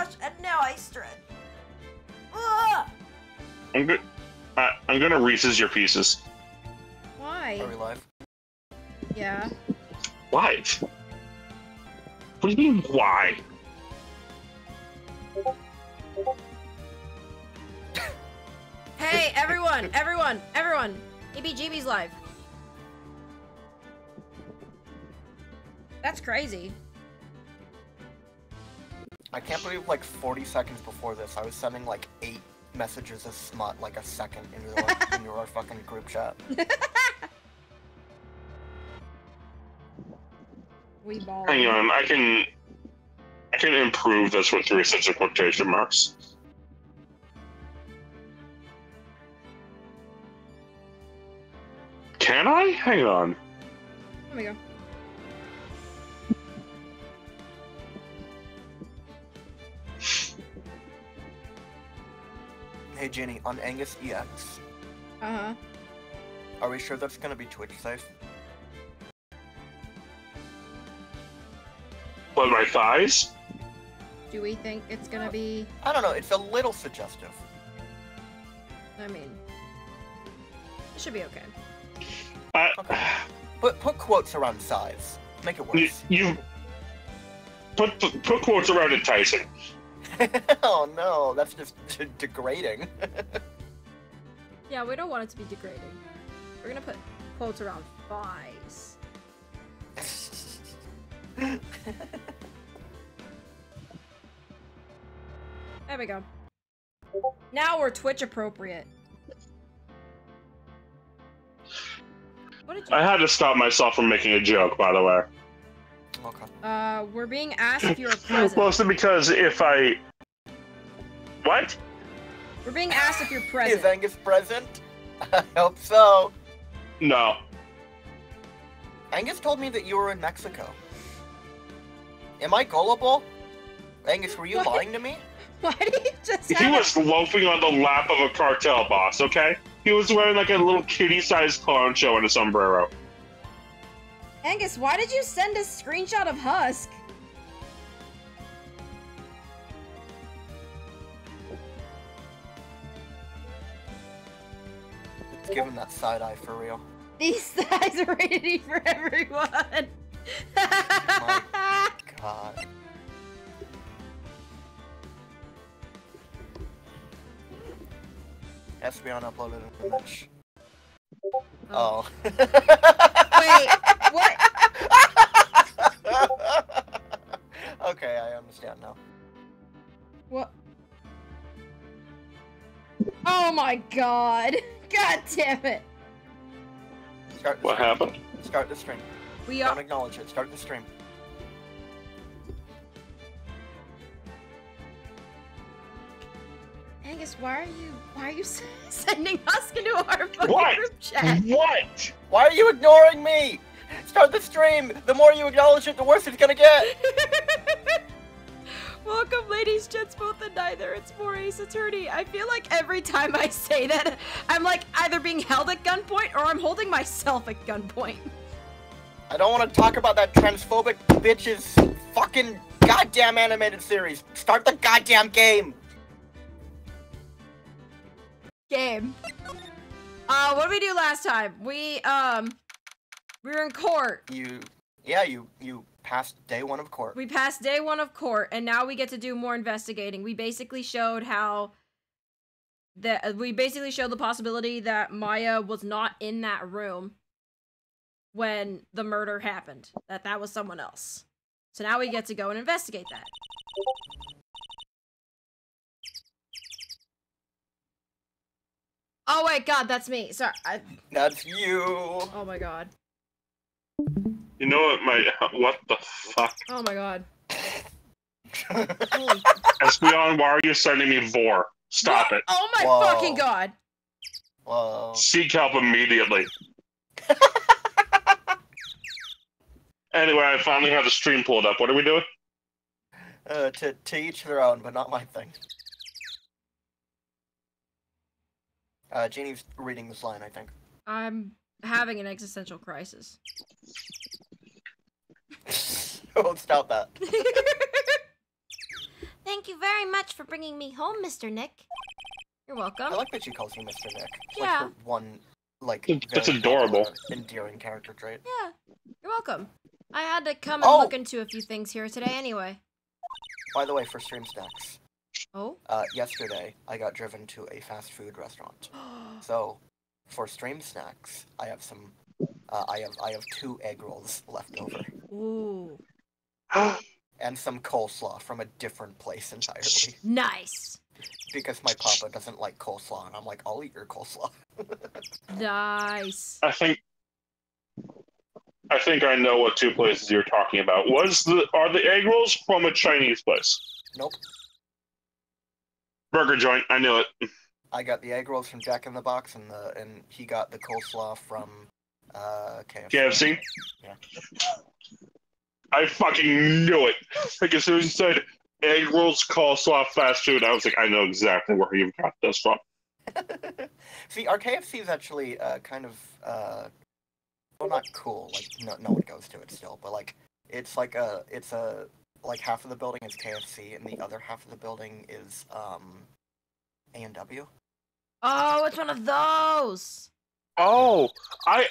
gosh, and now I stretch. Ugh. I'm gonna Reese's your pieces. Why? Are we live? Yeah. Why? What do you mean, why? Hey, everyone! EBGB's live. That's crazy. I can't believe, like, 40 seconds before this, I was sending, like, 8 messages of smut, like, a second into our fucking group chat. We ball. Hang on, I can improve this with 3 sets of quotation marks. Can I? Hang on. There we go. Hey, Jenny, on Angus EX, Uh-huh. are we sure that's gonna be Twitch safe? What, my thighs? Do we think it's gonna be... I don't know, it's a little suggestive. I mean... It should be okay. Okay. Put quotes around size. Make it worse. You put quotes around enticing. Oh no, that's just degrading. Yeah, we don't want it to be degrading. We're gonna put quotes around thighs. There we go. Now we're Twitch appropriate. What did you... I had to stop myself from making a joke, by the way. Okay. We're being asked if you're present. Mostly because if I... What? We're being asked if you're present. Is Angus present? I hope so. No. Angus told me that you were in Mexico. Am I gullible? Angus, were you What? lying to me? Why do you just He have was loafing on the lap of a cartel boss, okay? He was wearing like a little kitty-sized clown show and a sombrero. Angus, why did you send a screenshot of Husk? Let's give him that side eye for real. These guys are rated E for everyone. My God. Has to be unuploaded image. Oh. Wait, what? Okay, I understand now. What? Oh my god. God damn it. Start the What stream. happened? Start the stream. We Don't are. acknowledge it. Start the stream. Angus, why are you sending Husk into our fucking What? group chat? What? Why are you ignoring me? Start the stream! The more you acknowledge it, the worse it's gonna get! Welcome, ladies, gents, both and neither. It's more Ace Attorney. I feel like every time I say that, I'm like either being held at gunpoint or I'm holding myself at gunpoint. I don't want to talk about that transphobic bitch's fucking goddamn animated series. Start the goddamn game! Game. What did we do last time? We were in court. You passed day 1 of court. We passed day 1 of court, and now we get to do more investigating. We basically showed how the possibility that Maya was not in that room when the murder happened. That was someone else. So now we get to go and investigate that. Oh wait, God, that's me. Sorry. That's you! Oh my God. You know what, what the fuck? Oh my God. Espeon, why are you sending me Vor? Stop it. Oh my Whoa. fucking God. Whoa. Seek help immediately. Anyway, I finally have the stream pulled up. What are we doing? To each their own, but not my thing. Jeannie's reading this line, I think. I'm having an existential crisis. Won't stop that. Thank you very very much for bringing me home, Mr. Nick. You're welcome. I like that she calls you Mr. Nick. It's Yeah. like her one, like, That's very adorable. popular, endearing character trait. Yeah, you're welcome. I had to come and look into a few things here today anyway. By the way, for stream snacks, Oh? yesterday I got driven to a fast food restaurant. So, for stream snacks, I have some. I have 2 egg rolls left over, Ooh. and some coleslaw from a different place entirely. Nice. Because my papa doesn't like coleslaw, and I'm like, I'll eat your coleslaw. Nice. I think I know what 2 places you're talking about. Are the egg rolls from a Chinese place? Nope. Burger joint. I knew it. I got the egg rolls from Jack in the Box, and he got the coleslaw from KFC. KFC. Yeah. I fucking knew it. Like as soon as you said egg rolls, coleslaw, fast food, I was like, I know exactly where you got this from. See, our KFC is actually kind of well, not cool. Like no one goes to it still, but like it's like like half of the building is KFC and the other half of the building is A&W. Oh, it's one of those. Oh, I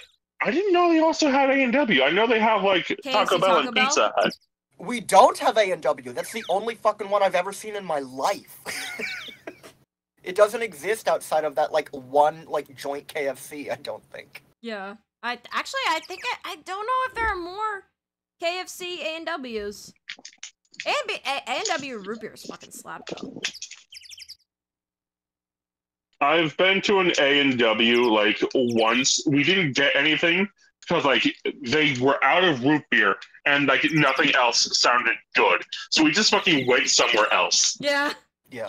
didn't know they also had A&W. I know they have like KFC, Taco Bell and Taco Pizza Hut. We don't have A&W. That's the only fucking one I've ever seen in my life. It doesn't exist outside of that like one like joint KFC. I don't think. Yeah. I think I don't know if there are more KFC A&Ws. A&W root beer is fucking slap though. I've been to an A&W like once. We didn't get anything because like they were out of root beer and like nothing else sounded good. So we just fucking went somewhere else. Yeah. Yeah.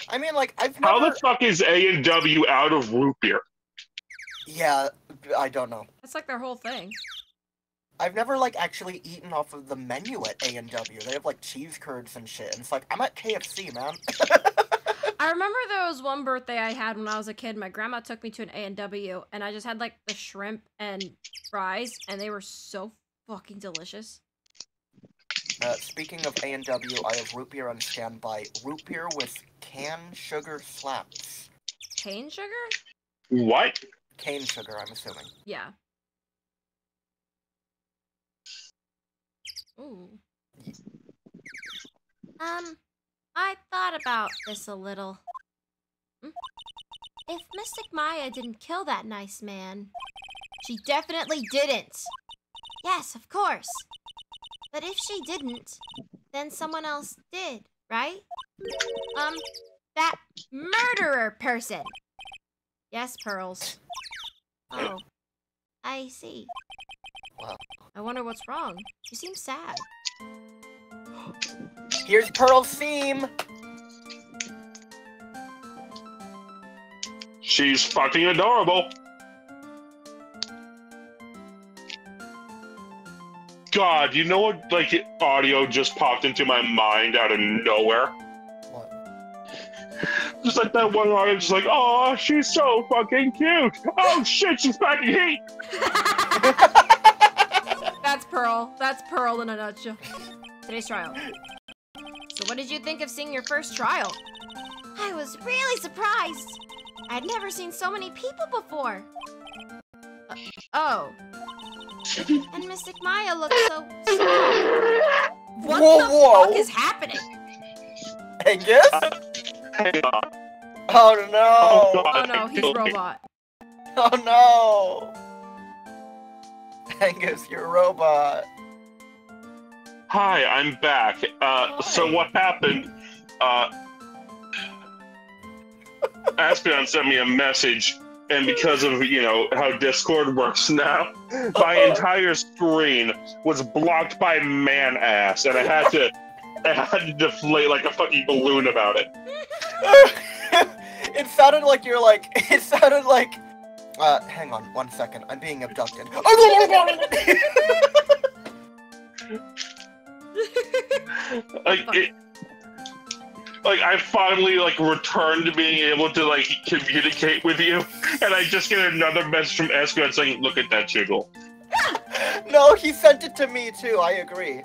I mean, like I've never. How the fuck is A&W out of root beer? Yeah, I don't know. That's like their whole thing. I've never like actually eaten off of the menu at A&W. They have like cheese curds and shit, and it's like I'm at KFC, man. I remember there was one birthday I had when I was a kid. My grandma took me to an A&W, and I just had like the shrimp and fries, and they were so fucking delicious. Speaking of A&W, I have root beer on standby. Root beer with cane sugar slaps. Cane sugar? What? Cane sugar, I'm assuming. Yeah. Ooh. I thought about this a little. If Mystic Maya didn't kill that nice man, she definitely didn't. Yes, of course. But if she didn't, then someone else did, right? That murderer person. Yes, Pearls. Oh, I see. Wow. I wonder what's wrong. You seem sad. Here's Pearl's theme. She's fucking adorable. God, you know what, like, audio just popped into my mind out of nowhere? What? Just like that one audio, just like, oh, she's so fucking cute. Oh shit, she's back in heat. That's Pearl. That's Pearl in a nutshell. Today's trial. So what did you think of seeing your first trial? I was really surprised. I'd never seen so many people before. Oh. And Mystic Maya looks so small. What the fuck is happening? Angus? Hang on. Oh no! Oh no, he's robot. Oh no! Angus, you're a robot. Hi, I'm back. So what happened, Aspion sent me a message, and because of, you know, how Discord works now, my entire screen was blocked by man-ass, and I had to deflate like a fucking balloon about it. It sounded like you're like, it sounded like, hang on 1 second, I'm being abducted. Like I finally like returned to being able to like communicate with you, and I just get another message from Escort saying, "Look at that jiggle." No, he sent it to me too. I agree.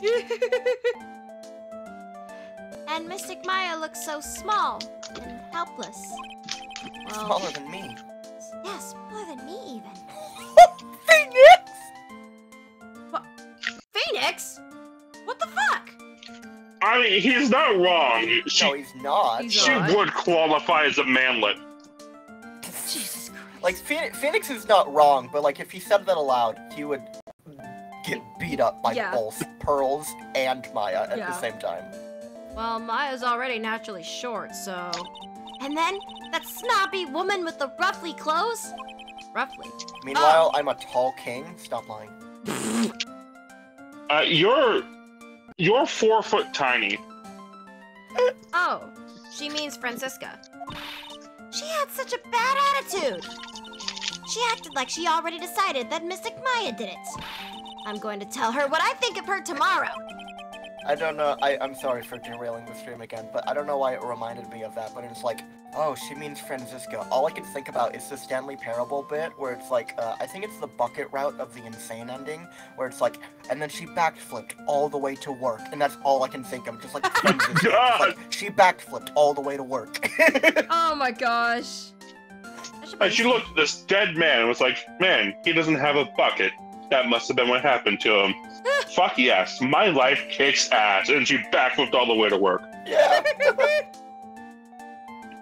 And Mystic Maya looks so small and helpless. Well, Smaller than me. yeah, smaller than me even. Phoenix! What? Phoenix? What the fuck? I mean, he's not wrong. No, he's not. He's She not. would qualify as a manlet. Jesus Christ. Like, Phoenix is not wrong, but, like, if he said that aloud, he would get beat up by both Pearls and Maya at the same time. Well, Maya's already naturally short, so... And then, that snobby woman with the ruffly clothes? Roughly. Meanwhile, I'm a tall king. Stop lying. You're 4 foot tiny. Oh, she means Francisca. She had such a bad attitude. She acted like she already decided that Mystic Maya did it. I'm going to tell her what I think of her tomorrow. I don't know, I'm sorry for derailing the stream again, but I don't know why it reminded me of that, but it's like, oh, she means Francisca. All I can think about is the Stanley Parable bit, where it's like, I think it's the bucket route of the insane ending, where it's like, and then she backflipped all the way to work, and that's all I can think of, just like, Francisca. Just like she backflipped all the way to work. Oh my gosh. And she looked at this dead man and was like, man, he doesn't have a bucket. That must have been what happened to him. Fuck yes, my life kicks ass. And she backflipped all the way to work. Yeah.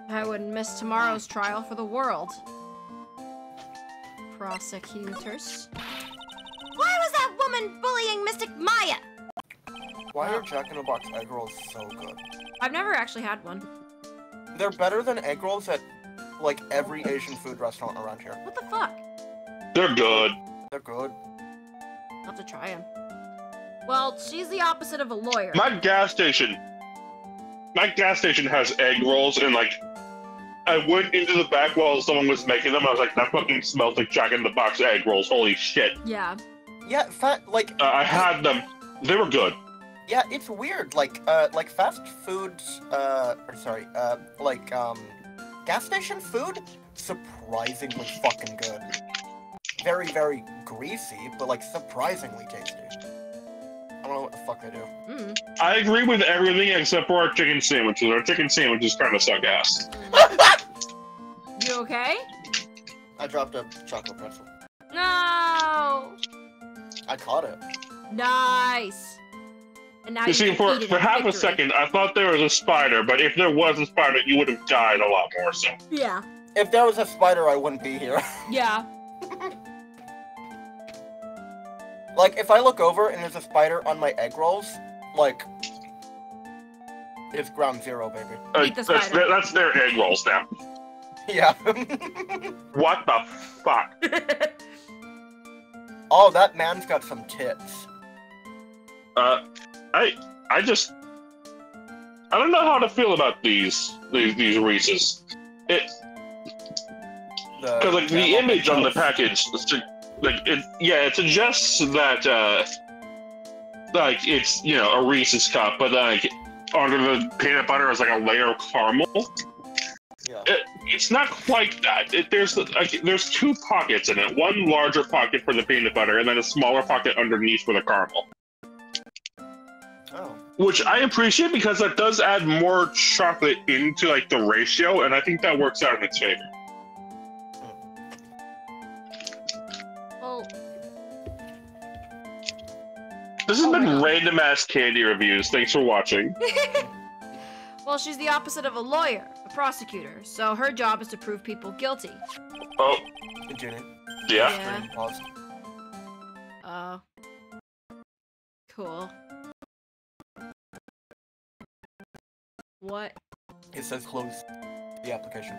I wouldn't miss tomorrow's trial for the world. Prosecutors. Why was that woman bullying Mystic Maya? Why are Jack in the Box egg rolls so good? I've never actually had one. They're better than egg rolls at, like, every Asian food restaurant around here. What the fuck? They're good. They're good. I'll have to try them. Well, she's the opposite of a lawyer. My gas station has egg rolls, and like, I went into the back while someone was making them. I was like, that fucking smells like Jack in the Box egg rolls. Holy shit. Yeah. Yeah, I had them. They were good. Yeah, it's weird. Like fast foods, gas station food, surprisingly fucking good. Very, very greasy, but like surprisingly tasty. I don't know what the fuck they do. Mm. I agree with everything except for our chicken sandwiches. Our chicken sandwiches kind of suck ass. You okay? I dropped a chocolate pretzel. No! I caught it. Nice! And now You see, can eat it for in half a victory. second, I thought there was a spider, but if there was a spider, you would have died a lot more so. Yeah. If there was a spider, I wouldn't be here. Yeah. Like, if I look over and there's a spider on my egg rolls, like, it's ground zero, baby. Eat the spider. That's their egg rolls now. Yeah. What the fuck? Oh, that man's got some tits. I don't know how to feel about these Reese's. Because like the image on the package, it suggests that like it's a Reese's cup, but like under the peanut butter is like a layer of caramel. Yeah. It's not quite that. There's 2 pockets in it. One larger pocket for the peanut butter, and then a smaller pocket underneath for the caramel. Oh. Which I appreciate because that does add more chocolate into like the ratio, and I think that works out in its favor. Well, This has been random ass candy reviews. Thanks for watching. well, she's the opposite of a lawyer, a prosecutor, so her job is to prove people guilty. Oh, Continue. yeah. Pause. Cool. What? It says close the application.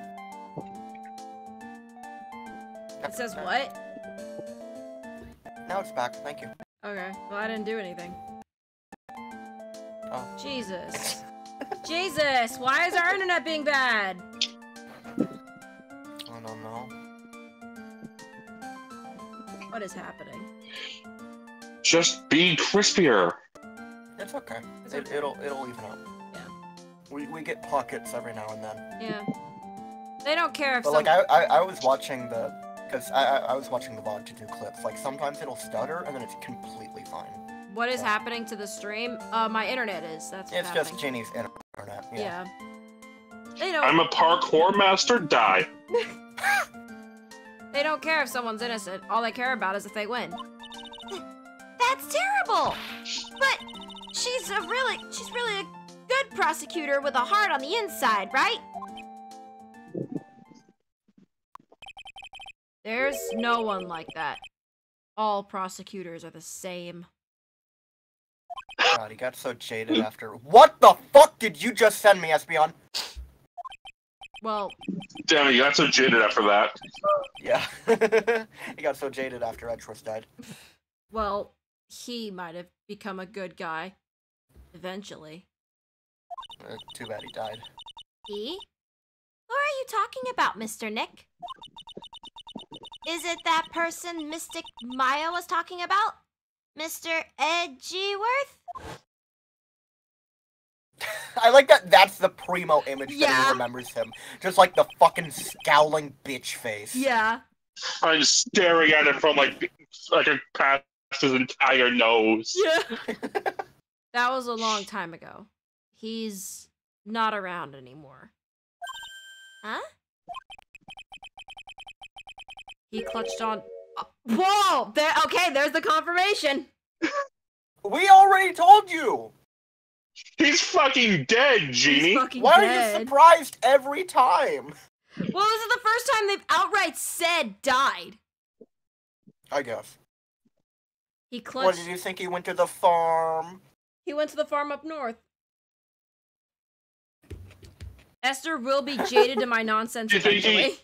It says what? Now it's back, thank you. Okay, well, I didn't do anything. Oh. Jesus. Jesus, why is our internet being bad? I don't know. What is happening? Just be crispier. It's okay. It's okay. It'll even out. Yeah. We get pockets every now and then. Yeah. They don't care if But some... like I was watching because I was watching the VOD to do clips. Like sometimes it'll stutter and then it's completely fine. What is happening to the stream? My internet is. That's what's It's happening. just Jenny's internet. Yeah. They don't. I'm a parkour master. Die. They don't care if someone's innocent. All they care about is if they win. That's terrible. But she's really a good prosecutor with a heart on the inside, right? There's no one like that. All prosecutors are the same. God, he got so jaded after. What the fuck did you just send me, Espeon? Well, Damn it, you got so jaded after that. Yeah. He got so jaded after Edgeworth died. well, he might have become a good guy. Eventually. Too bad he died. He? Who are you talking about, Mr. Nick? Is it that person Mystic Maya was talking about? Mr. Edgeworth? I like that that's the primo image that Yeah. he remembers him. Just like the fucking scowling bitch face. Yeah. I'm staring at him from like past his entire nose. Yeah. That was a long time ago. He's not around anymore. Huh? He clutched on... Whoa! There's the confirmation! We already told you! He's fucking dead, Genie. He's fucking Why dead. are you surprised every time? Well, this is the first time they've outright said died. I guess. He What clutched... did you think he went to the farm? He went to the farm up north. Esther will be jaded to my nonsense Do you think eventually.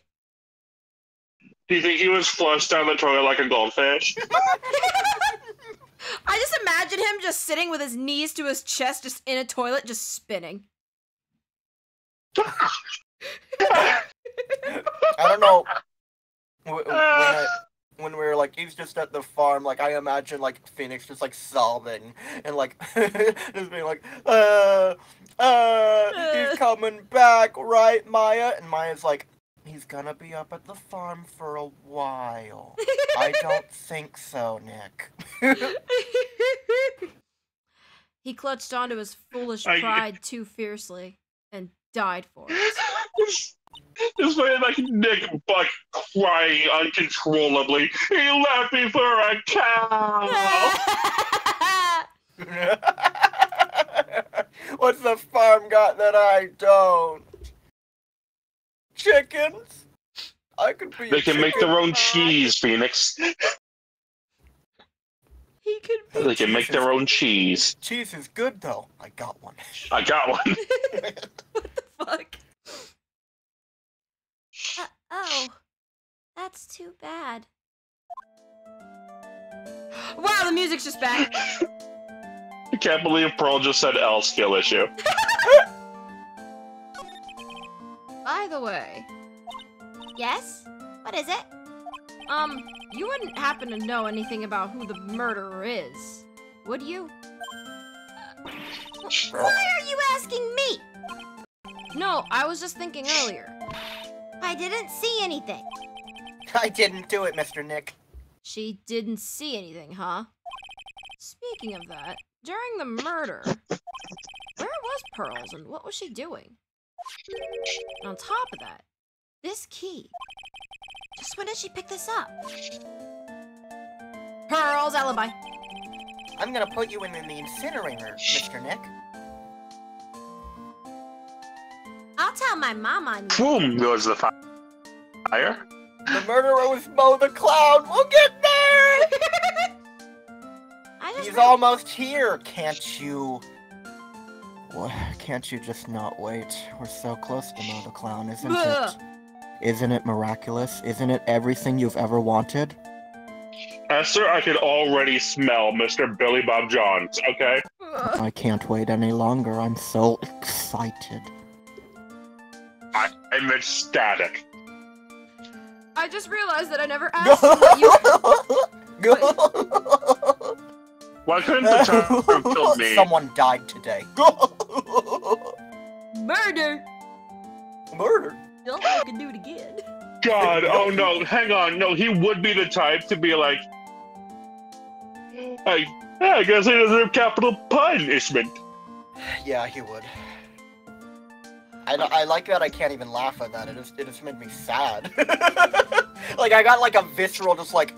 Do you think he was flushed down the toilet like a goldfish? I just imagine him just sitting with his knees to his chest, just in a toilet, just spinning. I don't know. When we were like, he's just at the farm, like, I imagine, like, Phoenix just, like, sobbing, and, like, just being like, he's coming back, right, Maya? And Maya's like, he's gonna be up at the farm for a while. I don't think so, Nick. He clutched onto his foolish pride too fiercely and died for it. This man, like Nick Buck, crying uncontrollably. He left me for a cow. What's the farm got that I don't? Chickens? I could be. They can make their own cheese, Phoenix. He could be. They can make their own cheese. Cheese is good though. I got one. I got one. What the fuck? Oh, that's too bad. Wow, the music's just back. I can't believe Pearl just said L skill issue. By the way. Yes? What is it? You wouldn't happen to know anything about who the murderer is, would you? Why are you asking me? No, I was just thinking earlier. I didn't see anything. I didn't do it, Mr. Nick. She didn't see anything, huh? Speaking of that, during the murder, where was Pearls and what was she doing? And on top of that, this key. Just when did she pick this up? Pearl's alibi. I'm gonna put you in the incinerator, Mr. Nick. I'll tell my mom on you. Boom goes the fire. The murderer was Mo the Clown. We'll get there! He's almost here. Can't you just not wait? We're so close to Mo the Clown, isn't it? Isn't it miraculous? Isn't it everything you've ever wanted? Esther, I could already smell Mr. Billy Bob Johns, okay? I can't wait any longer. I'm so excited. I'm ecstatic. I just realized that I never asked you what you... Why couldn't the child have killed me? Someone died today. Murder! Murder? Don't fucking do it again. God, oh no, hang on. No, he would be the type to be like, I guess he deserves capital punishment. Yeah, he would. I like that I can't even laugh at that. It just made me sad. Like, I got, like, a visceral just, like...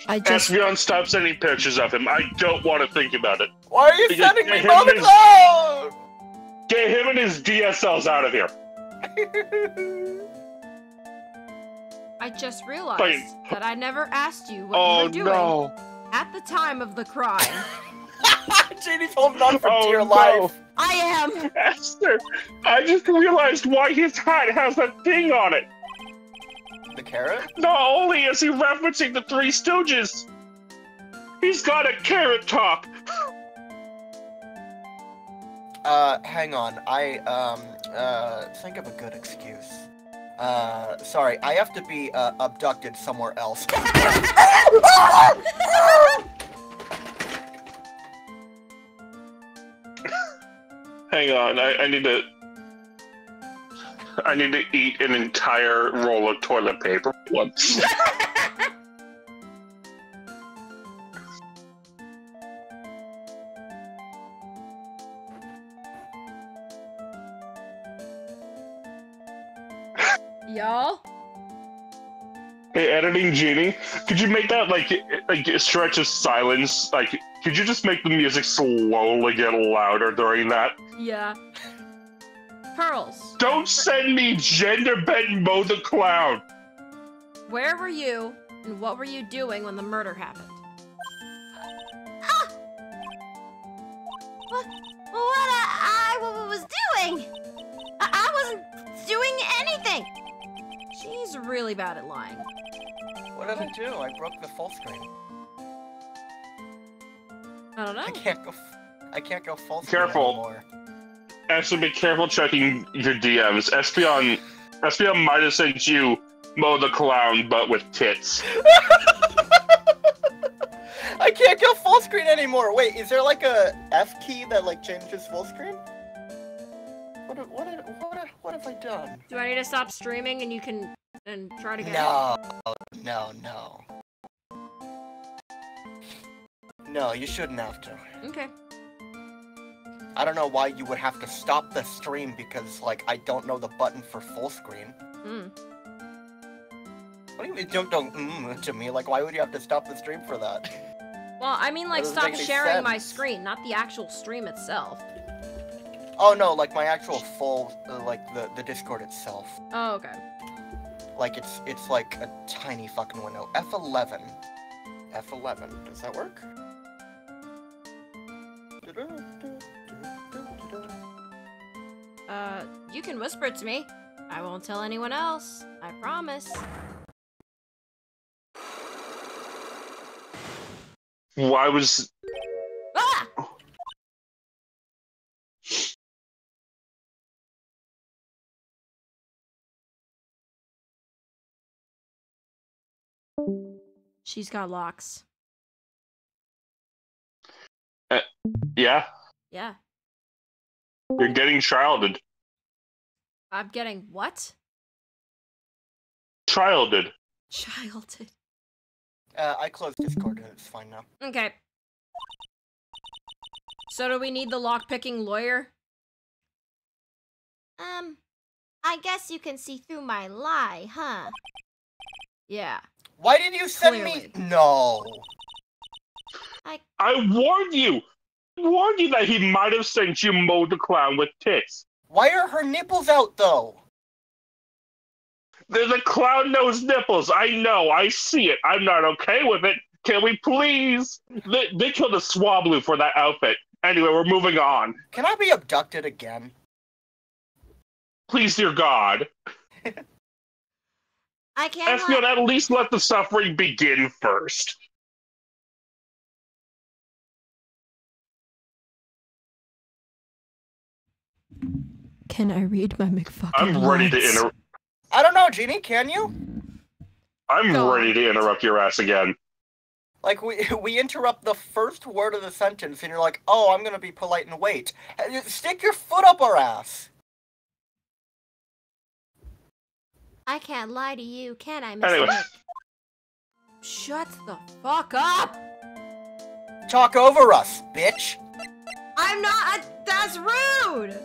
Espeon, stop sending pictures of him. I don't want to think about it. Why are you sending me Mow the Clown? Get him and his DSLs out of here. I just realized that I never asked you what you were doing at the time of the crime. Jeannie's holding on for dear no. life. I am! Esther, I just realized why his hat has that thing on it. The carrot? Not only is he referencing the Three Stooges, he's got a carrot top. Hang on. Think of a good excuse. Sorry, I have to be, abducted somewhere else. Hang on, I need to eat an entire roll of toilet paper once. Y'all? Hey, editing Genie, could you make that like a stretch of silence? Like, could you just make the music slowly get louder during that? Yeah. Pearls. Don't send me gender bent Mow the Clown. Where were you, and what were you doing when the murder happened? Ah! What I was doing? I wasn't doing anything. She's really bad at lying. What did I do? I broke the full screen. I don't know. I can't go full screen Careful. anymore. Actually, be careful checking your DMs. Espeon might have sent you Mow the Clown, but with tits. I can't go full screen anymore. Wait, is there like a F key that like changes full screen? What have I done? Do I need to stop streaming and you can try to get No. No, you shouldn't have to. Okay. I don't know why you would have to stop the stream because, like, I don't know the button for full screen. What do you mean don't to me? Like, why would you have to stop the stream for that? Well, I mean, like, That doesn't stop make any sharing my sense. screen, not the actual stream itself. Oh no, like my actual full, like the Discord itself. Oh, okay. Like it's like a tiny fucking window. F11. F11. Does that work? You can whisper it to me. I won't tell anyone else. I promise. Why was... Ah! She's got locks. Yeah? Yeah. You're getting childed. I'm getting what? Childed. Childed. I closed Discord and it's fine now. Okay. So do we need the lock-picking lawyer? I guess you can see through my lie, huh? Yeah. Why did you send Clearly. me? No. I warned you! I warned you that he might have sent you Mow the Clown with tits. Why are her nipples out though? There's a clown nose nipples. I know. I see it. I'm not okay with it. Can we please? They killed a Swablu for that outfit. Anyway, we're moving on. Can I be abducted again? Please, dear God. I can't Espeon, at least let the suffering begin first. Can I read my McFucking I'm ready to interrupt. I don't know, Jeannie, can you? I'm Go ready on. to interrupt your ass again. Like, we interrupt the first word of the sentence, and you're like, oh, I'm gonna be polite and wait. Stick your foot up our ass! I can't lie to you, can I, Mr. Anyway. Nick? Shut the fuck up! Talk over us, bitch! I'm not. That's rude!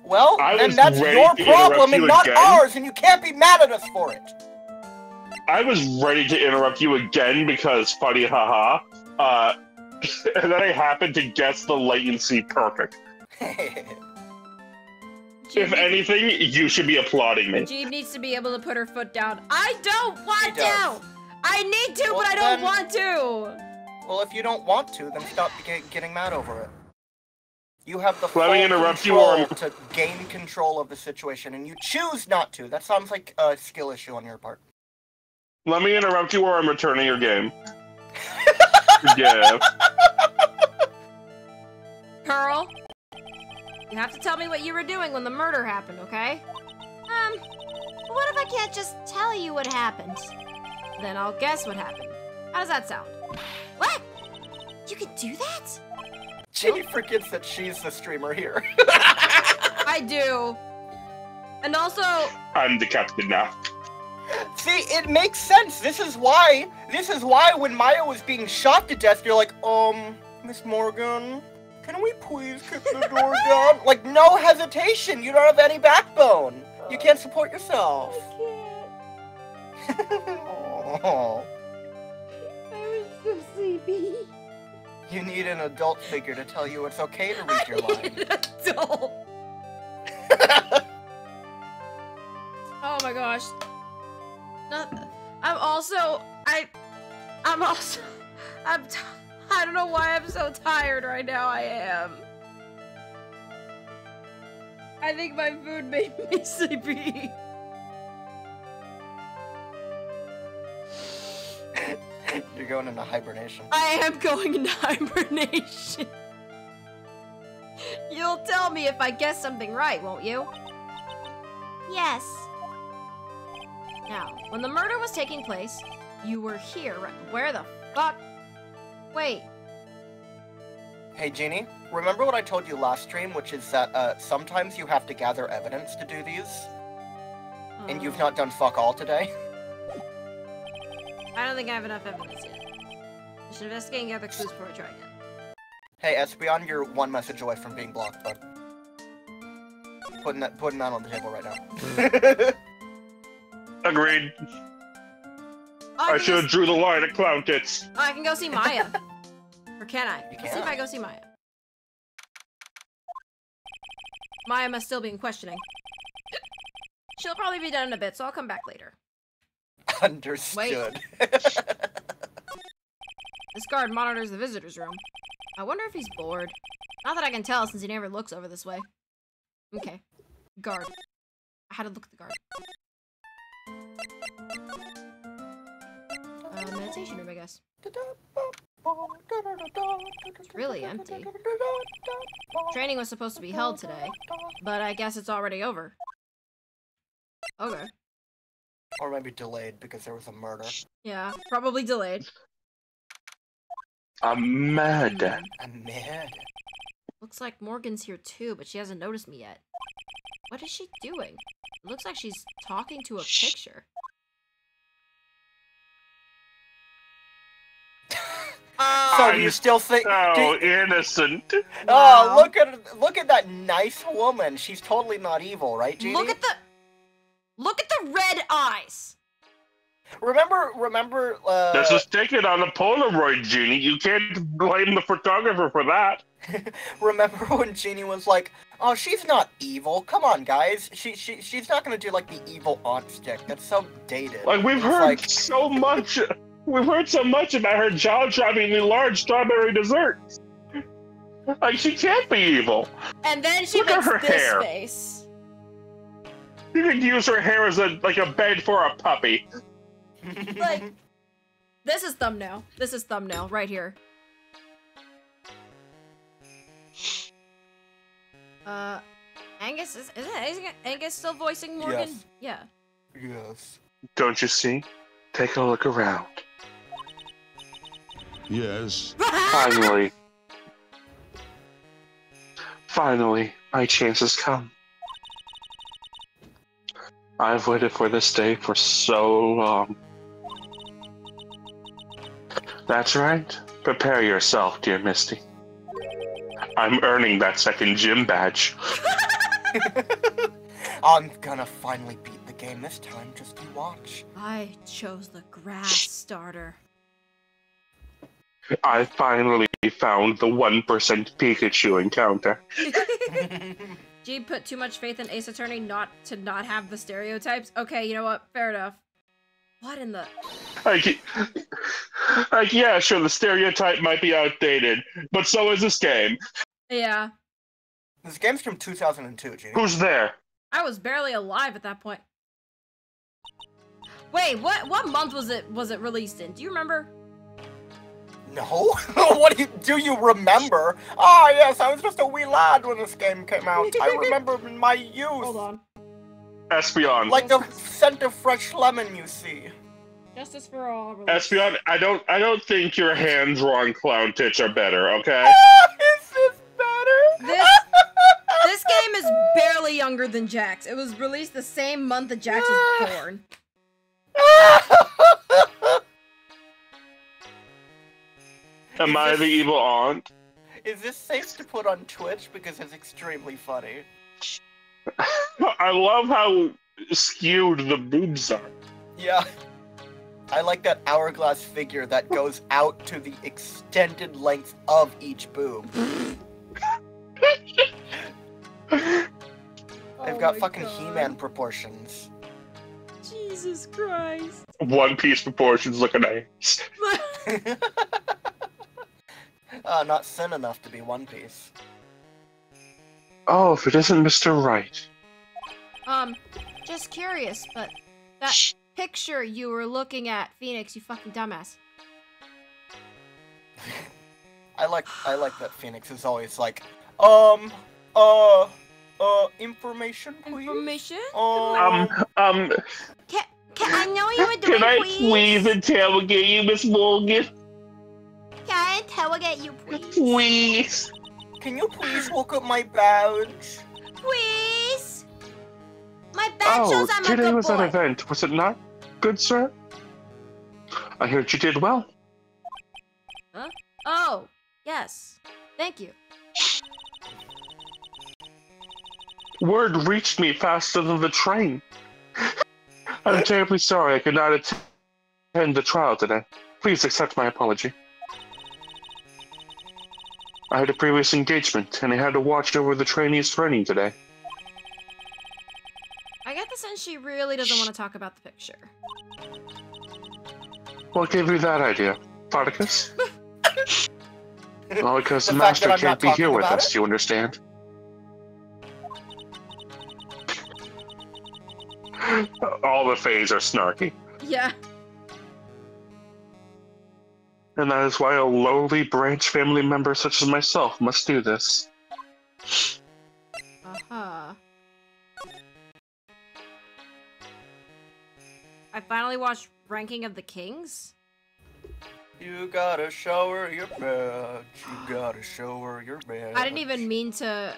Well, I then was that's ready your to problem interrupt and you not again. ours, and you can't be mad at us for it. I was ready to interrupt you again because funny, haha. And then I happened to guess the latency perfect. If anything, you should be applauding me. Jeeb needs to be able to put her foot down. I don't want does. to! I need to, Well, but I don't then- want to! Well, if you don't want to, then stop getting mad over it. You have the Let me full interrupt you, control or to gain control of the situation, and you choose not to. That sounds like a skill issue on your part. Let me interrupt you or I'm returning your game. Yeah. Pearl, you have to tell me what you were doing when the murder happened, okay? What if I can't just tell you what happened? Then I'll guess what happened. How does that sound? What? You can do that? Ginny forgets that she's the streamer here. I do. And also, I'm the captain now. See, it makes sense. This is why when Maya was being shot to death, you're like, Miss Morgan, can we please kick the door down? Like, no hesitation. You don't have any backbone. You can't support yourself. I can't. Aw. I was so sleepy. You need an adult figure to tell you it's okay to read your I lines. need an adult. Oh my gosh. I don't know why I'm so tired right now. I am. I think my food made me sleepy. You're going into hibernation. I am going into hibernation. You'll tell me if I guess something right, won't you? Yes. Now, when the murder was taking place, you were here, right? Where the fuck? Wait. Hey, Jeannie, remember what I told you last stream, which is that sometimes you have to gather evidence to do these? And you've not done fuck all today? I don't think I have enough evidence yet. I should investigate and gather clues before I try again. Hey, Espeon, you're one message away from being blocked, bud. Putting that on the table right now. Agreed. I should have drew the line at clown tits. Oh, I can go see Maya. Or can I? You Let's see if can. I go see Maya. Maya must still be in questioning. She'll probably be done in a bit, so I'll come back later. Understood. This guard monitors the visitor's room. I wonder if he's bored. Not that I can tell since he never looks over this way. Okay. Guard. I had to look at the guard. Meditation room, I guess. It's really empty. Training was supposed to be held today, but I guess it's already over. Okay. Or maybe delayed because there was a murder. Yeah, probably delayed. I'm mad. I'm mad. Looks like Morgan's here too, but she hasn't noticed me yet. What is she doing? It looks like she's talking to a picture. So do you still think? So innocent. Oh, look at that nice woman. She's totally not evil, right, Jeannie? Look at the red eyes. Remember. This was taken on a Polaroid, Jeannie. You can't blame the photographer for that. Remember when Jeannie was like, "Oh, she's not evil. Come on, guys. She's not gonna do like the evil aunt stick. That's so dated." Like we've heard so much. We've heard so much about her jaw-droppingly large strawberry desserts. Like she can't be evil. And then she Look at makes her this hair. face. You could use her hair as a bed for a puppy. Like, this is thumbnail. This is thumbnail right here. Angus is Angus still voicing Morgan? Yes. Yeah. Yes. Don't you see? Take a look around. Yes. Finally. Finally, my chance has come. I've waited for this day for so long. That's right. Prepare yourself, dear Misty. I'm earning that second gym badge. I'm gonna finally beat the game this time, just you watch. I chose the grass starter. I finally found the 1% Pikachu encounter. G put too much faith in Ace Attorney not to have the stereotypes. Okay, you know what? Fair enough. What in the... Yeah, sure, the stereotype might be outdated, but so is this game. Yeah. This game's from 2002, G. Who's there? I was barely alive at that point. Wait, what month was it released in? Do you remember? No? What do you remember? Ah, yes, I was just a wee lad when this game came out. I remember in my youth. Hold on. Espeon. Like the scent of fresh lemon, you see. Justice for all. Espeon, I don't think your hand-drawn clown tits are better, okay? Is this better? This game is barely younger than Jax. It was released the same month that Jax was born. Am I the evil aunt? Is this safe to put on Twitch? Because it's extremely funny. I love how skewed the boobs are. Yeah. I like that hourglass figure that goes out to the extended length of each boob. They've got fucking He-Man proportions. Jesus Christ. One Piece proportions look nice. Not thin enough to be One Piece. Oh, if it isn't Mr. Wright. Just curious, but that picture you were looking at, Phoenix, you fucking dumbass. I like that Phoenix is always like, information, please? Information? Can I know you were doing, Can I please? please interrogate you, Miss Morgan? Can I interrogate you, please? Please. Can you please look at my badge? Please? My badge shows I'm a today good was an boy. event, was it not, good sir? I heard you did well. Huh? Oh, yes. Thank you. Word reached me faster than the train. I'm terribly sorry I could not attend the trial today. Please accept my apology. I had a previous engagement, and I had to watch over the trainees' training today. I get the sense she really doesn't want to talk about the picture. What gave you that idea? Spartacus? Well, because the The fact that master I'm can't not be here talking with about us, it? you understand? All the Fays are snarky. Yeah. And that is why a lowly branch family member such as myself must do this. Uh-huh. I finally watched Ranking of the Kings. You gotta show her your badge. You gotta show her your badge. I didn't even mean to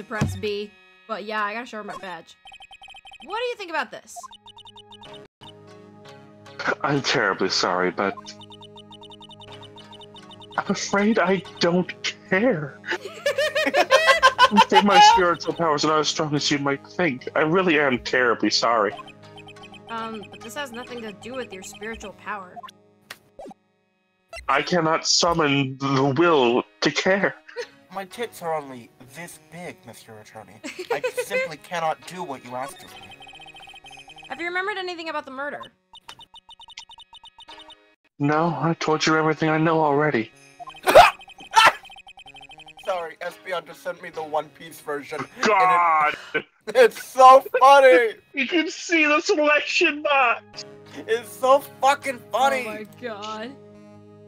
press B, but yeah, I gotta show her my badge. What do you think about this? I'm terribly sorry, but I'm afraid I don't care. I'm afraid my spiritual powers are not as strong as you might think. I really am terribly sorry. But this has nothing to do with your spiritual power. I cannot summon the will to care. My tits are only this big, Mr. Attorney. I simply cannot do what you asked of me. Have you remembered anything about the murder? No, I told you everything I know already. Sorry, Espeon just sent me the One Piece version. God! It's so funny! You can see the selection box! It's so fucking funny! Oh my god.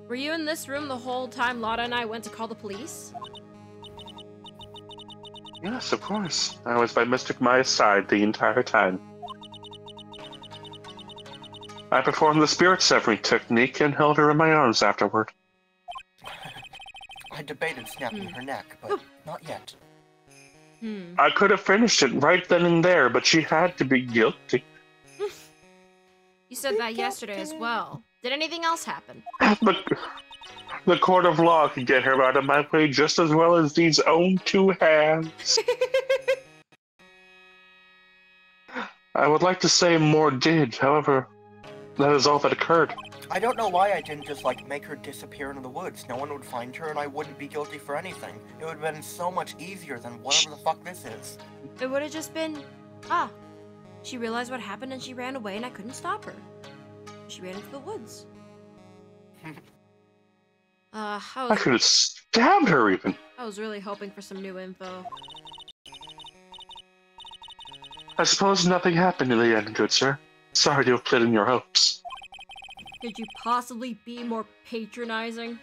Were you in this room the whole time Lotta and I went to call the police? Yes, of course. I was by Mystic Maya's side the entire time. I performed the spirit severing technique and held her in my arms afterward. I debated snapping her neck, but not yet. I could have finished it right then and there, but she had to be guilty. You said that yesterday as well. Did anything else happen? The court of law can get her out of my way just as well as these own two hands. I would like to say more did, however, that is all that occurred. I don't know why I didn't just, like, make her disappear into the woods. No one would find her and I wouldn't be guilty for anything. It would have been so much easier than whatever the fuck this is. It would have just been, she realized what happened and she ran away and I couldn't stop her. She ran into the woods. I could have stabbed her even. I was really hoping for some new info. I suppose nothing happened in the end, good sir. Sorry to have played in your hopes. Could you possibly be more patronizing?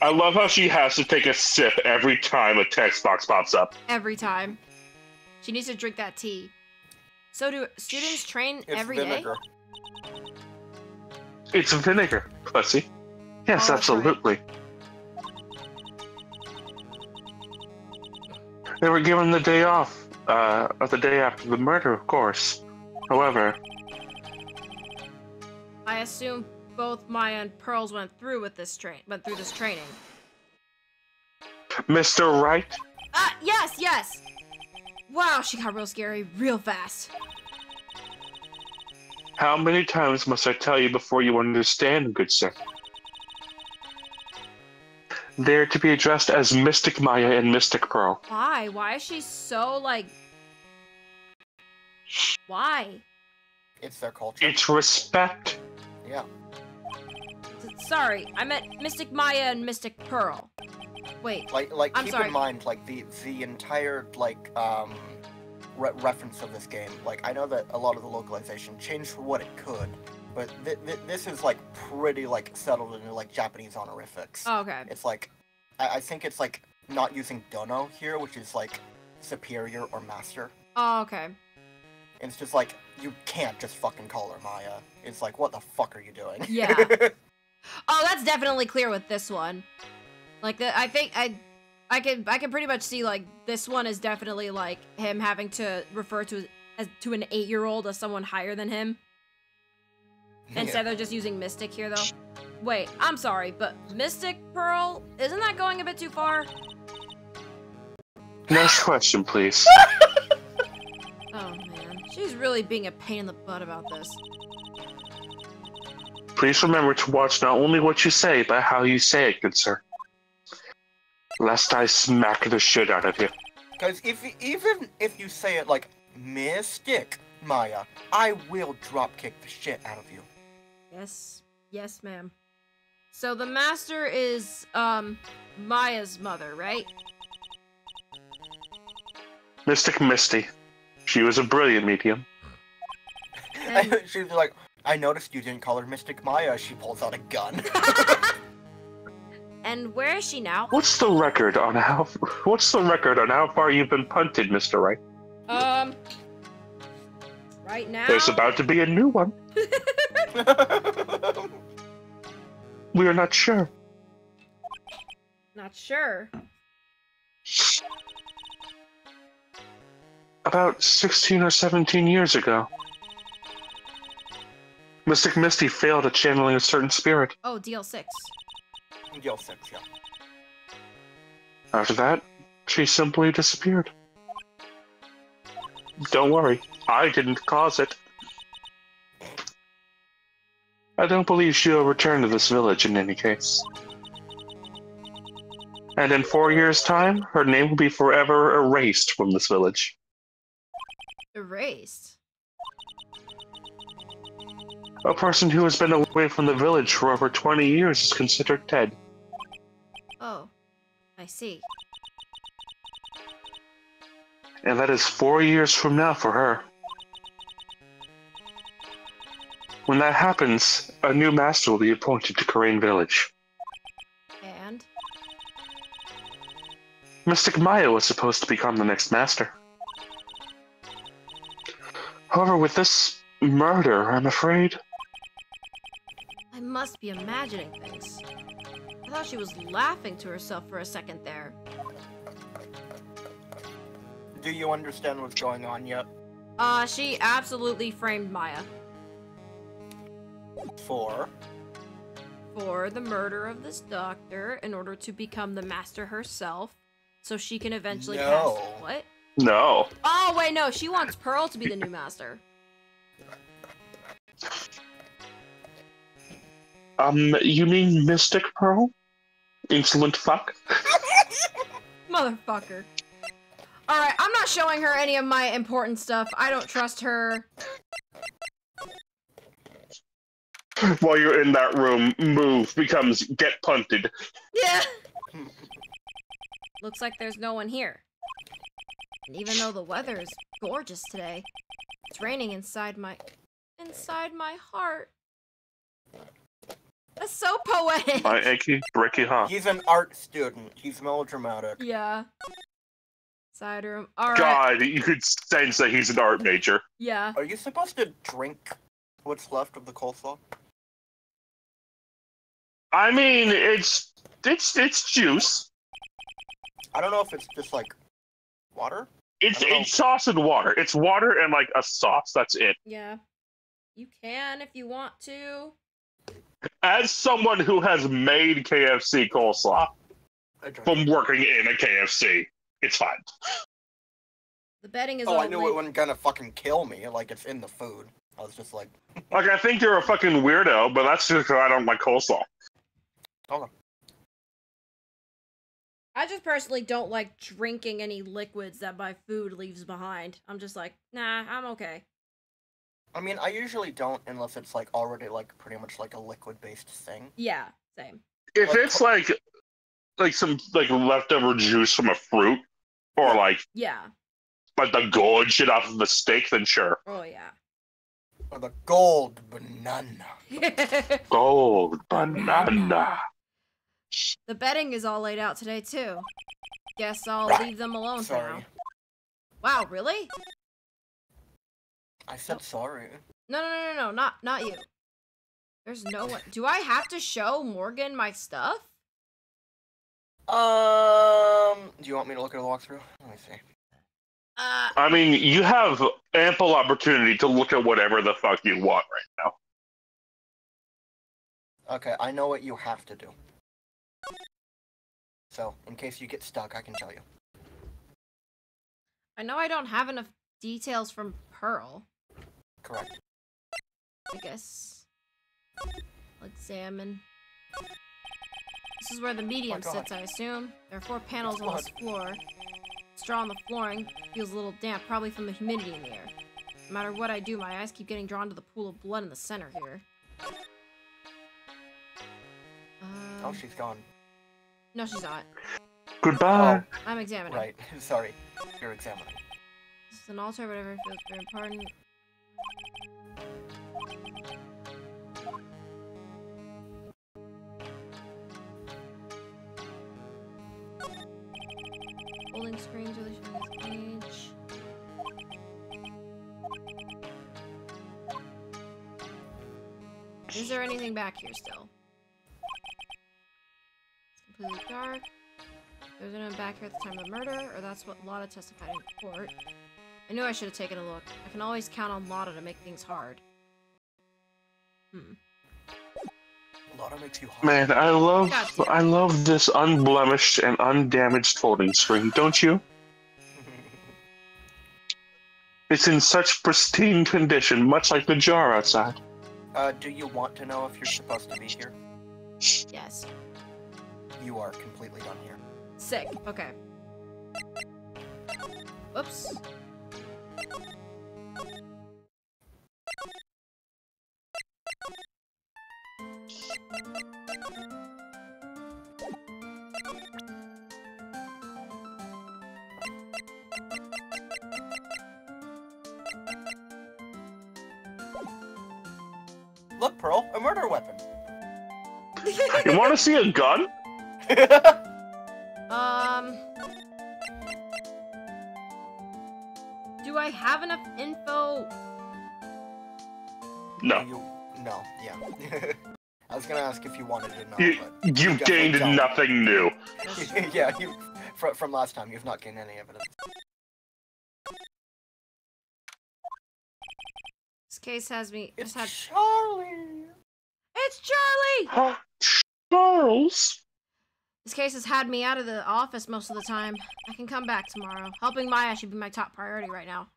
I love how she has to take a sip every time a text box pops up. Every time. She needs to drink that tea. So do students train every day? It's vinegar, Pussy. Yes, Oh, absolutely. They were given the day off, the day after the murder, of course. However, I assume both Maya and Pearls went through this training. Mr. Wright? Yes! Wow, she got real scary real fast. How many times must I tell you before you understand, good sir? They're to be addressed as Mystic Maya and Mystic Pearl. Why? Why is she so, like... Why? It's their culture. It's respect. Yeah. Sorry, I meant Mystic Maya and Mystic Pearl. Wait. Like I'm keep sorry. in mind, like, the entire, like, reference of this game. Like, I know that a lot of the localization changed for what it could, but this is, like, pretty, like, settled into, like, Japanese honorifics. Oh, okay. It's like, I think it's, like, not using dono here, which is, like, superior or master. Oh, okay. It's just like, you can't just fucking call her Maya. It's like, what the fuck are you doing? Yeah. Oh, that's definitely clear with this one. Like, I think I can pretty much see, like, this one is definitely, like, him having to refer to an 8-year-old as someone higher than him. Instead of just using Mystic here, though. Wait, I'm sorry, but Mystic Pearl, isn't that going a bit too far? Next question, please. Oh, man. She's really being a pain in the butt about this. Please remember to watch not only what you say, but how you say it, good sir. Lest I smack the shit out of you. Because even if you say it like, Mystic Maya, I will dropkick the shit out of you. Yes, ma'am. So the master is, Maya's mother, right? Mystic Misty. She was a brilliant medium. And... She's like, I noticed you didn't call her Mystic Maya. She pulls out a gun. And where is she now? What's the record on how far you've been punted, Mr. Wright? Right now? There's about to be a new one. We are not sure. Not sure. About 16 or 17 years ago. Mystic Misty failed at channeling a certain spirit. Oh, DL6. DL6, yeah. After that, she simply disappeared. Don't worry, I didn't cause it. I don't believe she'll return to this village in any case. And in 4 years' time, her name will be forever erased from this village. Erased? A person who has been away from the village for over 20 years is considered dead. Oh, I see. And that is 4 years from now for her. When that happens, a new master will be appointed to Karain Village. And? Mystic Maya was supposed to become the next master. However, with this murder, I'm afraid... I must be imagining things. I thought she was laughing to herself for a second there. Do you understand what's going on yet? She absolutely framed Maya. For? for the murder of this doctor in order to become the master herself, so she can eventually pass. What? No. Oh wait, no. She wants Pearl to be the new master. You mean Mystic Pearl? Insolent fuck. Motherfucker. Alright, I'm not showing her any of my important stuff. I don't trust her. While you're in that room, move becomes get punted. Yeah. Looks like there's no one here. And even though the weather is gorgeous today, it's raining inside my heart. That's so poetic. My achy, breaky heart. He's an art student. He's melodramatic. Yeah. Side room. Alright. God, you could sense that he's an art major. Yeah. Are you supposed to drink what's left of the coleslaw? I mean, it's juice. I don't know if it's just like water. It's sauce and water. It's water and like a sauce. That's it. Yeah. You can if you want to. As someone who has made KFC coleslaw from working in a KFC, it's fine. The bedding is Oh, all I knew it wasn't gonna fucking kill me. Like, it's in the food. I was just like... Like, I think you're a fucking weirdo, but that's just because I don't like coleslaw. Okay. I just personally don't like drinking any liquids that my food leaves behind. I'm just like, nah, I'm okay. I mean, I usually don't unless it's, like, already, like, pretty much, like, a liquid-based thing. Yeah, same. If it's like some like leftover juice from a fruit, or like the gold shit off of a steak, then sure. Oh yeah. Or the gold banana. Gold banana. The bedding is all laid out today too. Guess I'll leave them alone for now. Wow, really? I said sorry. No, not you. There's no one. Do I have to show Morgan my stuff? Do you want me to look at the walkthrough? Let me see. I mean, you have ample opportunity to look at whatever the fuck you want right now. Okay, I know what you have to do. So, in case you get stuck, I can tell you. I know I don't have enough details from Pearl. Correct. I guess I'll examine. This is where the medium sits, I assume. There are 4 panels on this floor. Straw on the flooring feels a little damp, probably from the humidity in the air. No matter what I do, my eyes keep getting drawn to the pool of blood in the center here. Oh, she's gone. No, she's not. Goodbye. Oh, I'm examining. right. Sorry. You're examining. This is an altar, whatever feels very important. Folding screens really showing this page. Is there anything back here still? It's completely dark. There's anyone back here at the time of the murder, or that's what Lotta testified in court. I knew I should have taken a look. I can always count on Lotta to make things hard. Lotta makes you hard. Man, I love this unblemished and undamaged folding screen, don't you? It's in such pristine condition, much like the jar outside. Do you want to know if you're supposed to be here? Yes. You are completely done here. Sick. Okay. Whoops. Look, Pearl, a murder weapon. You want to see a gun? Do I have enough info? No. No, yeah. I was gonna ask if you wanted to know, but... You've gained nothing new. Yeah, from last time, you've not gained any evidence. This case has me... It's Charlie! It's Charlie! Charles? This case has had me out of the office most of the time. I can come back tomorrow. Helping Maya should be my top priority right now.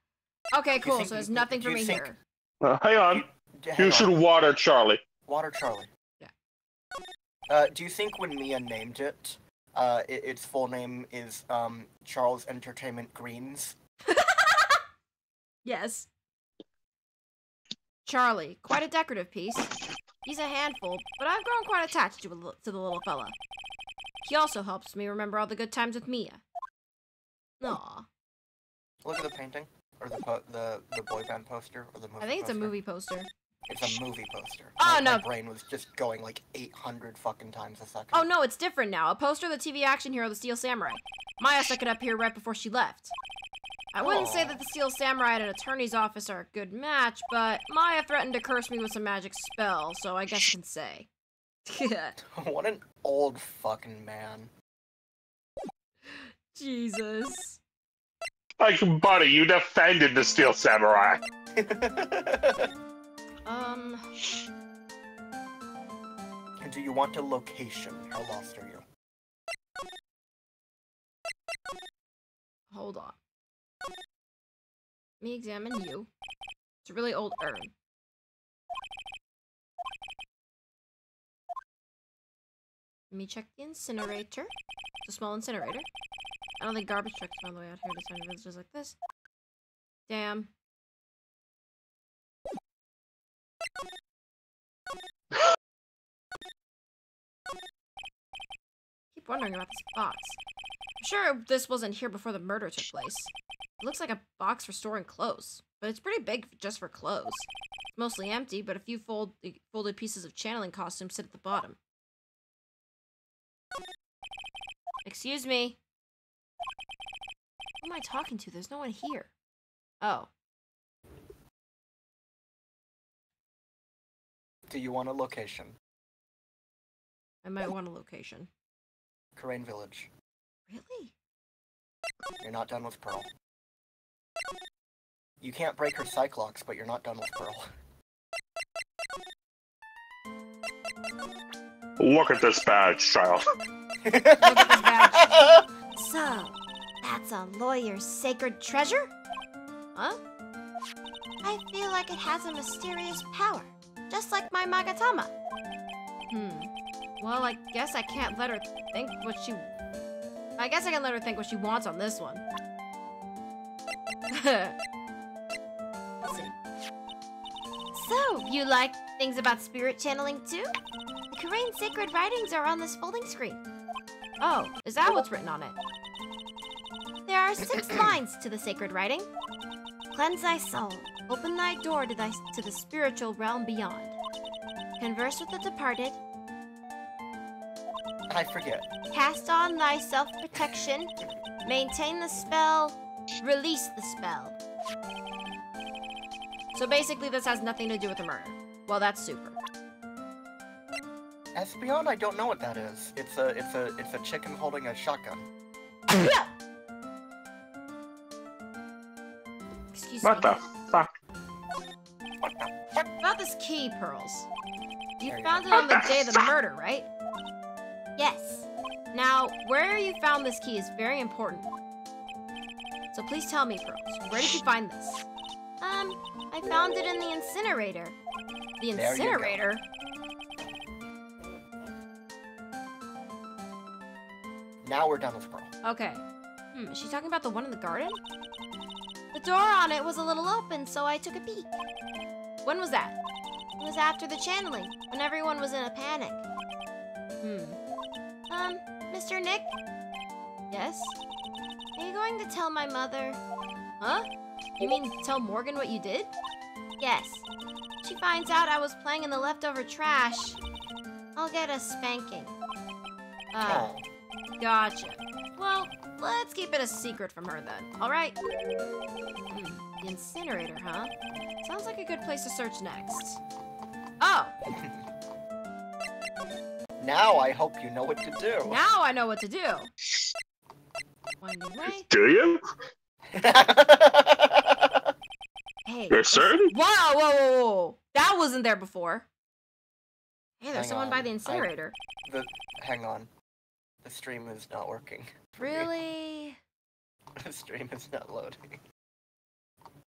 Okay, cool. So there's nothing for me here. Hang on. You should water Charlie. Water Charlie. Yeah. Do you think when Mia named it, its full name is Charles Entertainment Greens? Yes. Charlie, quite a decorative piece. He's a handful, but I've grown quite attached to the little fella. He also helps me remember all the good times with Mia. Aw. Look at the painting, or the boy band poster, or the movie. I think it's poster. a movie poster. It's a movie poster. Oh, no. My brain was just going like 800 fucking times a second. Oh no, it's different now. A poster of the TV action hero, the Steel Samurai. Maya stuck it up here right before she left. I wouldn't say that the Steel Samurai at an attorney's office are a good match, but Maya threatened to curse me with some magic spell, so I guess I can say. What an old fucking man. Jesus. Like, buddy, you defended the Steel Samurai. Do you want a location? How lost are you? Hold on. Let me examine you. It's a really old urn. Let me check the incinerator. It's a small incinerator. I don't think garbage trucks are on the way out here to send visitors like this. Damn. Keep wondering about this box. I'm sure this wasn't here before the murder took place. It looks like a box for storing clothes, but it's pretty big just for clothes. It's mostly empty, but a few folded pieces of channeling costumes sit at the bottom. Excuse me. Who am I talking to? There's no one here. Oh. Do you want a location? I might want a location. Karain Village. Really? You're not done with Pearl. You can't break her Cyclops, but you're not done with Pearl. Look at this badge, child. Look at this badge. So, that's a lawyer's sacred treasure? Huh? I feel like it has a mysterious power, just like my Magatama. Well, I guess I can't let her think what she... I guess I can let her think what she wants on this one. Let's see. So, you like things about spirit channeling too? The Karain sacred writings are on this folding screen. Oh, is that what's written on it? There are 6 lines to the sacred writing. Cleanse thy soul. Open thy door to the spiritual realm beyond. Converse with the departed. I forget. Cast on thy self-protection. Maintain the spell. Release the spell. So basically this has nothing to do with the murder. Well, that's super. Espeon, I don't know what that is. It's a chicken holding a shotgun. Excuse What me. the fuck? About this key, Pearls. You There you found go. it on the day of the murder, right? Yes. Now, where you found this key is very important. So please tell me, Pearls, where did you find this? I found it in the incinerator. The There you go. incinerator? Now we're done with Pearl. Okay. Is she talking about the one in the garden? The door on it was a little open, so I took a peek. When was that? It was after the channeling, when everyone was in a panic. Mr. Nick? Yes? Are you going to tell my mother? Huh? You mean tell Morgan what you did? Yes. If she finds out I was playing in the leftover trash, I'll get a spanking. Ah, Oh. gotcha. Well, let's keep it a secret from her then, alright? The incinerator, huh? Sounds like a good place to search next. Oh! Now I hope you know what to do. Now I know what to do! Winding way. Do you? Hey. You're certain? Whoa, whoa, whoa, whoa! That wasn't there before. Hey, there's Hang someone on, by the incinerator. Hang on. The stream is not working. for me. Really? The stream is not loading.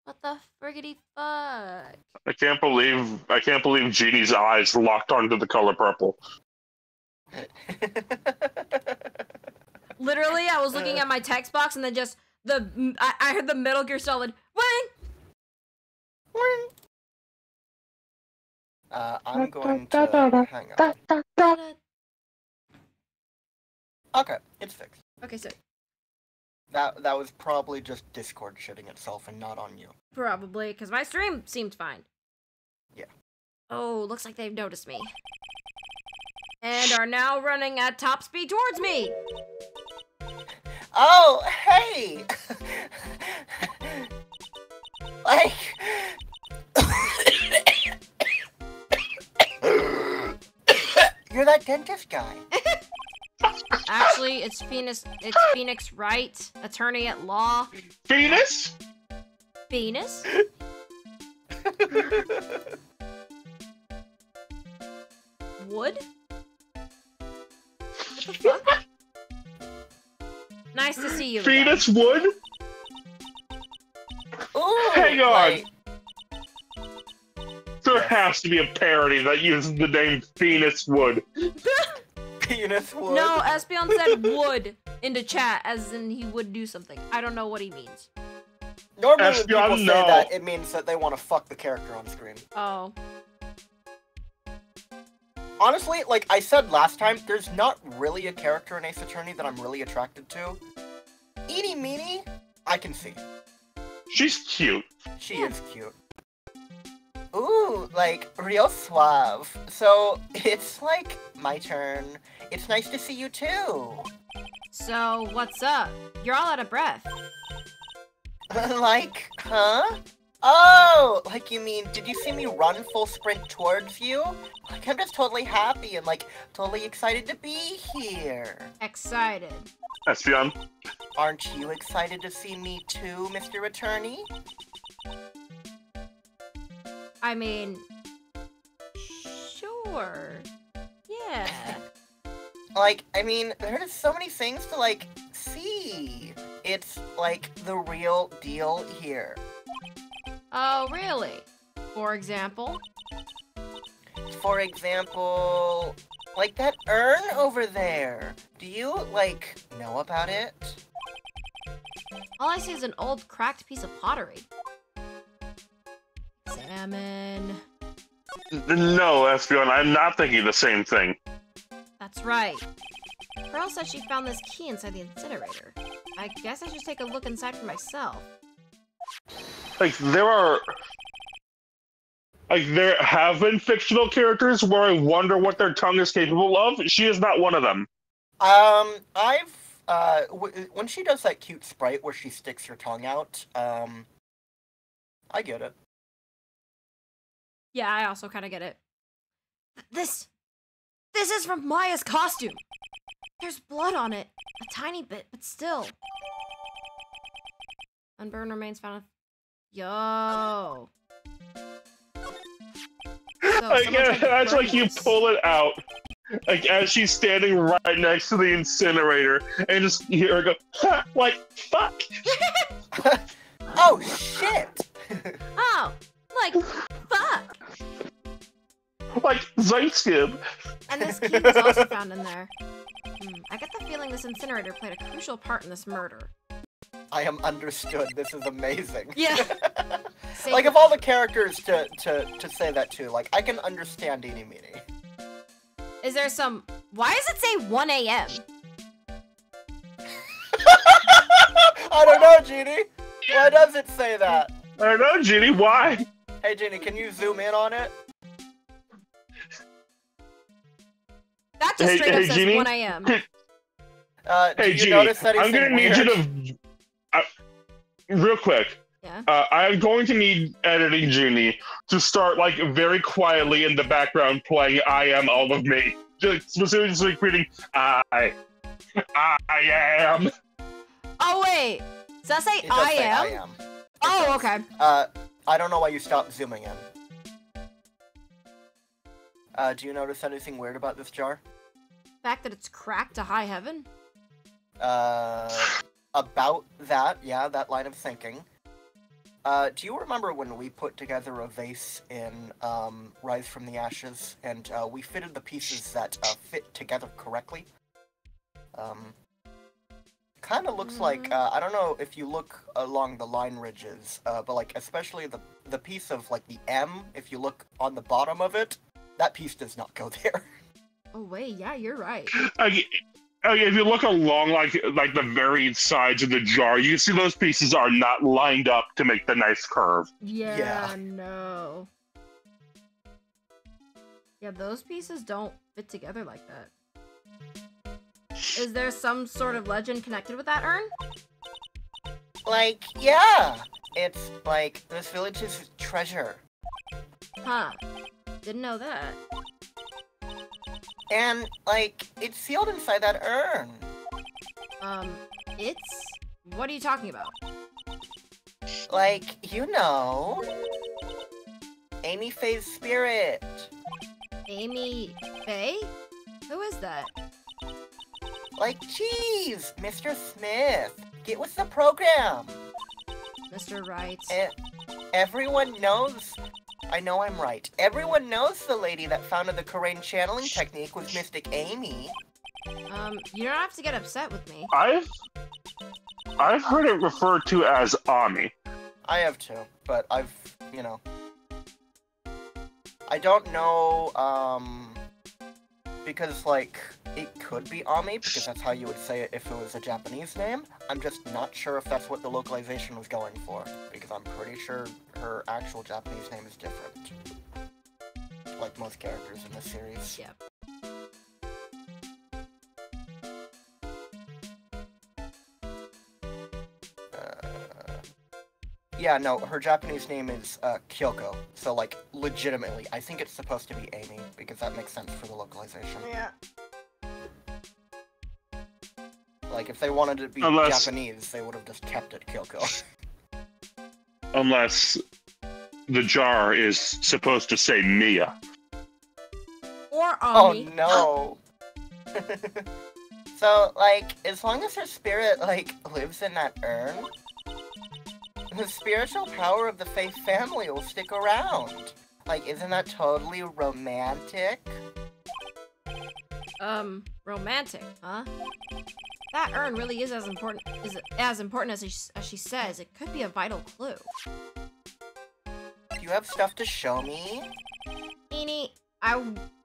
What the friggity fuck? I can't believe Genie's eyes locked onto the color purple. Literally, I was looking at my text box and then just I heard the Metal Gear Solid wing. I'm going to hang on. Okay, it's fixed. Okay, so That was probably just Discord shitting itself and not on you. probably because my stream seemed fine. Yeah. Oh, looks like they've noticed me. And are now running at top speed towards me. Oh, hey! Like... You're that dentist guy. Actually, it's Phoenix Wright, attorney at law. Venus? Venus? Wood? What the fuck? Nice to see you again. Venus Wood? Ooh, Hang on. like- There has to be a parody that uses the name Venus Wood. Penis wood. No, Espeon said would into chat, as in he would do something. I don't know what he means. Normally when people Espeon, say no. that, it means that they want to fuck the character on screen. Oh. Honestly, like I said last time, there's not really a character in Ace Attorney that I'm really attracted to. Eeny Meeny, I can see. She's cute. She is cute. Ooh, like, real suave. So, it's like, my turn. It's nice to see you too. So, what's up? You're all out of breath. Like, huh? Oh, like you mean, did you see me run full sprint towards you? Like, I'm just totally happy and, like, totally excited to be here. Excited. Espeon. Aren't you excited to see me too, Mr. Attorney? I mean, sure. Yeah. Like, I mean, there's so many things to, like, see. It's, like, the real deal here. Oh, really? For example? For example, like that urn over there. Do you, like, know about it? All I see is an old, cracked piece of pottery. Examine. No, Espeon, I'm not thinking the same thing. That's right. Pearl said she found this key inside the incinerator. I guess I should take a look inside for myself. Like, there have been fictional characters where I wonder what their tongue is capable of. She is not one of them. When she does that cute sprite where she sticks her tongue out, I get it. Yeah, I also kind of get it. This is from Maya's costume. There's blood on it. A tiny bit, but still. Unburned remains found. Yo. That's like you pull it out, like as she's standing right next to the incinerator, and just hear her go, ha, like, fuck. Oh, shit! Oh, like, fuck. Like, Zaitskib. And this key was also found in there. I get the feeling this incinerator played a crucial part in this murder. I am understood. This is amazing. Yeah. Like, of all the characters to say that to, like, I can understand Eeny Meeny. Is there some... Why does it say 1 a.m.? I don't know, Genie. Why does it say that? I don't know, Genie, why? Hey, Genie, can you zoom in on it? That just straight up says Genie? 1 a.m. Do you Genie, notice I'm anything gonna need weird? you to... real quick. Yeah. I'm going to need Editing Genie to start, like, very quietly in the background playing I Am All of Me. Just specifically repeating, I am. Oh, wait. Does that say It does I say am? I am. Oh, okay. I don't know why you stopped zooming in. Do you notice anything weird about this jar? The fact that it's cracked to high heaven? About that, yeah, that line of thinking. Do you remember when we put together a vase in Rise from the Ashes, and we fitted the pieces that fit together correctly? Kind of looks like, I don't know if you look along the line ridges, but like, especially the piece of like the M, if you look on the bottom of it, that piece does not go there. Oh wait, yeah, you're right. If you look along like the varied sides of the jar, you see those pieces are not lined up to make the nice curve. Yeah, no. Yeah, those pieces don't fit together like that. Is there some sort of legend connected with that urn? Like, yeah! It's like, this village's treasure. Huh. Didn't know that. And, like, it's sealed inside that urn. It's? What are you talking about? Like, you know... Amy Faye's spirit. Amy Faye? Who is that? Like, geez, Mr. Smith, get with the program. Mr. Wright. Everyone knows... I know I'm right. Everyone knows the lady that founded the Karain channeling technique was Mystic Amy. You don't have to get upset with me. I've heard it referred to as Ami. I have too, but I've, you know... I don't know, because, like, it could be Ami, because that's how you would say it if it was a Japanese name. I'm just not sure if that's what the localization was going for, because I'm pretty sure her actual Japanese name is different. Like most characters in this series. Yep. Yeah, no, her Japanese name is Kyoko. So, like, legitimately, I think it's supposed to be Amy, because that makes sense for the localization. Yeah. Like, if they wanted to be Japanese, they would have just kept it Kyoko. Unless the jar is supposed to say Mia. Or Ami. Oh, no! So, like, as long as her spirit, like, lives in that urn, the spiritual power of the Faye family will stick around. Like, isn't that totally romantic? Romantic, huh? That urn really is as important as she says. It could be a vital clue. Do you have stuff to show me? Eenie,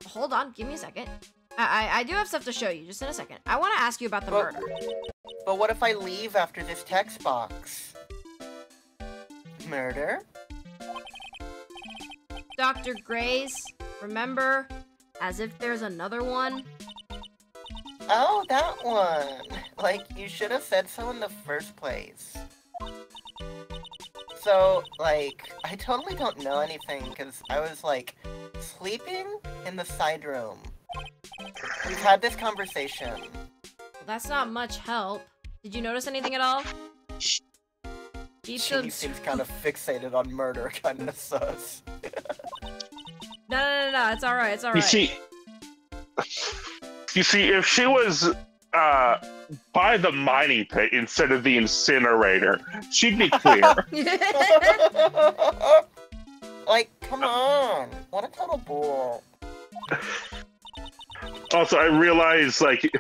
hold on, give me a second. I do have stuff to show you, just in a second. I want to ask you about the murder. But what if I leave after this text box? Murder? Dr. Gray's, remember? As if there's another one. Oh, that one! Like, you should have said so in the first place. So, like, I totally don't know anything, because I was, like, sleeping in the side room. We've had this conversation. Well, that's not much help. Did you notice anything at all? She seems kind of fixated on murder, kind of sus. No, it's alright, it's alright. You see, if she was, by the mining pit instead of the incinerator, she'd be clear. Like, come on! What a total bull. Also, I realize, like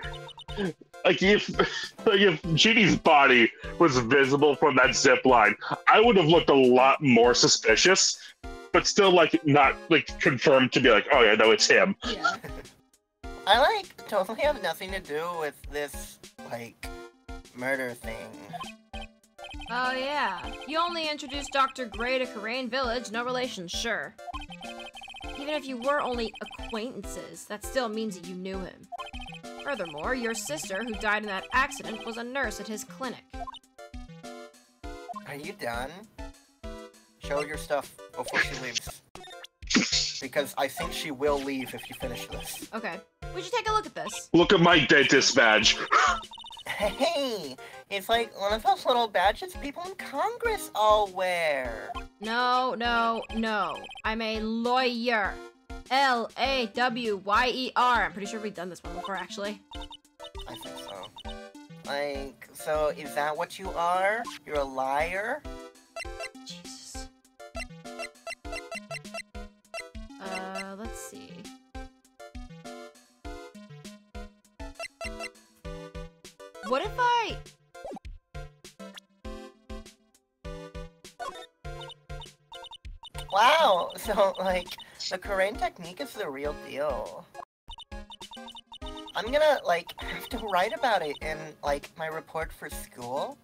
if Ginny's body was visible from that zip line, I would have looked a lot more suspicious, but still, like, not, like, confirmed to be like, oh yeah, no, it's him. Yeah. I, like, totally have nothing to do with this, like, murder thing. Oh yeah. You only introduced Dr. Gray to Karain Village, no relation, sure. Even if you were only acquaintances, that still means that you knew him. Furthermore, your sister, who died in that accident, was a nurse at his clinic. Are you done? Show your stuff before she leaves. Because I think she will leave if you finish this. Okay. We should take a look at this. Look at my dentist badge. Hey! It's like one of those little badges people in Congress all wear. No. I'm a lawyer. L-A-W-Y-E-R. I'm pretty sure we've done this one before, actually. I think so. Like, so is that what you are? You're a liar? Jesus. Let's see. What if I... Wow, so, like, the Korean technique is the real deal. I'm gonna, like, have to write about it in, like, my report for school.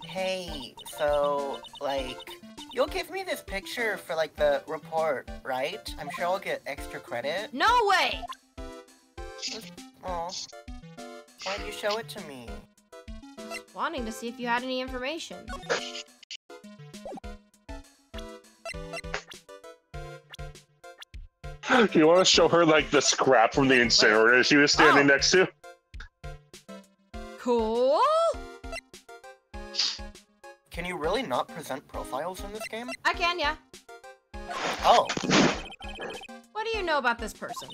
Hey, so, like, you'll give me this picture for, like, the report, right? I'm sure I'll get extra credit. No way! Oh, why'd you show it to me? Just wanting to see if you had any information. You want to show her, like, the scrap from the incinerator she was standing next to? Cool! Can you really not present profiles in this game? I can, yeah. Oh. What do you know about this person?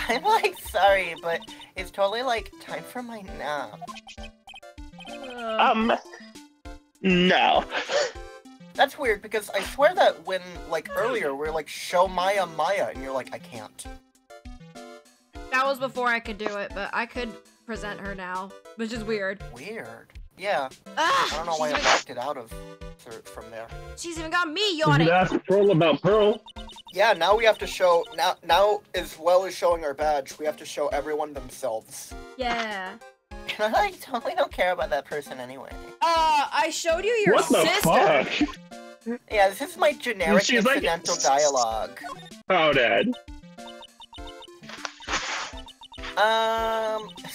I'm, like, sorry, but it's totally, like, time for my nap. No. That's weird, because I swear that when, like, earlier, we were like, show Maya, and you're like, I can't. That was before I could do it, but I could present her now, which is weird. Weird. Yeah. Ugh, I don't know why I backed it out of from there. She's even got me You yawning. could ask Pearl about Pearl. Yeah, now we have to show, now as well as showing our badge, we have to show everyone themselves. Yeah. And I totally don't care about that person anyway. I showed you your What the sister. fuck? Yeah, this is my generic She's like- incidental dialogue. Oh, Dad.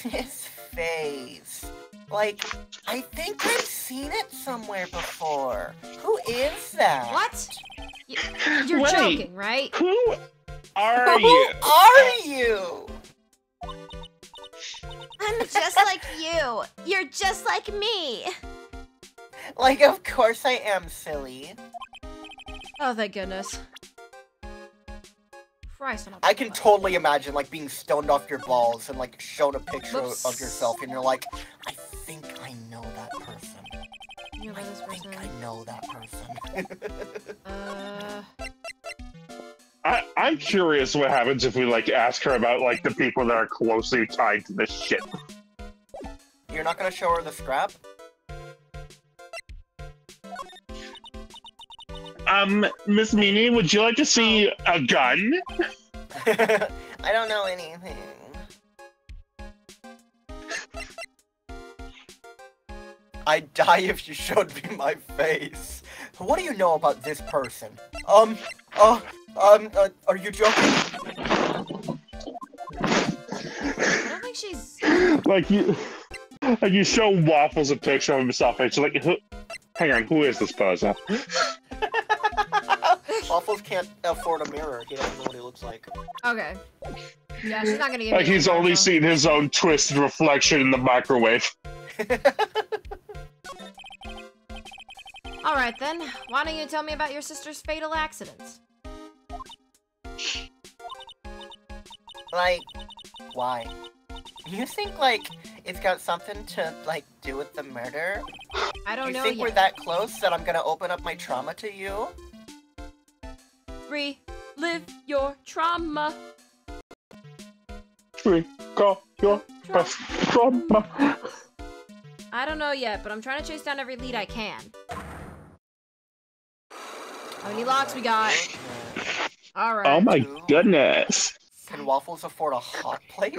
His face. Like, I think I've seen it somewhere before. Who is that? What? You're Wait. joking, right? Who are Who you? are you? I'm just like you. You're just like me. Like, of course I am, silly. Oh, thank goodness. Christ, I can totally imagine, like, being stoned off your balls and, like, shown a picture Whoops. of yourself, and you're like, I think I know that person. You know about this I think person? I know that person. I'm curious what happens if we, like, ask her about, like, the people that are closely tied to this shit. You're not gonna show her the scrap? Miss Meanie, would you like to see a gun? I don't know anything. I'd die if you showed me my face. What do you know about this person? Are you joking? I don't think she's... Like, you show Waffles a picture of himself, and she's like, hang on, who is this person? Waffles can't afford a mirror. He doesn't know what he looks like. Okay. Yeah, she's not gonna give Like, me he's any only info. seen his own twisted reflection in the microwave. Alright then, why don't you tell me about your sister's fatal accidents? Like, why? You think, like, it's got something to, like, do with the murder? I don't You know think we're yet. that close that I'm gonna open up my trauma to you? Relive your trauma. Recall your best trauma. I don't know yet, but I'm trying to chase down every lead I can. How many locks we got? Alright. Oh my goodness. Can Waffles afford a hot plate?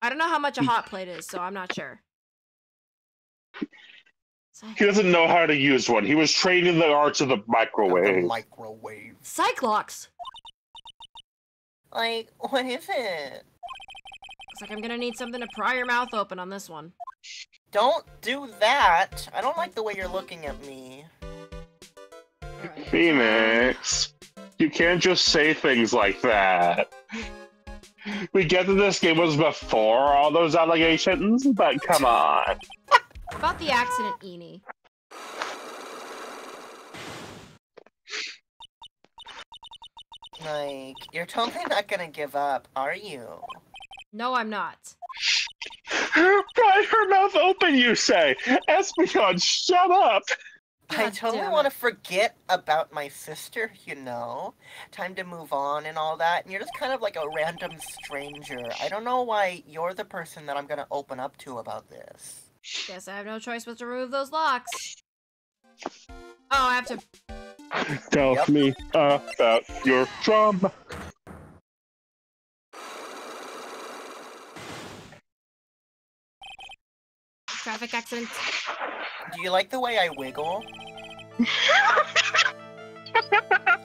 I don't know how much a hot plate is, so I'm not sure. He doesn't know how to use one. He was trained in the arts of the The microwave. microwave. Cyclops! Like, what is it? Looks like I'm gonna need something to pry your mouth open on this one. Don't do that. I don't like the way you're looking at me. Alright. Phoenix, you can't just say things like that. We get that this game was before all those allegations, but come on. About the accident, Eenie. Like, you're totally not gonna give up, are you? No, I'm not. Got her mouth open, you say? Espeon, shut up! I God totally damn want to it. forget about my sister, you know? Time to move on and all that, and you're just kind of like a random stranger. I don't know why you're the person that I'm gonna open up to about this. Guess I have no choice but to remove those locks. Oh, I have to... Tell Yep. me about your trauma. Traffic accident. Do you like the way I wiggle?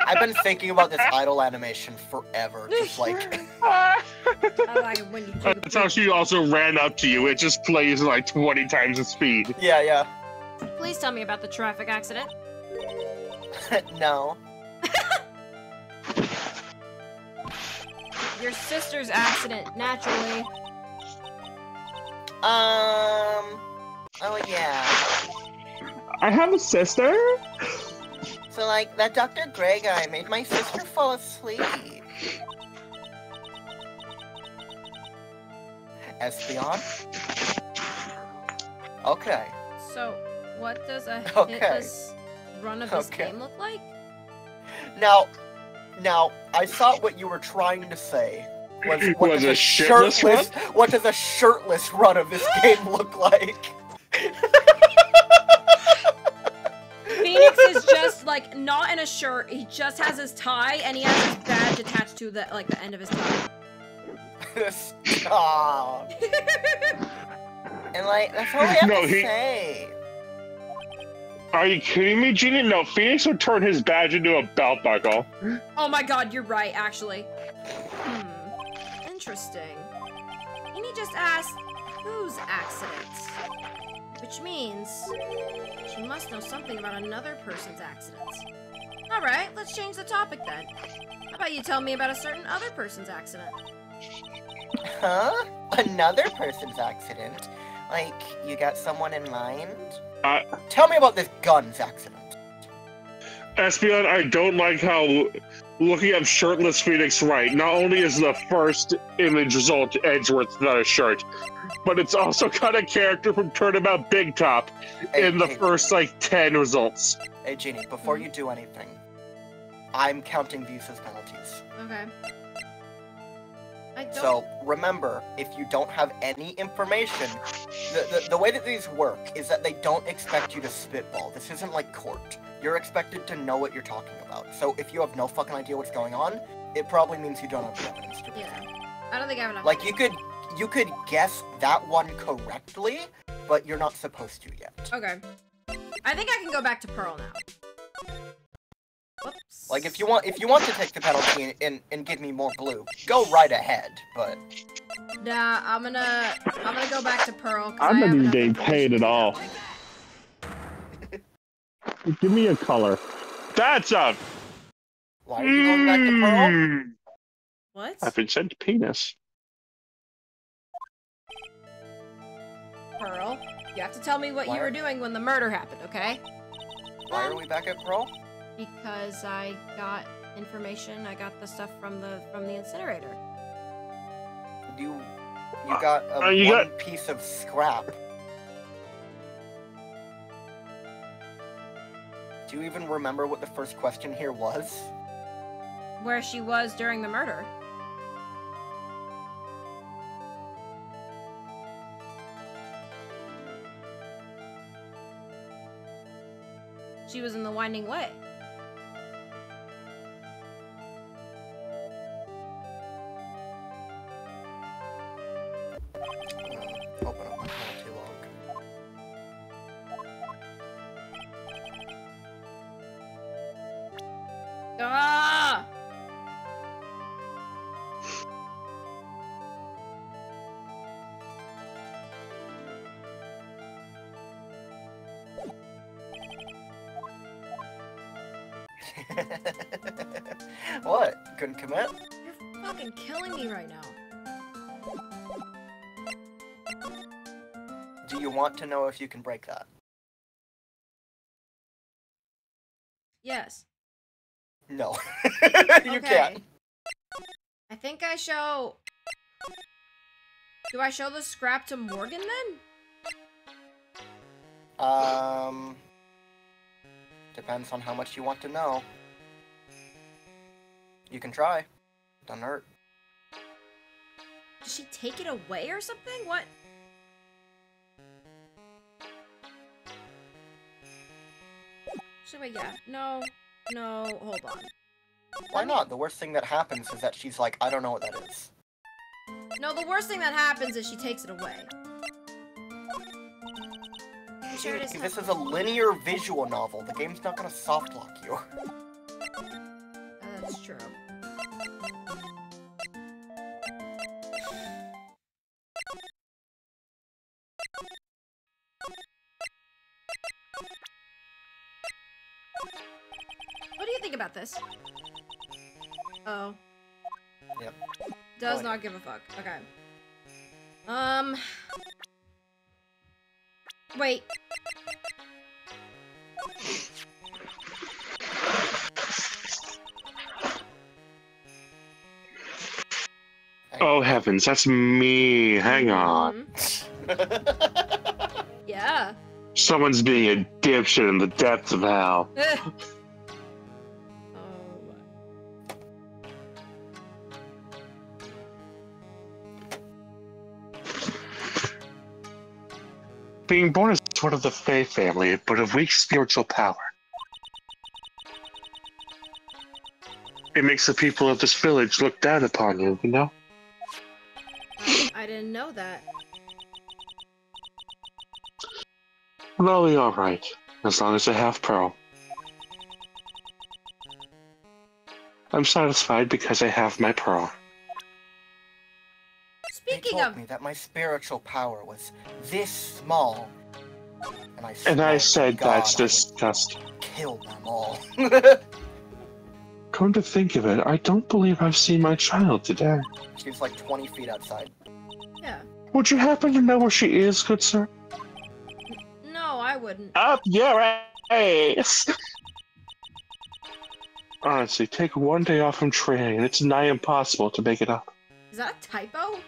I've been thinking about this idol animation forever, just like... I like it when you do the That's how she also ran up to you. It just plays like 20 times the speed. Yeah. Please tell me about the traffic accident. No. Your sister's accident, naturally. Oh yeah. I have a sister? So like, that Dr. Gray guy made my sister fall asleep. Espeon? Okay. So, what does a Okay. hitless run of this Okay. game look like? Now, I thought what you were trying to say was what Was does a shitless run? what does a shirtless run of this game look like? Phoenix is just like not in a shirt. He just has his tie and he has his badge attached to the the end of his tie. Stop. And like, that's all we have No, to he- say. Are you kidding me, Genie? No, Phoenix would turn his badge into a belt buckle. Oh my god, you're right, actually. Interesting. And he just asked whose accident? Which means she must know something about another person's accident. Alright, let's change the topic then. How about you tell me about a certain other person's accident? Huh? Another person's accident? Like, you got someone in mind? Tell me about this guns accident. Espeon, I don't like how looking up shirtless Phoenix Wright, not only is the first image result Edgeworth's not a shirt, but it's also got a character from Turnabout Big Top in the first, 10 results. Hey, Genie, before you do anything, I'm counting these as penalties. Okay. I don't... So, remember, if you don't have any information, the way that these work is that they don't expect you to spitball. This isn't like court. You're expected to know what you're talking about. So if you have no fucking idea what's going on, it probably means you don't have the evidence to prove Yeah. it. I don't think I have enough. Like, you could guess that one correctly, but you're not supposed to yet. Okay. I think I can go back to Pearl now. Whoops. Like, if you want to take the penalty and give me more blue, go right ahead, but... Nah, I'm gonna go back to Pearl. I'm not even getting paid at all. Give me a color. That's a... Why are you going back to Pearl? What? I've been sent to penis. Pearl, you have to tell me what you were doing when the murder happened, okay? Why are we back at Pearl? Because I got information. I got the stuff from the incinerator. You got a piece of scrap. Do you even remember what the first question here was? Where she was during the murder. She was in the Winding Way. Open up my penalty log. Ah! What? Couldn't commit? You're fucking killing me right now. Do you want to know if you can break that? Yes. No. You Okay. can't. I think I show... Do I show the scrap to Morgan then? Depends on how much you want to know. You can try. Doesn't hurt. Does she take it away or something? What? Should we, yeah. No, hold on. Why not? The worst thing that happens is that she's like, I don't know what that is. No, the worst thing that happens is she takes it away. I'm sure it is. This is a linear visual novel. The game's not gonna soft lock you. That's true. What do you think about this? Oh. Yep. Does not give a fuck. Okay. Wait. Oh heavens, that's me. Hang on. Yeah. Someone's being a dipshit in the depths of hell. Oh. Being born is sort of the Fae family, but of weak spiritual power. It makes the people of this village look down upon you, you know? I didn't know that. Well, I'll be alright, as long as I have Pearl. I'm satisfied because I have my Pearl. They Speaking told of... me that my spiritual power was this small. And I said God, that's disgusting. Kill them all. Come to think of it, I don't believe I've seen my child today. She's like 20 feet outside. Yeah. Would you happen to know where she is, good sir? No, I wouldn't. Up your ass! Honestly, take one day off from training, and it's nigh impossible to make it up. Is that a typo?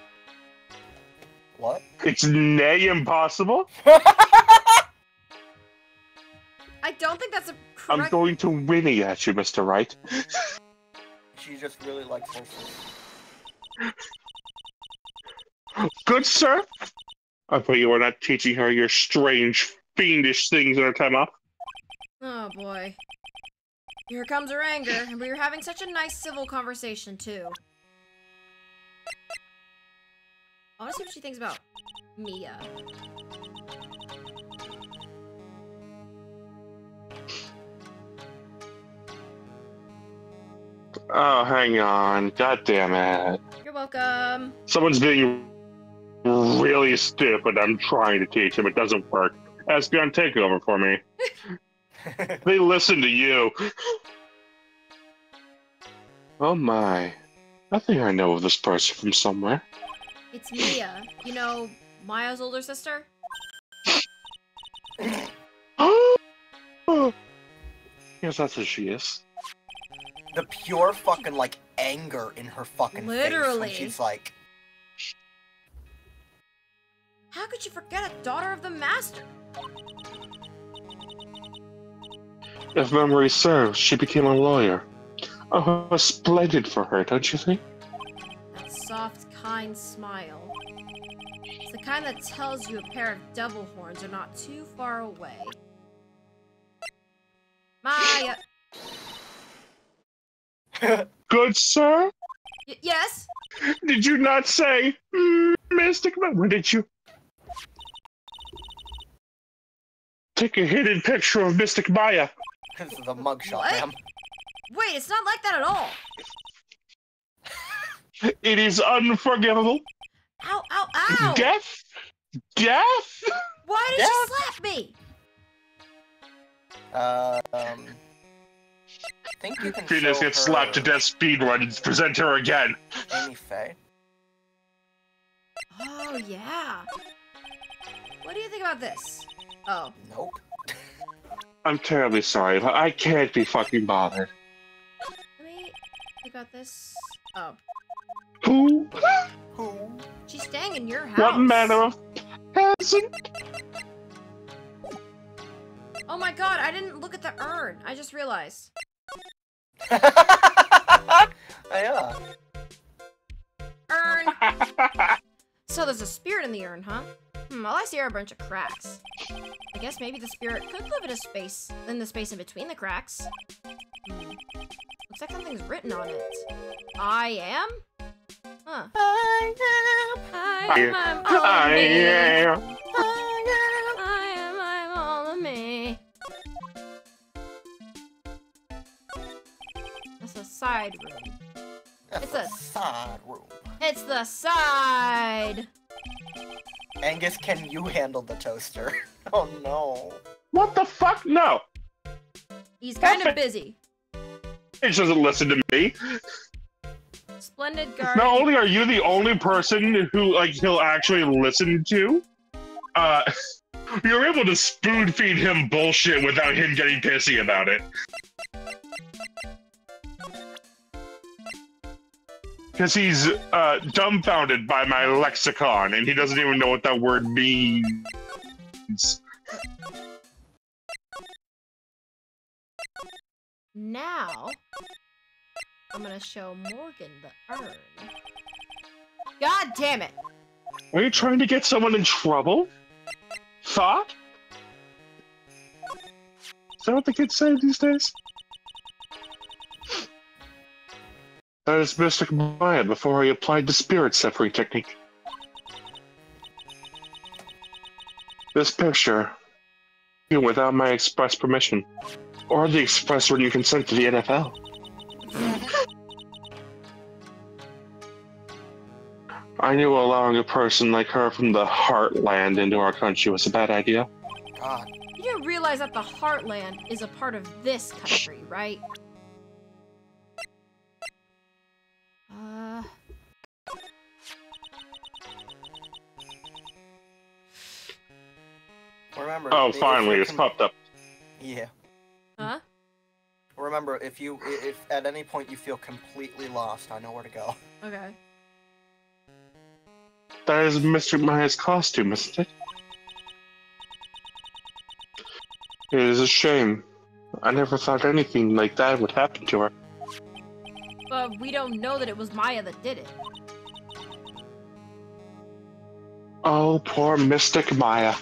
What? It's nigh impossible? I don't think that's a correct... I'm going to whinny at you, Mr. Wright. She just really likes horses. Good sir? I bet you are not teaching her your strange, fiendish things in her time off. Oh boy. Here comes her anger, and we were having such a nice civil conversation, too. I want to see what she thinks about Mia. Oh, hang on. God damn it. You're welcome. Someone's being really stupid. I'm trying to teach him. It doesn't work. Espeon, take over for me. They listen to you. Oh my. I think I know of this person from somewhere. It's Mia. You know, Maya's older sister? Yes, that's who she is. The pure fucking, like, anger in her fucking Literally. face when she's like... How could you forget a daughter of the master? If memory serves, she became a lawyer. Oh, splendid for her, don't you think? That soft, kind smile. It's the kind that tells you a pair of devil horns are not too far away. Maya! Good sir? Yes? Did you not say Mystic? When did you take a hidden picture of Mystic Maya? This is a mugshot, What? ma'am. Wait, it's not like that at all! It is unforgivable. Ow, ow, ow! Death? Death? Why did you slap me? I think you can Venus show gets slapped to her death speedrun and present her again. Amy Faye. Oh, yeah. What do you think about this? Oh. Nope. I'm terribly sorry, but I can't be fucking bothered. got this? Oh. Who? Who? She's staying in your house. What manner of peasant? Oh my god, I didn't look at the urn. I just realized. Yeah. Urn! So there's a spirit in the urn, huh? All I see are a bunch of cracks. I guess maybe the spirit could live in the space in between the cracks. Looks like something's written on it. I am? Huh. I am. I'm all I of me. am. I'm all of me. That's a side room. That's It's a side room. It's the side! Angus, can you handle the toaster? Oh no. What the fuck? No. He's kind of busy. He doesn't listen to me. Splendid garden. Not only are you the only person who, like, he'll actually listen to, you're able to spoon feed him bullshit without him getting pissy about it. Because he's dumbfounded by my lexicon, and he doesn't even know what that word means. Now, I'm gonna show Morgan the urn. God damn it! Are you trying to get someone in trouble? Thought? Is that what the kids say these days? That is Mystic Maya before he applied the spirit separating technique. This picture, even without my express permission, or the express written consent to the NFL. I knew allowing a person like her from the Heartland into our country was a bad idea. God. You didn't realize that the Heartland is a part of this country, right? Remember. Oh, if finally, you're it's popped up. Yeah. Huh? Remember, if at any point you feel completely lost, I know where to go. Okay. That is Mr. Maya's costume, isn't it? It is a shame. I never thought anything like that would happen to her. But we don't know that it was Maya that did it. Oh, poor Mystic Maya.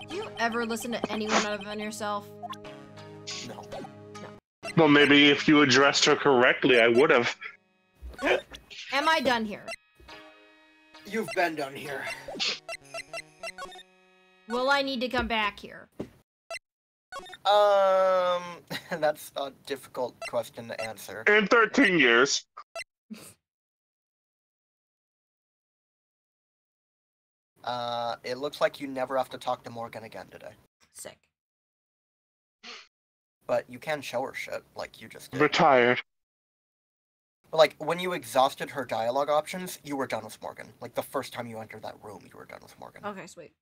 Do you ever listen to anyone other than yourself? No. Well, maybe if you addressed her correctly, I would have. Am I done here? You've been done here. Will I need to come back here? That's a difficult question to answer. In 13 years. It looks like you never have to talk to Morgan again today. Sick. But you can show her shit, like you just did. Retired. But, like, when you exhausted her dialogue options, you were done with Morgan. Like, the first time you entered that room, you were done with Morgan. Okay, sweet.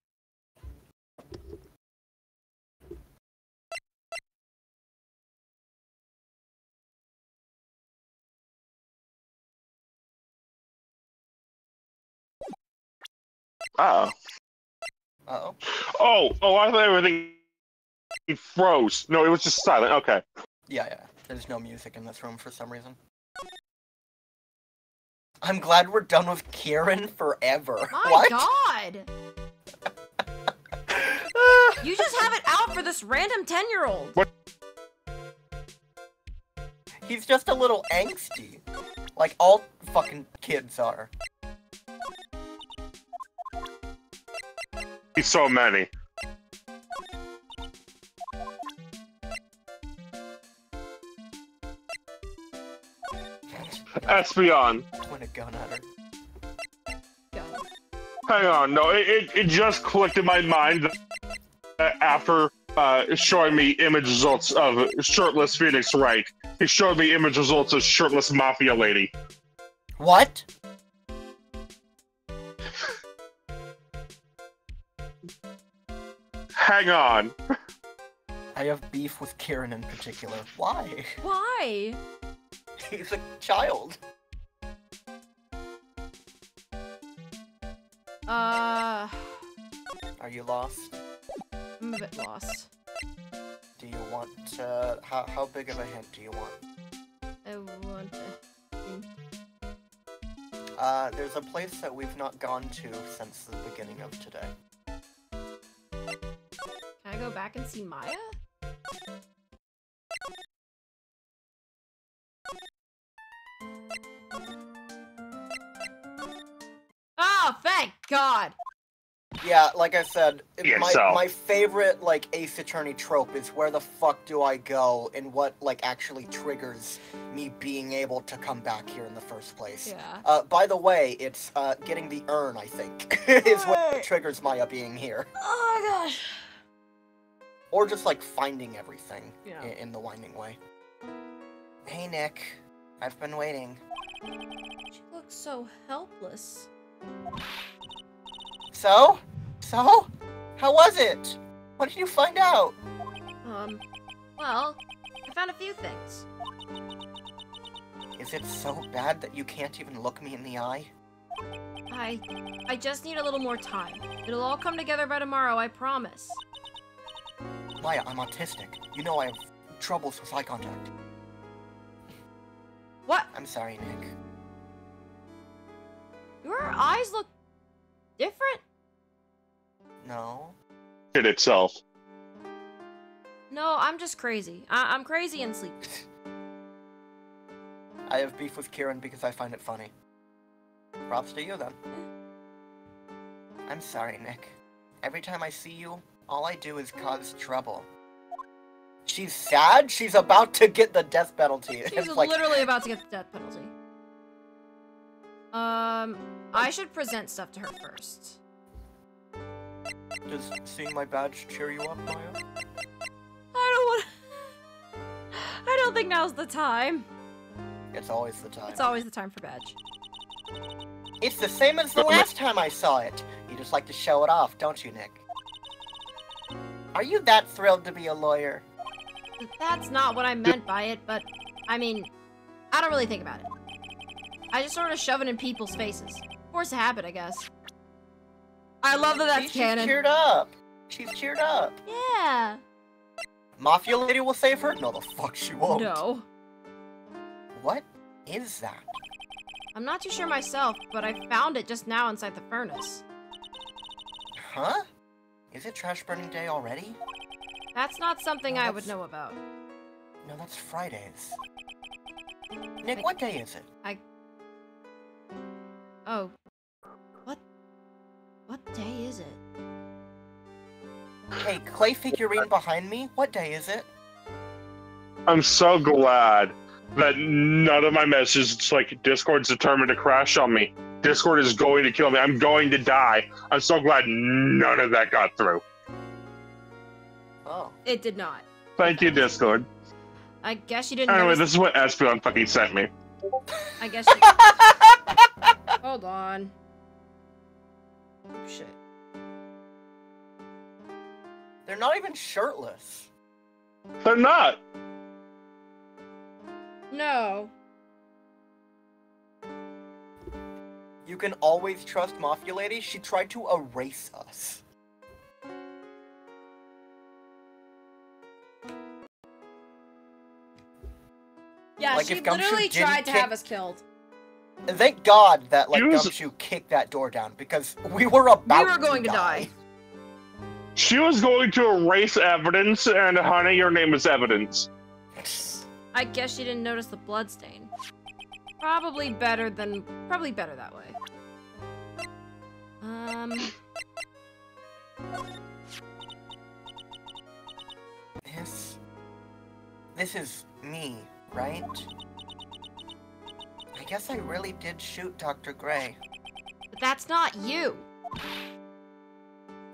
Uh-oh. Uh-oh. Oh, I thought everything froze. No, it was just silent. Okay. Yeah. There's no music in this room for some reason. I'm glad we're done with Kieran forever. My What? god! You just have it out for this random 10-year-old. What? He's just a little angsty. Like all fucking kids are. So many. Espeon. Point a gun at her. Go. Hang on, no, it just clicked in my mind that after showing me image results of shirtless Phoenix Wright, he showed me image results of shirtless Mafia Lady. What? Hang on. I have beef with Kieran in particular. Why? Why? He's a child. Are you lost? I'm a bit lost. Do you want, how big of a hint do you want? I want to... There's a place that we've not gone to since the beginning of today. Can I go back and see Maya? Oh, thank God! Yeah, like I said, Yes, my favorite, like, Ace Attorney trope is where the fuck do I go and what, like, actually triggers me being able to come back here in the first place. Yeah. By the way, it's, getting the urn, I think, is what triggers Maya being here. Oh my gosh. Or just, like, finding everything in the Winding Way. Hey, Nick. I've been waiting. She looks so helpless. So? How was it? What did you find out? Well, I found a few things. Is it so bad that you can't even look me in the eye? I just need a little more time. It'll all come together by tomorrow, I promise. Maya, I'm autistic. You know I have troubles with eye contact. What? I'm sorry, Nick. Your eyes look different? No. It itself. No, I'm just crazy. I'm crazy and sleepy. I have beef with Kieran because I find it funny. Props to you, then. I'm sorry, Nick. Every time I see you, all I do is cause trouble. She's sad? She's about to get the death penalty. She's literally about to get the death penalty. I should present stuff to her first. Does seeing my badge cheer you up, Maya? I don't think now's the time. It's always the time. It's always the time for badge. It's the same as the last time I saw it. You just like to show it off, don't you, Nick? Are you that thrilled to be a lawyer? That's not what I meant by it, but, I mean, I don't really think about it. I just sort of shove it in people's faces. Force a habit, I guess. I love that that's canon. She's cheered up. She's cheered up. Yeah. Mafia lady will save her? No, the fuck she won't. No. What is that? I'm not too sure myself, but I found it just now inside the furnace. Huh? Is it trash burning day already? That's not something I would know about. No, that's Fridays. Nick, what day is it? Oh. What day is it? Hey, clay figurine behind me? What day is it? I'm so glad that none of my messages, it's like, Discord's determined to crash on me. Discord is going to kill me. I'm going to die. I'm so glad none of that got through. Oh. It did not. Thank you, Discord. I guess you didn't Anyway, notice- this is what Espeon fucking sent me. I guess you... Hold on. Oh, shit. They're not even shirtless. They're not. No. You can always trust Mafia Lady. She tried to erase us. Yeah, Like, she if Gumshoe literally didn't tried to kick- have us killed. Thank God that, like, He was- Gumshoe kicked that door down, because we were about We were going to die. She was going to erase evidence, and honey, your name is evidence. I guess she didn't notice the bloodstain. Probably better that way. This is me, right? I guess I really did shoot Dr. Gray. But that's not you.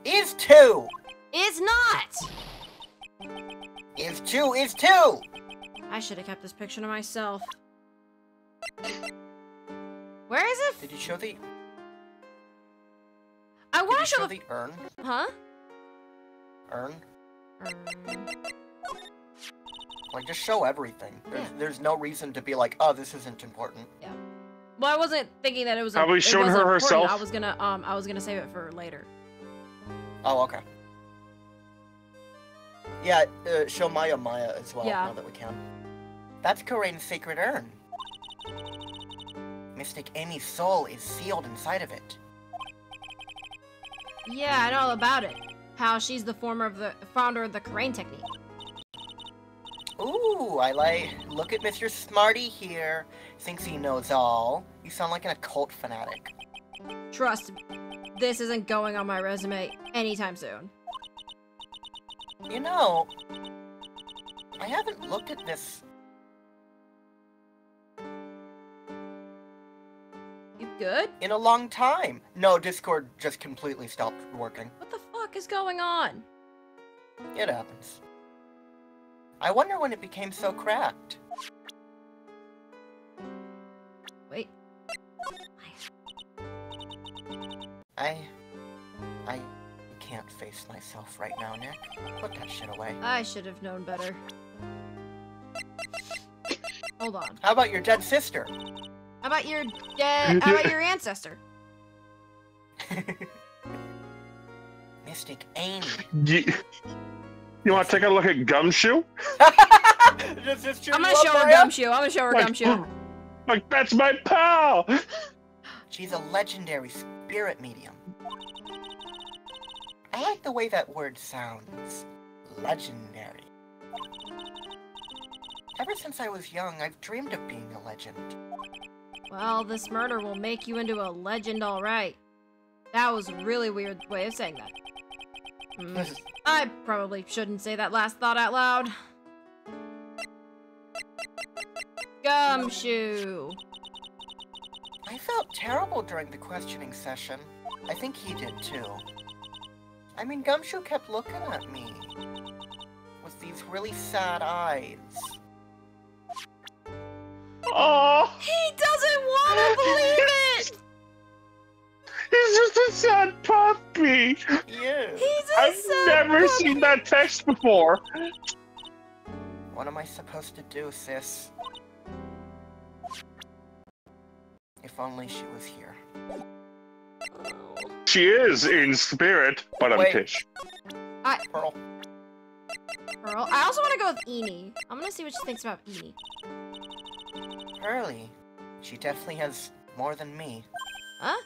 Is two! Is not! Is two! Is two! I should have kept this picture to myself. Where is it? Did you show the... I Did want you to show show the... the urn? Huh? Urn? Like, just show everything. Yeah. There's no reason to be like, oh, this isn't important. Yeah. Well, I wasn't thinking that it was. Have we shown her herself? I was gonna save it for later. Oh, okay. Yeah, show Maya as well, Yeah. now that we can. That's Corain's sacred urn. Mystic Amy's soul is sealed inside of it. Yeah, I know all about it. How she's the founder of the Corain technique. Ooh, look at Mr. Smarty here. Thinks he knows all. You sound like an occult fanatic. Trust me, this isn't going on my resume anytime soon. You know, I haven't looked at this. You good? In a long time. No, Discord just completely stopped working. What the fuck is going on? It happens. I wonder when it became so cracked. Wait. I can't face myself right now, Nick. Put that shit away. I should have known better. Hold on. How about your dead sister? How about your How about your ancestor? Mystic Amy. You want to take a look at Gumshoe? I'm gonna show her Gumshoe. I'm gonna show her Gumshoe. Like, that's my pal! She's a legendary spirit medium. I like the way that word sounds. Legendary. Ever since I was young, I've dreamed of being a legend. Well, this murder will make you into a legend, alright. That was a really weird way of saying that. I probably shouldn't say that last thought out loud. Gumshoe. I felt terrible during the questioning session. I think he did too. I mean, Gumshoe kept looking at me with these really sad eyes. Oh, He doesn't want to believe it! he's just a sad puppy. Yeah. He's a I've sad never puppy. seen that text before. What am I supposed to do, sis? If only she was here. She is in spirit, but I'm Wait. Tish. Pearl. Pearl. I also want to go with Eenie. I'm gonna see what she thinks about Eenie. Pearly. She definitely has more than me. Huh?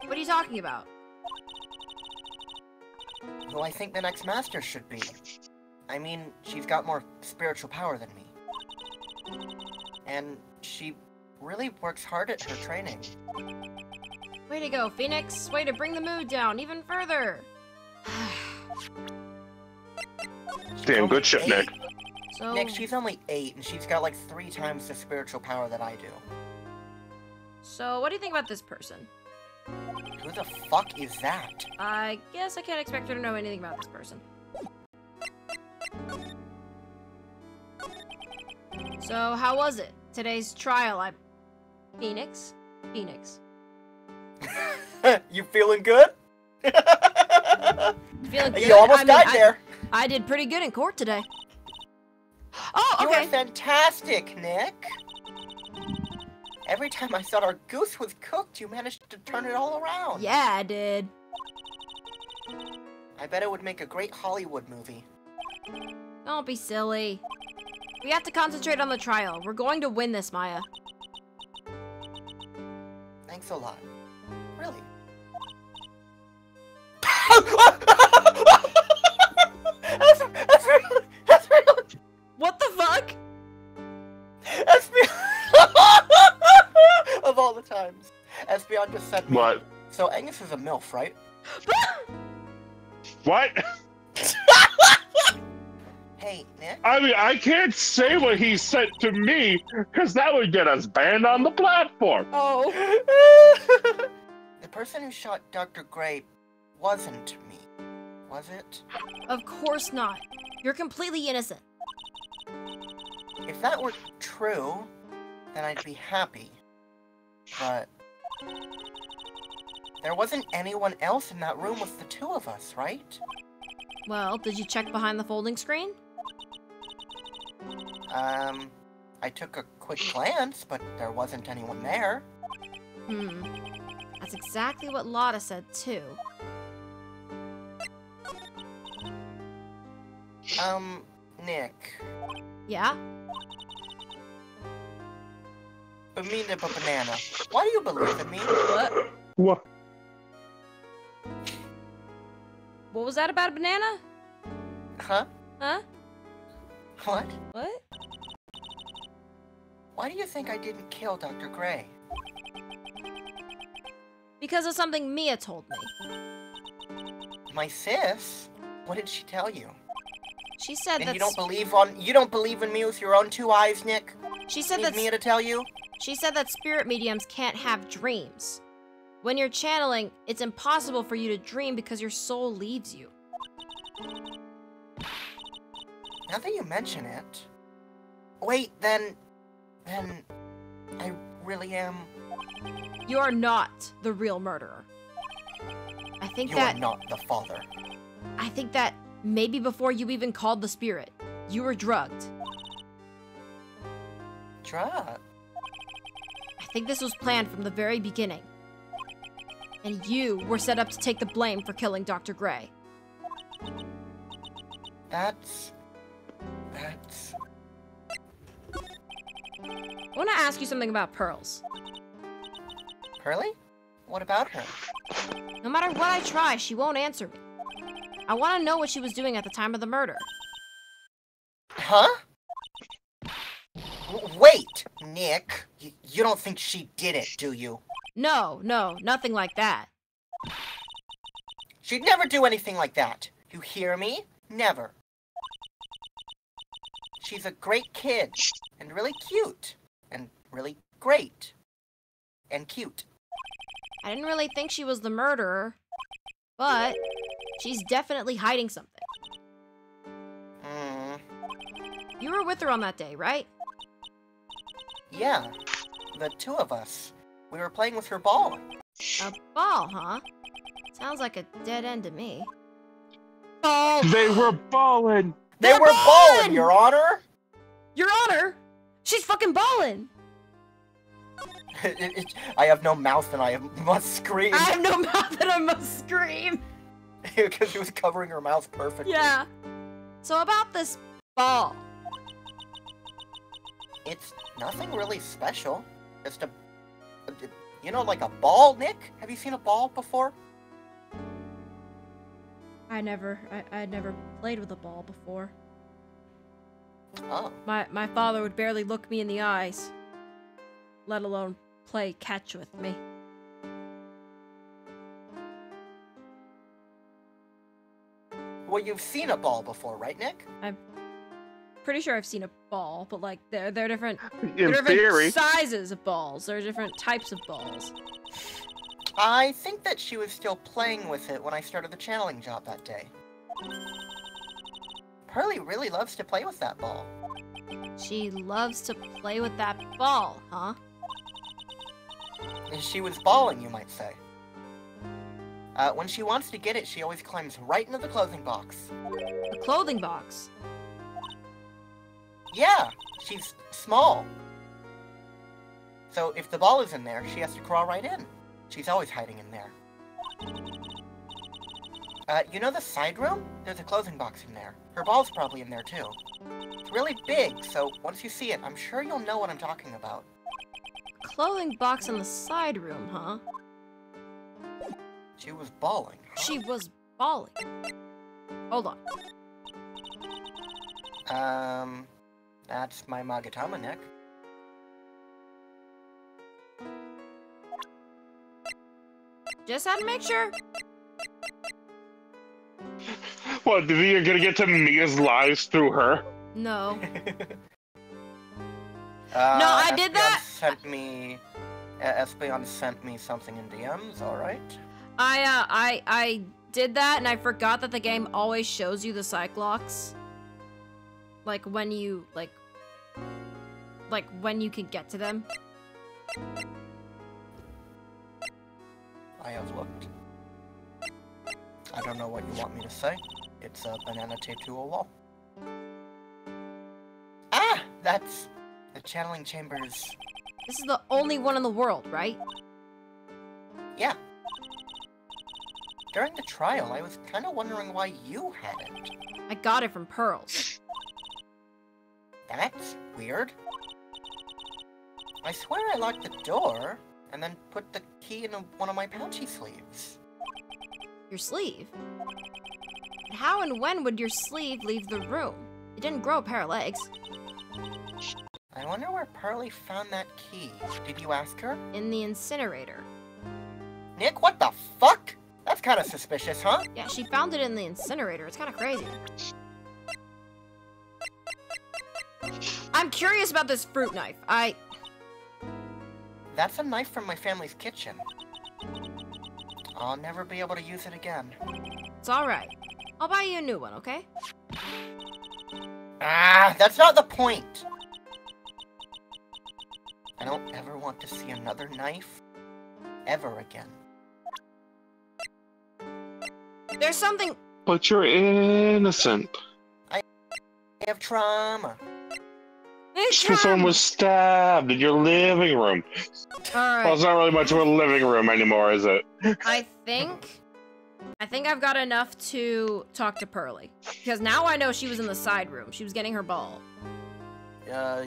What are you talking about? Who I think the next master should be. I mean, she's got more spiritual power than me. And she really works hard at her training. Way to go, Phoenix. Way to bring the mood down even further. She's Damn, only good shit, 8. Nick. So, Nick, she's only 8, and she's got like 3 times the spiritual power that I do. so what do you think about this person? Who the fuck is that? I guess I can't expect her to know anything about this person. So, how was it? Today's trial, Phoenix? Phoenix. You feeling good? Feeling good? You almost died there. I did pretty good in court today. Oh, You okay. were fantastic, Nick. Every time I thought our goose was cooked, you managed to turn it all around. Yeah, I did. I bet it would make a great Hollywood movie. Don't be silly. We have to concentrate on the trial. We're going to win this, Maya. Thanks a lot. Really. That's real. What the fuck? Of all the times. Espeon just sent me. What? So Angus is a MILF, right? What? Hey, Nick. I mean, I can't say what he said to me, because that would get us banned on the platform. Oh. The person who shot Dr. Gray wasn't me, was it? Of course not. You're completely innocent. If that were true, then I'd be happy. But there wasn't anyone else in that room with the 2 of us, right? Well, did you check behind the folding screen? I took a quick glance, but there wasn't anyone there. That's exactly what Lotta said, too. Nick. Yeah? Banana. Why do you believe in me? What? What? What was that about a banana? Huh? Huh? What? What? Why do you think I didn't kill Dr. Gray? Because of something Mia told me. My sis? What did she tell you? She said And that you don't believe in me with your own two eyes, Nick? she said Need that Mia to tell you? she said that spirit mediums can't have dreams. When you're channeling, it's impossible for you to dream because your soul leaves you. Now that you mention it... Wait, then I really am... You are not the real murderer. I think You are not the father. I think that maybe before you even called the spirit, you were drugged. Drug? I think this was planned from the very beginning. And you were set up to take the blame for killing Dr. Gray. That's... I want to ask you something about Pearls. Pearly? What about her? No matter what I try, she won't answer me. I want to know what she was doing at the time of the murder. Huh? Wait, Nick. You don't think she did it, do you? No, nothing like that. She'd never do anything like that. You hear me? Never. She's a great kid, and really cute, and really great, and cute. I didn't really think she was the murderer, but she's definitely hiding something. You were with her on that day, right? Yeah, the two of us. We were playing with her ball. A ball, huh? Sounds like a dead end to me. Oh! They were ballin'! They were balling, Your Honor! Your Honor! She's fucking ballin'! I have no mouth and I must scream. I have no mouth and I must scream! Because she was covering her mouth perfectly. Yeah. So about this ball. It's nothing really special. Just a... You know, like a ball, Nick? Have you seen a ball before? I never played with a ball before. Oh. My father would barely look me in the eyes, let alone play catch with me. Well, you've seen a ball before, right, Nick? I'm pretty sure I've seen a ball, but like they're different. In They're different theory. sizes of balls. There are different types of balls. I think that she was still playing with it when I started the channeling job that day. Pearly really loves to play with that ball. She loves to play with that ball, huh? She was balling, you might say. When she wants to get it, she always climbs right into the clothing box. The clothing box. Yeah, she's small. So if the ball is in there, she has to crawl right in. She's always hiding in there. You know the side room? There's a clothing box in there. Her ball's probably in there too. It's really big, so once you see it, I'm sure you'll know what I'm talking about. Clothing box in the side room, huh? She was balling. Huh? She was balling. Hold on. That's my Magatama, Nick. Just had to make sure. What, you're gonna get to Mia's lies through her? No. No, I did that. Espeon sent me something in DMs, alright? I did that and I forgot that the game always shows you the Cyclops. Like when you when you can get to them. I have looked. I don't know what you want me to say. It's a banana taped to a wall. That's... the channeling chambers... This is the only one in the world, right? Yeah. During the trial, I was kind of wondering why you had it. I got it from Pearls. That's weird. I swear I locked the door, and then put the key in one of my pouchy sleeves. Your sleeve? How and when would your sleeve leave the room? It didn't grow a pair of legs. I wonder where Pearlie found that key. Did you ask her? In the incinerator. Nick, what the fuck? That's kind of suspicious, huh? Yeah, she found it in the incinerator. It's kind of crazy. I'm curious about this fruit knife. That's a knife from my family's kitchen. I'll never be able to use it again. It's alright. I'll buy you a new one, okay? Ah, that's not the point! I don't ever want to see another knife ever again. There's something... But you're innocent. I have trauma. Someone was stabbed in your living room. Alright. Well, it's not really much of a living room anymore, is it? I think I've got enough to talk to Pearlie. Because now I know she was in the side room. She was getting her ball.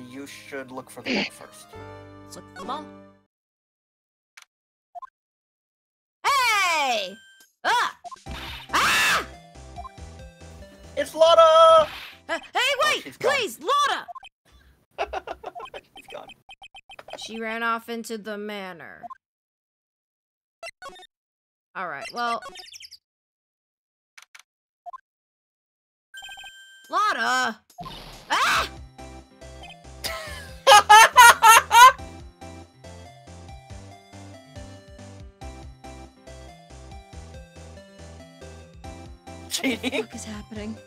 You should look for the ball first. Let's look for the ball. Hey! Ah! Ah! It's Lotta! Hey, wait! She's gone. Please, Lotta! She's gone. She ran off into the manor. Alright, well... Lotta! Ah! Cheating? What is happening?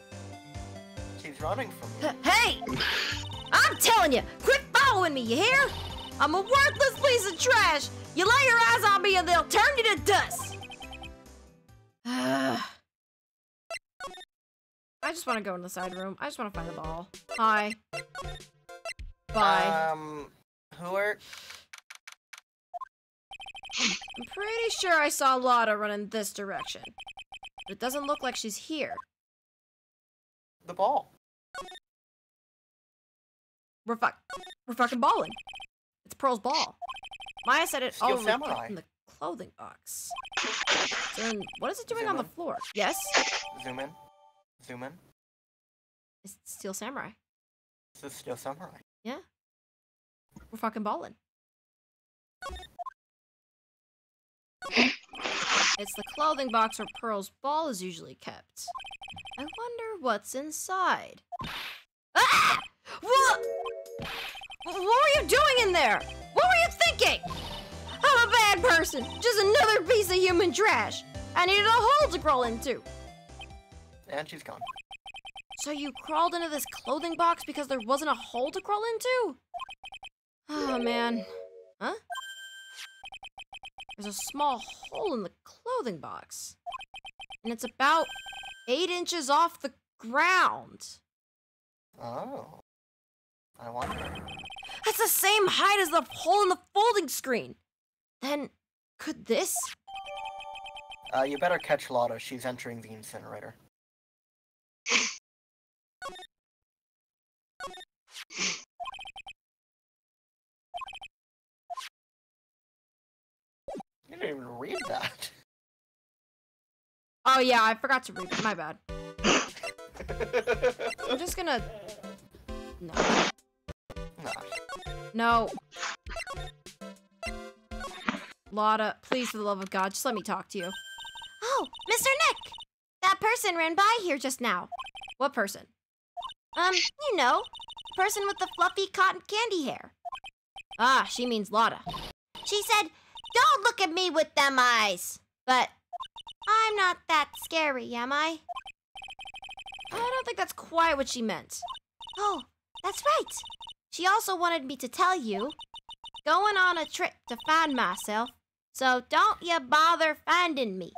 She's running from you. Hey! I'm telling you, quit following me, you hear? I'm a worthless piece of trash. You lay your eyes on me and they'll turn you to dust. I just want to go in the side room. I just want to find the ball. Hi. Bye. Who are... I'm pretty sure I saw Lotta run in this direction. But it doesn't look like she's here. The ball. We're fucking balling. It's Pearl's ball. Maya said it all Samurai. in the clothing box. Then what is it doing Zoom on the in. floor? Yes? Zoom in. Zoom in. It's Steel Samurai. This is Steel Samurai. Yeah. We're fucking balling. It's the clothing box where Pearl's ball is usually kept. I wonder what's inside. Ah! What? What were you doing in there? What were you thinking? I'm a bad person. Just another piece of human trash. I needed a hole to crawl into. And she's gone. So you crawled into this clothing box because there wasn't a hole to crawl into? Oh, man. Huh? There's a small hole in the clothing box. And it's about 8 inches off the ground. Oh. I wonder. That's the same height as the hole in the folding screen. Then, could this? You better catch Lotta. She's entering the incinerator. You didn't even read that. Oh yeah, I forgot to read it. My bad. I'm just gonna... No. No. No. Lotta, please, for the love of God, just let me talk to you. Oh, Mr. Nick! That person ran by here just now. What person? You know, person with the fluffy cotton candy hair. Ah, she means Lotta. She said, "Don't look at me with them eyes." But I'm not that scary, am I? I don't think that's quite what she meant. Oh, that's right. She also wanted me to tell you, going on a trip to find myself, so don't you bother finding me.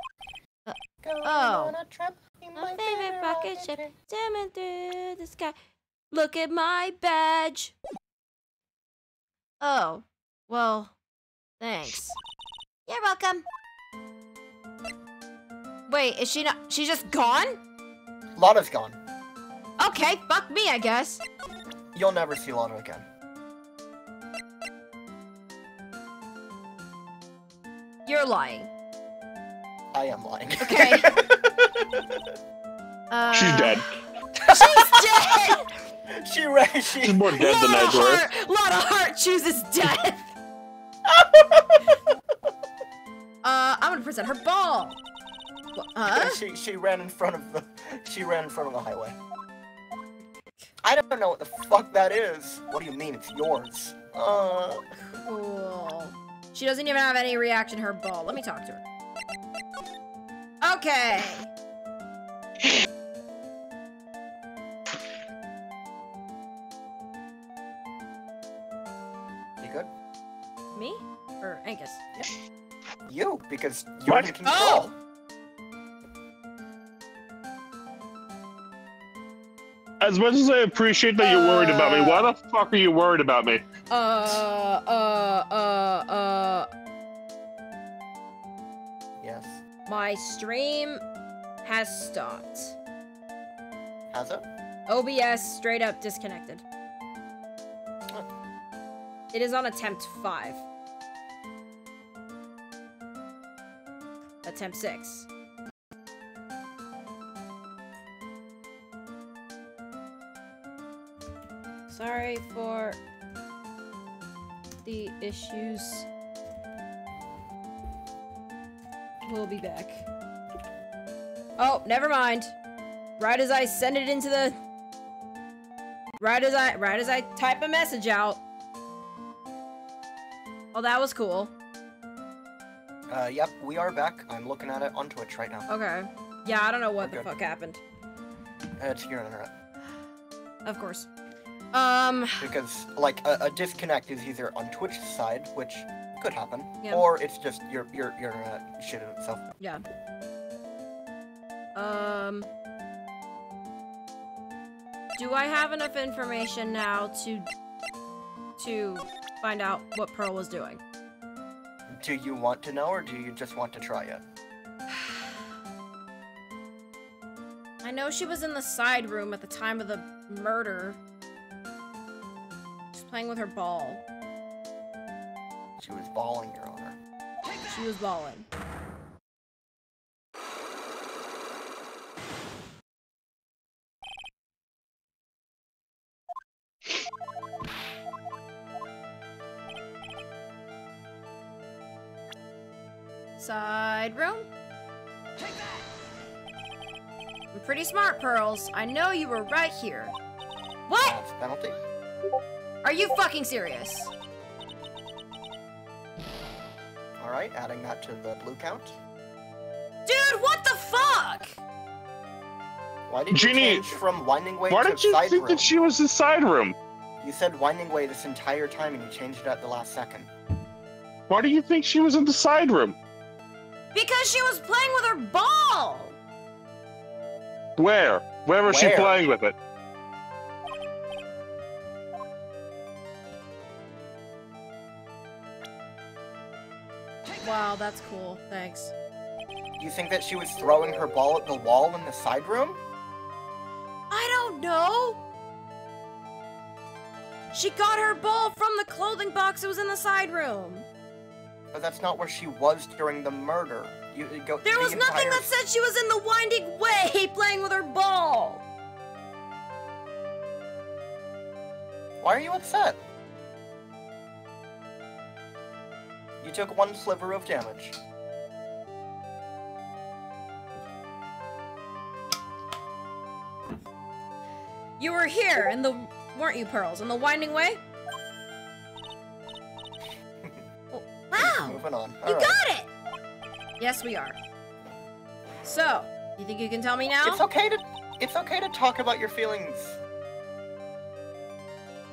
Going Oh. on a trip in My favorite rocket ship, zooming through the sky. Look at my badge. Oh, well, thanks. You're welcome. Wait, is she not? She's just gone? Lotta's gone. Okay, fuck me, I guess. You'll never see Lotta again. You're lying. I am lying. Okay. She's dead. She's dead! She's more dead than I'd worth. Lotta Heart chooses death. I'm gonna present her ball. She ran in front of the highway. I don't know what the fuck that is. What do you mean it's yours? Cool. She doesn't even have any reaction to her ball. Let me talk to her. Okay. You good? Me? Or Angus? Yeah. You, because you're in control. As much as I appreciate that you're worried about me, why the fuck are you worried about me? Yes. My stream has stopped. Has it? OBS straight up disconnected. Oh. It is on attempt 5. Attempt 6. Sorry for the issues. We'll be back. Oh, never mind. Right as I send it into the... Right as I type a message out. Oh, that was cool. Yep, we are back. I'm looking at it on Twitch right now. Okay. Yeah, I don't know what We're the good. fuck happened. It's your internet. Of course. Because, like, a disconnect is either on Twitch's side, which could happen, Yeah. or it's just your internet shitting itself. Yeah. Do I have enough information now to find out what Pearl was doing? Do you want to know, or do you just want to try it? I know she was in the side room at the time of the murder. Just playing with her ball. She was balling, Your Honor. She was balling. Side room? I'm pretty smart, Pearls. I know you were right here. What? That's penalty. Are you fucking serious? Alright, adding that to the blue count. Dude, what the fuck? Why did you Jeannie, change from Winding Way Why to did you side think room? that she was the side room? You said Winding Way this entire time and you changed it at the last second. Why do you think she was in the side room? Because she was playing with her ball! Where? Where was she Where? playing with it? Wow, that's cool. Thanks. You think that she was throwing her ball at the wall in the side room? I don't know! She got her ball from the clothing box that was in the side room. But that's not where she was during the murder. There was nothing that said she was in the Winding Way playing with her ball! Why are you upset? You took one sliver of damage. You were here in the... weren't you, Pearls? In the Winding Way? Oh, wow! Moving on. You Alright. got it! Yes, we are. So, you think you can tell me now? It's okay to talk about your feelings.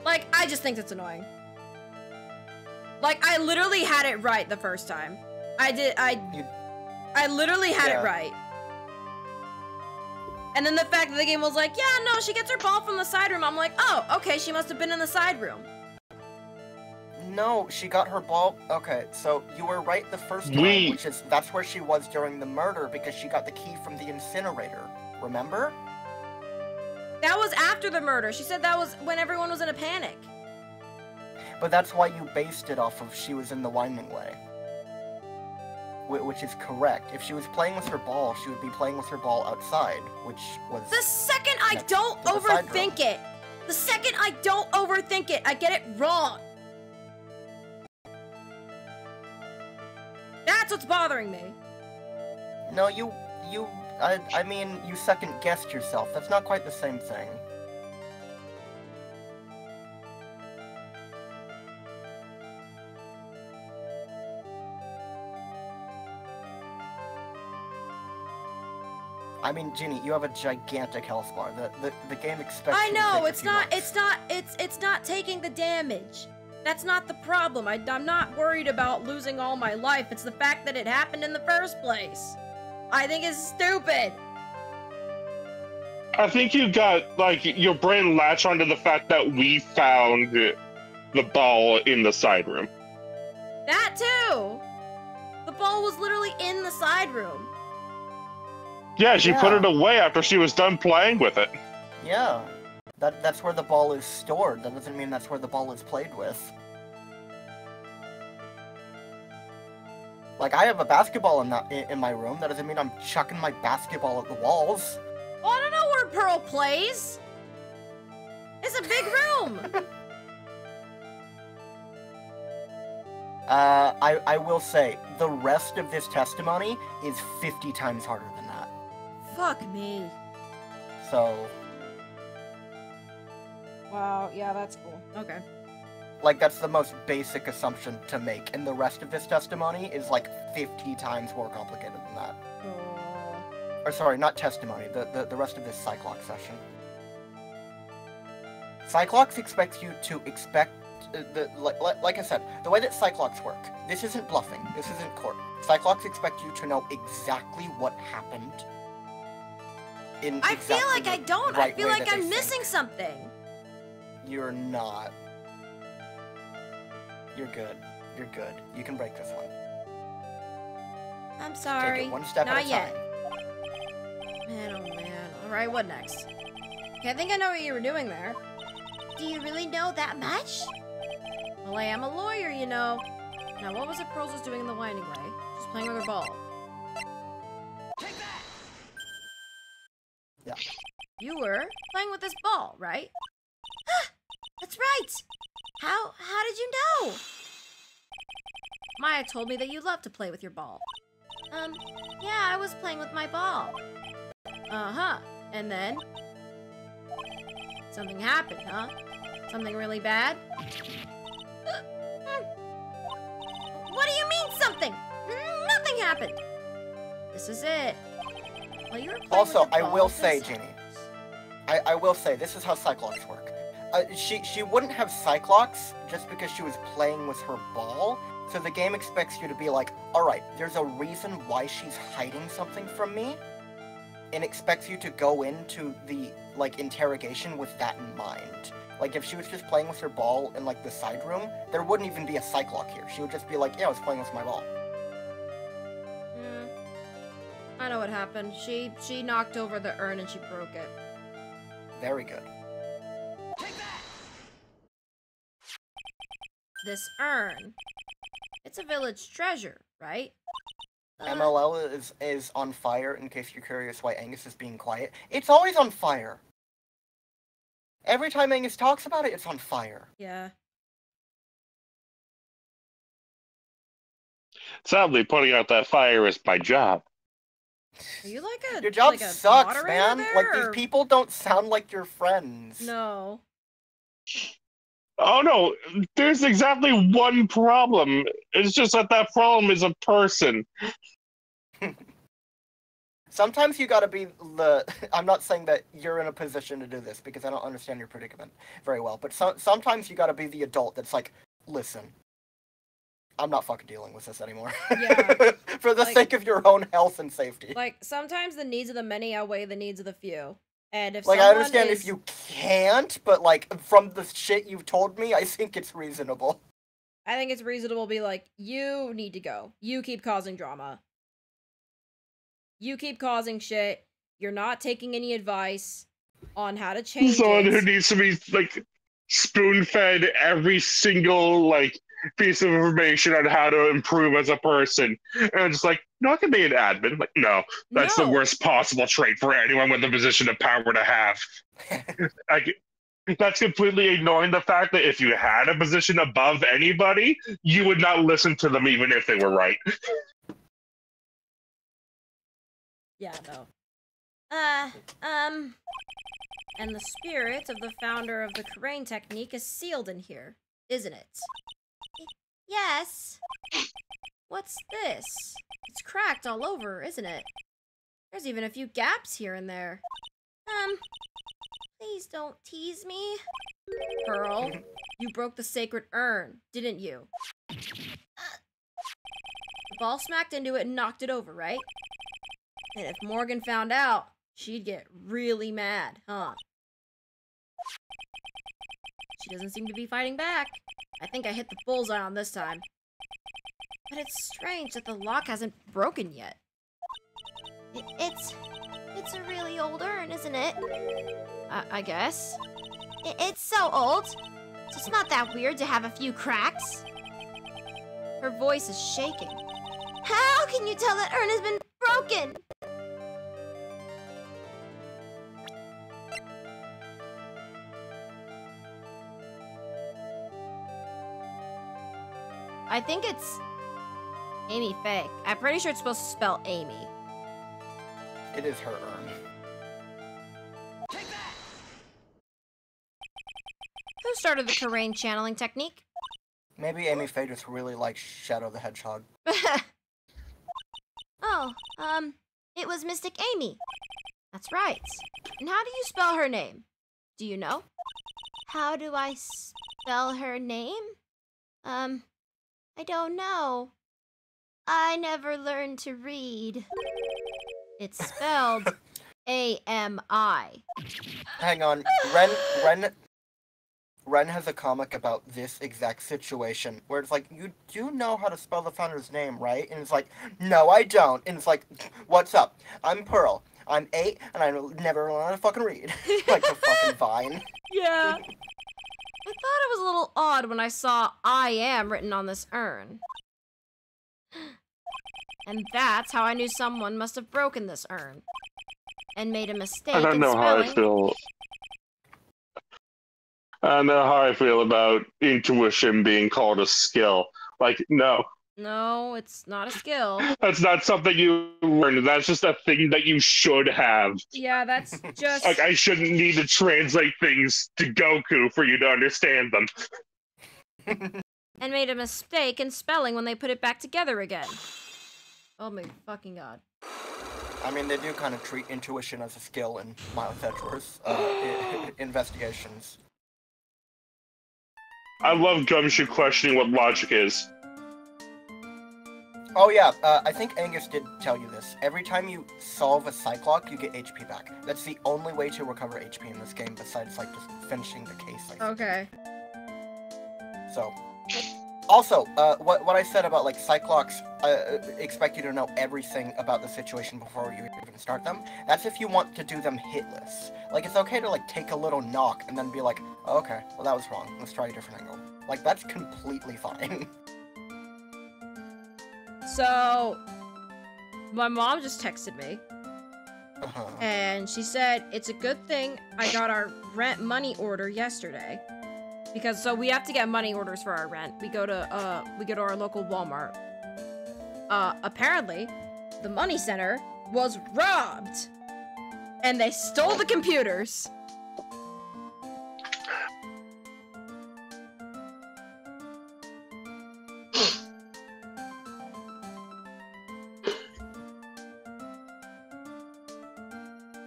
Like, I just think it's annoying. Like, I literally had it right the first time. I literally had it right. And then the fact that the game was like, yeah, no, she gets her ball from the side room. I'm like, oh, okay, she must have been in the side room. No, she got her ball. Okay, so you were right the first time, which is that's where she was during the murder because she got the key from the incinerator. Remember? That was after the murder. She said that was when everyone was in a panic. But that's why you based it off of she was in the winding way. Which is correct. If she was playing with her ball, she would be playing with her ball outside, which was... The second I don't overthink it. The second I don't overthink it, I get it wrong. That's what's bothering me. No, I mean, you second-guessed yourself. That's not quite the same thing. I mean, Ginny, you have a gigantic health bar. The game expects I you know, to it's not taking the damage. That's not the problem. I'm not worried about losing all my life. It's the fact that it happened in the first place. I think it's stupid. I think you got, like, your brain latched onto the fact that we found the ball in the side room. That too. The ball was literally in the side room. Yeah, she put it away after she was done playing with it. Yeah. That's where the ball is stored. That doesn't mean that's where the ball is played with. Like, I have a basketball in my room. That doesn't mean I'm chucking my basketball at the walls. Oh, I don't know where Pearl plays. It's a big room. I will say, the rest of this testimony is 50 times harder than that. Fuck me. So... Wow, yeah, that's cool. Okay. Like, that's the most basic assumption to make, and the rest of this testimony is, like, 50 times more complicated than that. Or, sorry, not testimony, the rest of this Cyclox session. Cyclox expects you to expect, like I said, the way that Cyclox work, this isn't bluffing, this isn't court. Cyclox expects you to know exactly what happened. I feel like I don't. I feel like I'm missing something. You're not. You're good. You're good. You can break this one. I'm sorry. Take it one step at a time. Not yet. Man, oh man. Alright, what next? Okay, I think I know what you were doing there. Do you really know that much? Well, I am a lawyer, you know. Now, what was it Pearls was doing in the winding way? She's playing with her ball. Take that! Yeah. You were playing with this ball, right? That's right! How did you know? Maya told me that you love to play with your ball. Yeah, I was playing with my ball. Uh-huh. And then? Something happened, huh? Something really bad? What do you mean, something? Nothing happened. This is it. Well, you were playing Also, with the I ball will this say, time. Ginny, I will say, this is how Cyclops work. She wouldn't have Cyclops just because she was playing with her ball, so the game expects you to be like, alright, there's a reason why she's hiding something from me, and expects you to go into the, like, interrogation with that in mind. Like, if she was just playing with her ball in, like, the side room, there wouldn't even be a Cyclops here. She would just be like, yeah, I was playing with my ball. Yeah. I know what happened. She knocked over the urn and she broke it. Very good. This urn. It's a village treasure, right? MLL is on fire, in case you're curious why Angus is being quiet. It's always on fire! Every time Angus talks about it, it's on fire. Yeah. Sadly, putting out that fire is my job. Are you like a Your job like a sucks, moderator man! there, Like, or... these people don't sound like your friends. No. Oh no, there's exactly one problem. It's just that that problem is a person. Sometimes you gotta be the... I'm not saying that you're in a position to do this, because I don't understand your predicament very well, but sometimes you gotta be the adult that's like, listen, I'm not fucking dealing with this anymore. Yeah. For the sake of your own health and safety. Like, sometimes the needs of the many outweigh the needs of the few. And if like, I understand is... if you can't, but, like, from the shit you've told me, I think it's reasonable. I think it's reasonable to be like, you need to go. You keep causing drama. You keep causing shit. You're not taking any advice on how to change Someone who it. needs to be, like, spoon-fed every single, like, piece of information on how to improve as a person. And I'm just like, no, I can be an admin. Like, no, that's the worst possible trait for anyone with a position of power to have. That's completely ignoring the fact that if you had a position above anybody, you would not listen to them even if they were right. Yeah, no. And the spirit of the founder of the Karain technique is sealed in here, isn't it? Yes. What's this? It's cracked all over, isn't it? There's even a few gaps here and there. Please don't tease me. Pearl, you broke the sacred urn, didn't you? The ball smacked into it and knocked it over, right? And if Morgan found out, she'd get really mad, huh? She doesn't seem to be fighting back. I think I hit the bullseye on this time. But it's strange that the lock hasn't broken yet. It's a really old urn, isn't it? I guess. It's so old. So it's not that weird to have a few cracks. Her voice is shaking. How can you tell that urn has been broken? I think it's Amy Fake. I'm pretty sure it's supposed to spell Amy. It is her urn. Who started the Karain channeling technique? Maybe Amy Faye just really likes Shadow the Hedgehog. Oh, it was Mystic Amy. That's right. And how do you spell her name? Do you know? How do I spell her name? I don't know. I never learned to read. It's spelled A-M-I. Hang on. Ren has a comic about this exact situation where it's like, you do know how to spell the founder's name, right? And it's like, no, I don't. And it's like, what's up? I'm Pearl. I'm 8, and I never learned how to fucking read. Like the fucking Vine. Yeah. I thought it was a little odd when I saw I am written on this urn. And that's how I knew someone must have broken this urn. And made a mistake in spelling. I don't know how I feel. I don't know how I feel about intuition being called a skill. Like, no. No, it's not a skill. That's not something you learn. That's just a thing that you should have. Yeah, that's just... Like, I shouldn't need to translate things to Goku for you to understand them. And made a mistake in spelling when they put it back together again. Oh my fucking god. I mean, they do kind of treat intuition as a skill in Miles Edgeworth's investigations. I love Gumshoe questioning what logic is. Oh yeah, I think Angus did tell you this. Every time you solve a Cyclock, you get HP back. That's the only way to recover HP in this game, besides, like, just finishing the case. Okay. So, also, what I said about, like, Cyclocks expect you to know everything about the situation before you even start them, that's if you want to do them hitless. Like, it's okay to, like, take a little knock and then be like, oh, okay, well, that was wrong. Let's try a different angle. Like, that's completely fine. So, my mom just texted me, and she said, it's a good thing I got our rent money order yesterday, because, so we have to get money orders for our rent. We go to our local Walmart. Apparently, the money center was robbed, and they stole the computers.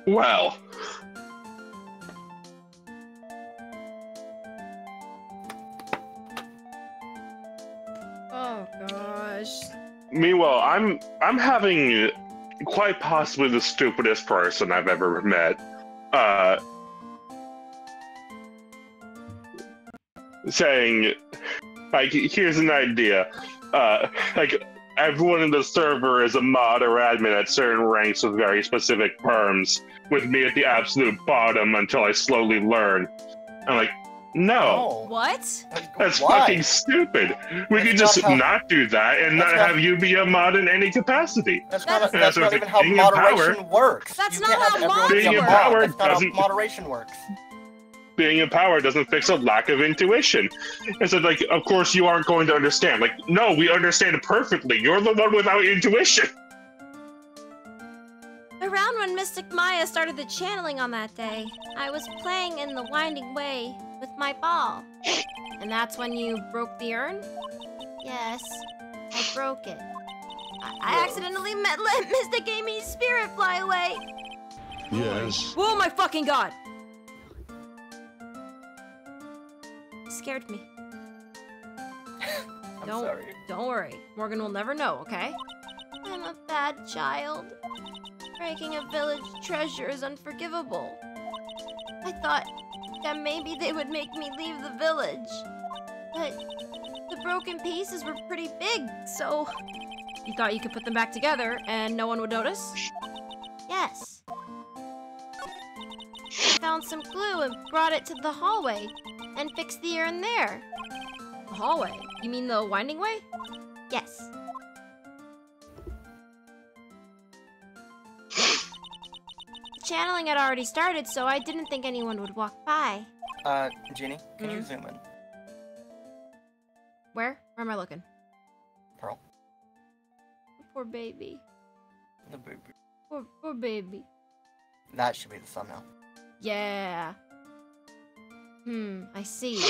Well. Oh, Meanwhile, I'm having quite possibly the stupidest person I've ever met. Saying, like, here's an idea. Like, everyone in the server is a mod or admin at certain ranks with very specific terms, with me at the absolute bottom until I slowly learn. I'm like, no. What? That's Why? fucking stupid. We That's could just not how- not do that and That's not not- have you be a mod in any capacity. That's not That's even how being in power. moderation works. That's You not can't how have everyone mods be a Being in mod. power That's not doesn't- how moderation works. Being in power doesn't fix a lack of intuition. And so, like, of course you aren't going to understand. Like, no, we understand it perfectly. You're the one without intuition. Around when Mystic Maya started the channeling on that day, I was playing in the Winding Way with my ball. And that's when you broke the urn? Yes, I broke it. I accidentally let Mystic Amy's spirit fly away. Yes. Oh my fucking god! It scared me. I'm sorry. Don't worry. Morgan will never know, okay? I'm a bad child. Breaking a village treasure is unforgivable. I thought that maybe they would make me leave the village. But the broken pieces were pretty big, so... You thought you could put them back together and no one would notice? Yes. I found some glue and brought it to the hallway and fixed the urn there. The hallway? You mean the Winding Way? Yes. Channeling had already started, so I didn't think anyone would walk by. Ginny, can you zoom in? Where? Where am I looking? Pearl. Poor baby. The baby. Poor baby. That should be the thumbnail. Yeah. I see.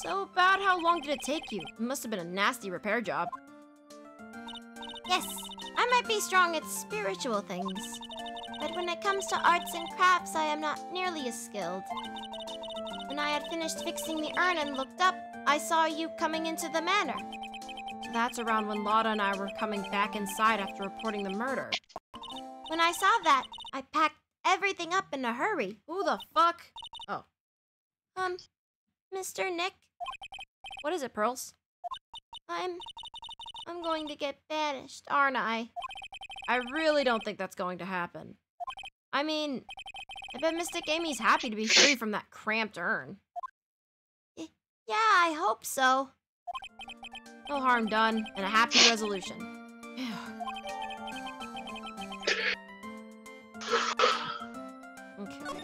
So About how long did it take you? It must have been a nasty repair job. yes, I might be strong at spiritual things. But when it comes to arts and crafts, I am not nearly as skilled. When I had finished fixing the urn and looked up, I saw you coming into the manor. So that's around when Lotta and I were coming back inside after reporting the murder. When I saw that, I packed everything up in a hurry. Who the fuck? Oh. Mr. Nick, What is it, Pearls? I'm going to get banished, aren't I? I really don't think that's going to happen. I mean, I bet Mystic Amy's happy to be free from that cramped urn. Yeah, I hope so. No harm done, and a happy resolution. Okay.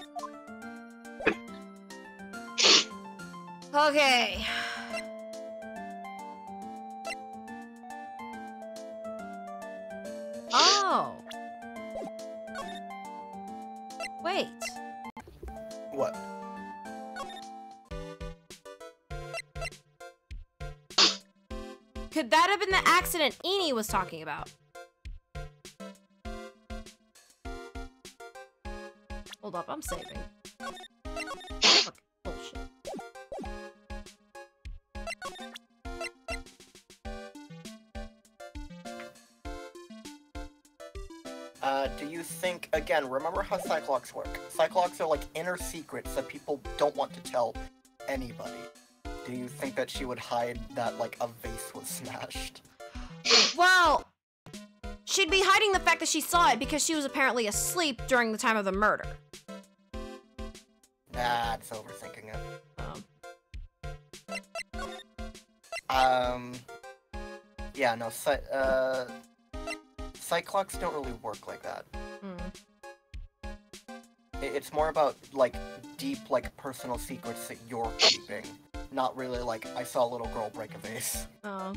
Okay. Oh. Wait. What? Could that have been the accident Eni was talking about? Hold up, I'm saving. Fuck, bullshit. Do you think, again, remember how Cyclops work? Cyclops are like inner secrets that people don't want to tell anybody. Do you think that she would hide that, like, a vase was smashed? Well, she'd be hiding the fact that she saw it because she was apparently asleep during the time of the murder. That's overthinking it. Yeah, no, Cyclops don't really work like that. It's more about, like, deep, like, personal secrets that you're keeping. Not really like, I saw a little girl break a vase. Oh.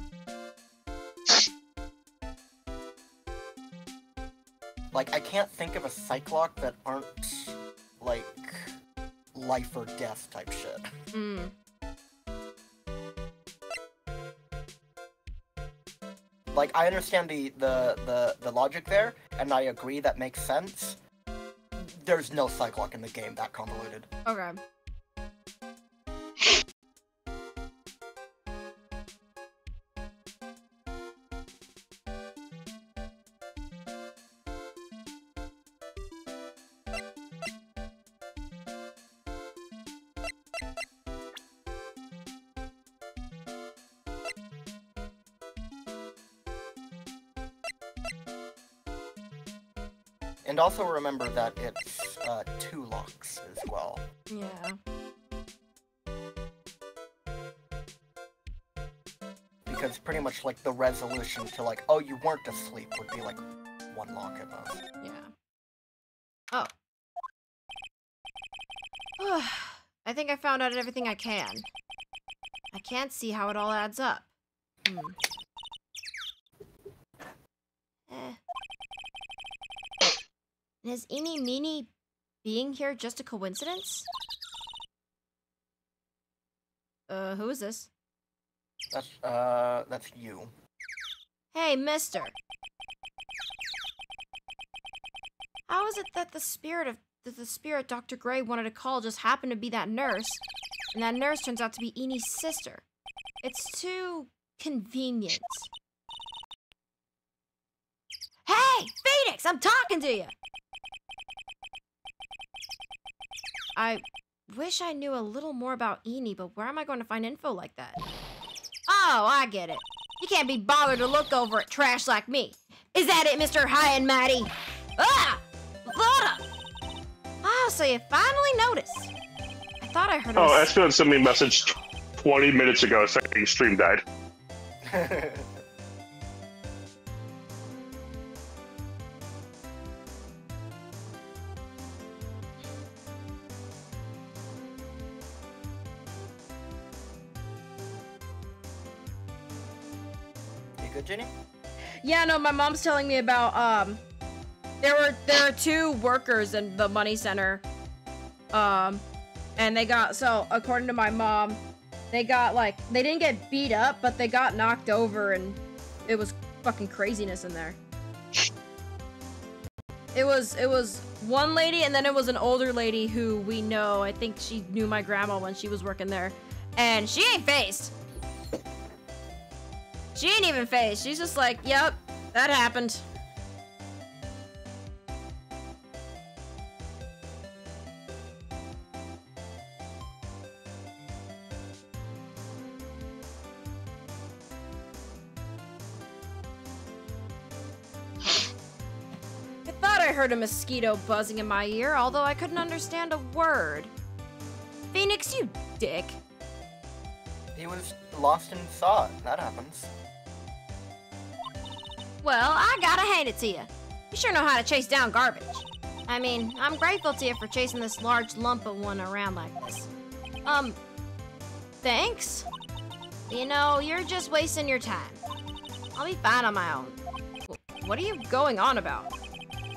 Like, I can't think of a Cyclops that aren't, like, life or death type shit. Like, I understand the logic there, and I agree that makes sense. There's no Cyclops in the game that convoluted. Okay. And also remember that it's 2 locks as well. Yeah. Because pretty much like the resolution to like, oh, you weren't asleep would be like 1 lock at most. Yeah. Oh. I think I found out everything I can. I can't see how it all adds up. Is Eeny Meeny being here just a coincidence? Who is this? That's you. Hey, mister. How is it that the spirit Dr. Gray wanted to call just happened to be that nurse, and that nurse turns out to be Eenie's sister? It's too convenient. Hey, Phoenix, I'm talking to you! I wish I knew a little more about Eenie, but where am I going to find info like that? Oh, I get it. You can't be bothered to look over at trash like me. Is that it, Mr. High and Mighty? Ah! Lotta! Oh, so you finally noticed. I thought I heard. Oh, Esper sent me a message 20 minutes ago saying stream died. You good, Jenny? Yeah, no, my mom's telling me about there are 2 workers in the money center. And they got, so according to my mom, they got like, they didn't get beat up, but they got knocked over, and it was fucking craziness in there. It was one lady, and then it was an older lady who we know. I think she knew my grandma when she was working there, and she ain't phased. She ain't even phased. She's just like, yep, that happened. I heard a mosquito buzzing in my ear, although I couldn't understand a word. Phoenix, you dick. He was lost in thought. That happens. Well, I gotta hand it to you. You sure know how to chase down garbage. I mean, I'm grateful to you for chasing this large lump of one around like this. Thanks? You know, you're just wasting your time. I'll be fine on my own. What are you going on about?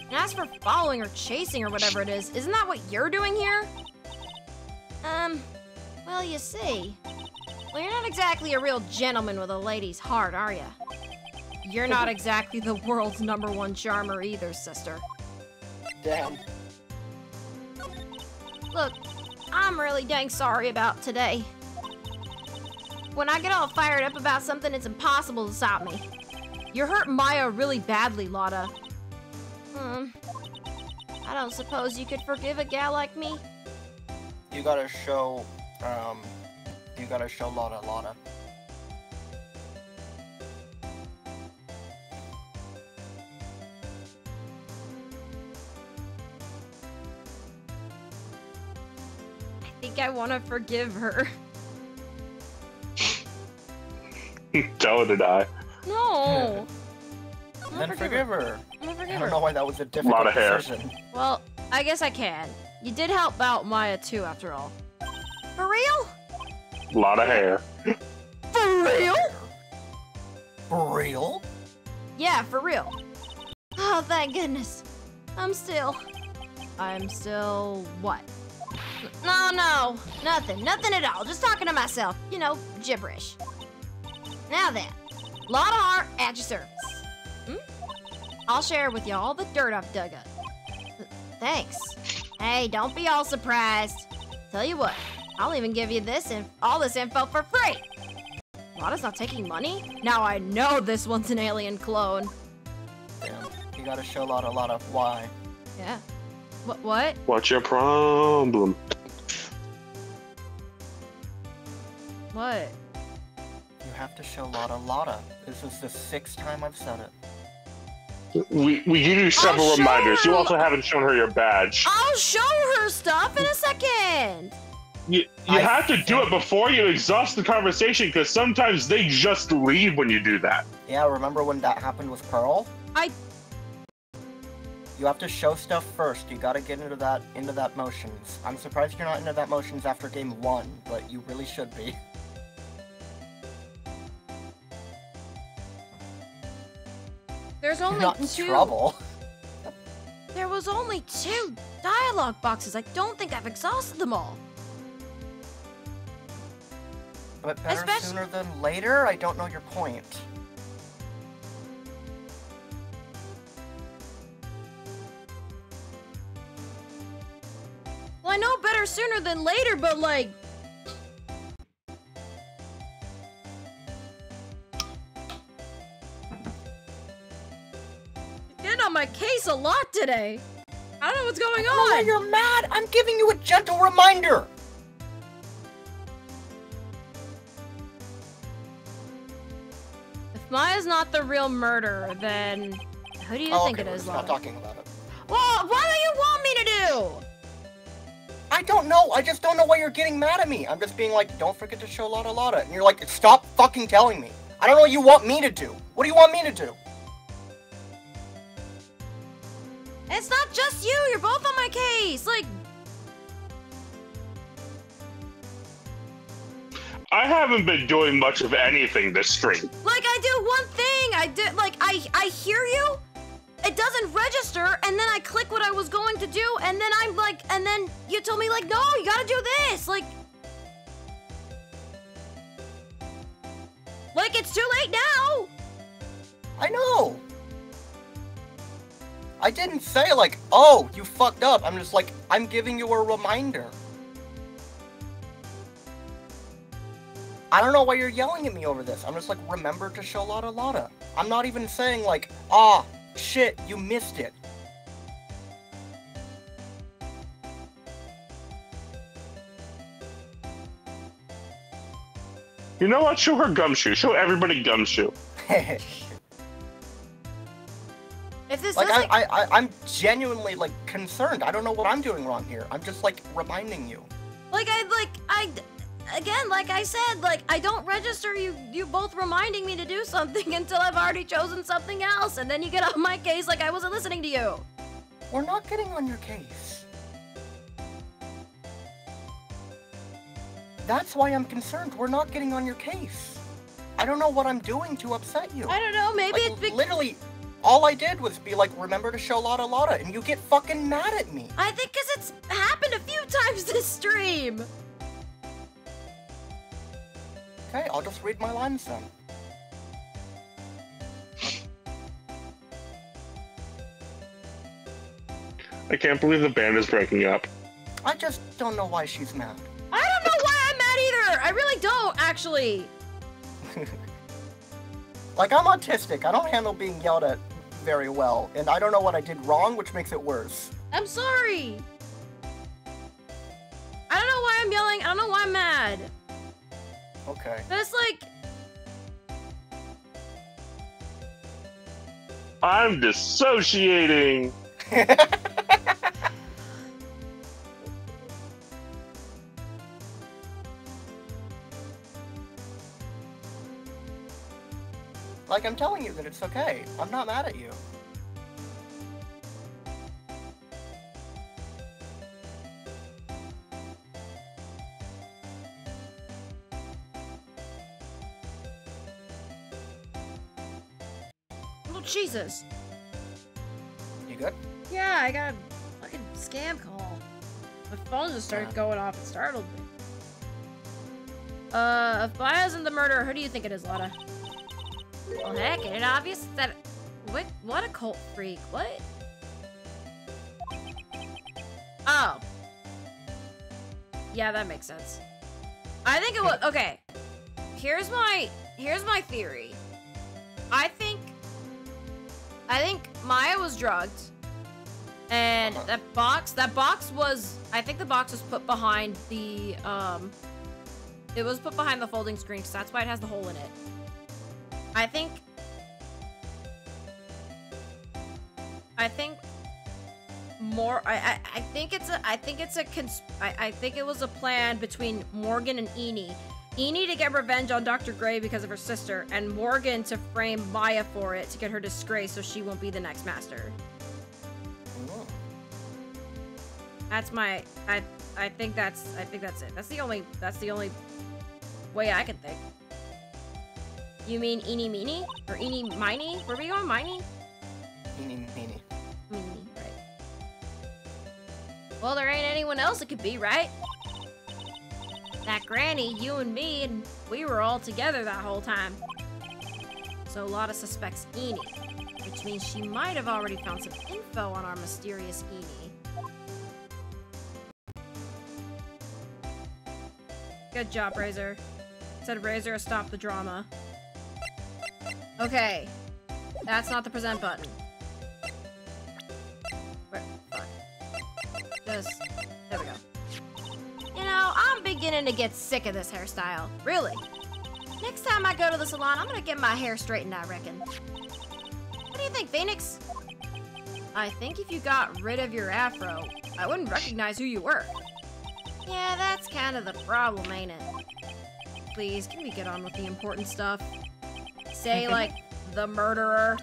And as for following or chasing or whatever it is, isn't that what you're doing here? Well, you see. Well, you're not exactly a real gentleman with a lady's heart, are you? You're not exactly the world's #1 charmer either, sister. Damn. Look, I'm really dang sorry about today. When I get all fired up about something, it's impossible to stop me. You're hurt Maya really badly, Lotta. I don't suppose you could forgive a gal like me? You gotta show Lotta. I think I want to forgive her. Tell her to die. No. Then forgive her. I'm gonna I forgive don't her. know why that was a difficult Lot of hair. decision. Well, I guess I can. You did help out Maya too, after all. For real? Lot of hair. For real? For real? Yeah, for real. Oh, thank goodness. I'm still what? No, nothing at all. Just talking to myself. You know, gibberish. Now then, lot of heart at your service. I'll share with you all the dirt I've dug up. Thanks. Hey, don't be all surprised. Tell you what, I'll even give you this and all this info for free. Lotta's not taking money? Now I know this one's an alien clone. Damn. You gotta show Lotta why. Yeah. What? What's your problem? What? You have to show Lotta. This is the 6th time I've said it. We give you several I'll show reminders. You her. also haven't shown her your badge. I'll show her stuff in a second. You have to do it before you exhaust the conversation, because sometimes they just leave when you do that. Yeah, remember when that happened with Pearl? You have to show stuff first. You gotta get into that motions. I'm surprised you're not into that motions after game 1, but you really should be. There's only You're not in 2. trouble. There was only 2 dialogue boxes. I don't think I've exhausted them all. But better sooner than later? I don't know your point. Well, I know better sooner than later, but like... You're getting on my case a lot today. I don't know what's going on. Oh, you're mad! I'm giving you a gentle reminder! If Maya's not the real murderer, then who do you think it is, we're not talking about it. Well, what do you want me to do? I don't know. I just don't know why you're getting mad at me. I'm just being like, don't forget to show Lotta Lotta. And you're like, stop fucking telling me. I don't know what you want me to do. What do you want me to do? It's not just you. You're both on my case. Like... I haven't been doing much of anything this stream. Like, I do one thing. I hear you. It doesn't register, and then I click what I was going to do, and then I'm like, and then you told me, like, no, you gotta do this. Like, it's too late now. I know. I didn't say, like, oh, you fucked up. I'm just like, I'm giving you a reminder. I don't know why you're yelling at me over this. I'm just like, remember to show Lotta Lotta. I'm not even saying, like, ah, shit, you missed it. You know what? Show her Gumshoe. Show everybody Gumshoe. If this like, is I'm genuinely, like, concerned. I don't know what I'm doing wrong here. I'm just, like, reminding you. Again, like I said, like, I don't register you both reminding me to do something until I've already chosen something else, and then you get on my case like I wasn't listening to you. We're not getting on your case. That's why I'm concerned. We're not getting on your case. I don't know what I'm doing to upset you. I don't know, maybe like, it's... Literally, all I did was be like, remember to show Lotta Lotta, and you get fucking mad at me. I think because it's happened a few times this stream. Okay, I'll just read my lines then. I can't believe the band is breaking up. I just don't know why she's mad. I don't know why I'm mad either. I really don't, actually. Like, I'm autistic. I don't handle being yelled at very well, and I don't know what I did wrong, which makes it worse. I'm sorry. I don't know why I'm yelling. I don't know why I'm mad. Okay. But it's like... I'm dissociating. Like, I'm telling you that it's okay. I'm not mad at you. Oh, Jesus. You good? Yeah, I got a fucking scam call. My phone just started going off. It startled me. If Maya isn't the murderer, who do you think it is, Lotta? Well, heck, ain't it obvious that... What a cult freak. What? Oh. Yeah, that makes sense. I think it was... Okay. Here's my theory. I think Maya was drugged. And that box was... I think the box was put behind the, it was put behind the folding screen, because that's why it has the hole in it. I think I think more. I think it was a plan between Morgan and Eni. Eni to get revenge on Dr. Gray because of her sister, and Morgan to frame Maya for it to get her disgraced so she won't be the next master. That's my. I think that's it. That's the only way I can think. You mean Eeny Meeny? Or Eeny Miny? Were we going Miny? Meeny. Meeny, right. Well, there ain't anyone else it could be, right? That Granny, you and me, and we were all together that whole time. So a lot of suspects Eeny, which means she might have already found some info on our mysterious Eeny. Good job, Razor. Said Razor stop the drama. Okay. That's not the present button. Where? Fuck. Just... There we go. You know, I'm beginning to get sick of this hairstyle. Really. Next time I go to the salon, I'm gonna get my hair straightened, I reckon. What do you think, Phoenix? I think if you got rid of your afro, I wouldn't recognize who you were. Yeah, that's kind of the problem, ain't it? Please, can we get on with the important stuff? Say, like, the murderer.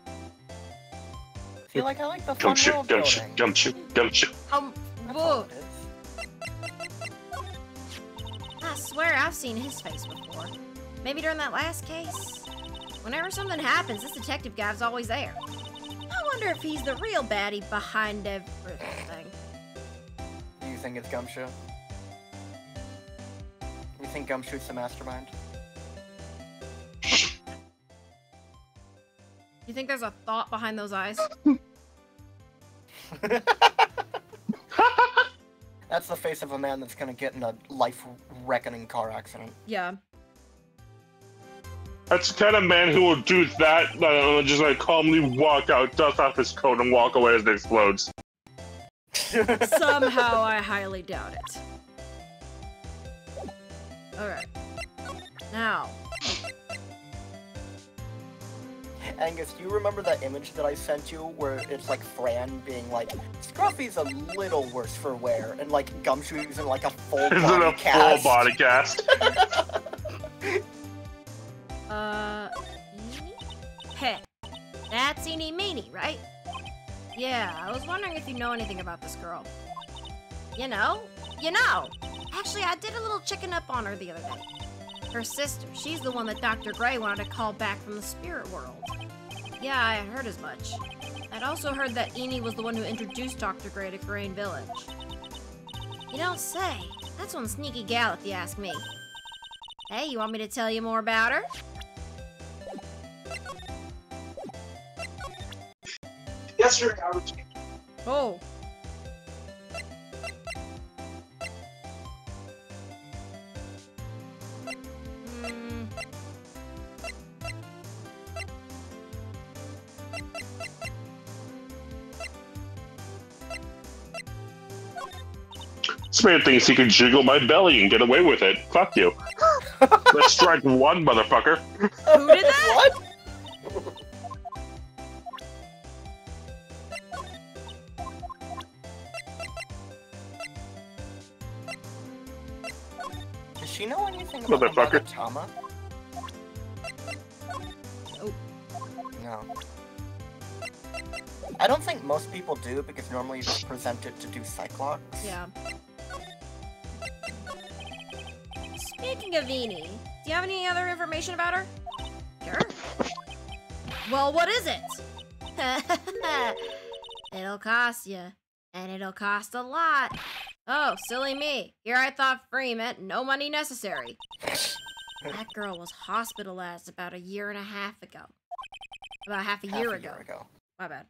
I feel like I like the fun world building. Gumshoe. Whoa. I swear I've seen his face before. Maybe during that last case. Whenever something happens, this detective guy's always there. I wonder if he's the real baddie behind everything. Do you think it's Gumshoe? You think Gumshoe's the mastermind? You think there's a thought behind those eyes? That's the face of a man that's gonna get in a life-reckoning car accident. Yeah. That's the kind of man who will do that, just like calmly walk out, dust off his coat, and walk away as it explodes. Somehow I highly doubt it. Alright. Now. Angus, do you remember that image that I sent you where it's like Fran being like, Scruffy's a little worse for wear, and like Gumshoe's in like a full body cast? Full body cast. Hey, that's Eeny Meeny, right? Yeah, I was wondering if you know anything about this girl. You know? Actually, I did a little checking up on her the other day. Her sister, she's the one that Dr. Gray wanted to call back from the spirit world. Yeah, I had heard as much. I'd also heard that Eeny was the one who introduced Dr. Gray to Crane Village. You don't say. That's one sneaky gal, if you ask me. Hey, you want me to tell you more about her? Yes, sir. Oh. This man thinks he can jiggle my belly and get away with it. Fuck you. Let's strike one, motherfucker. Who did that? What? Does she know anything about Motherfucker. Tama? Oh. No. I don't think most people do, because normally you just present it to do Cyclops. Yeah. Speaking of Eeny, do you have any other information about her? Sure. Well, what is it? It'll cost you, and it'll cost a lot. Oh, silly me. Here I thought free meant no money necessary. That girl was hospitalized about a year and a half ago. About half a year ago. My bad.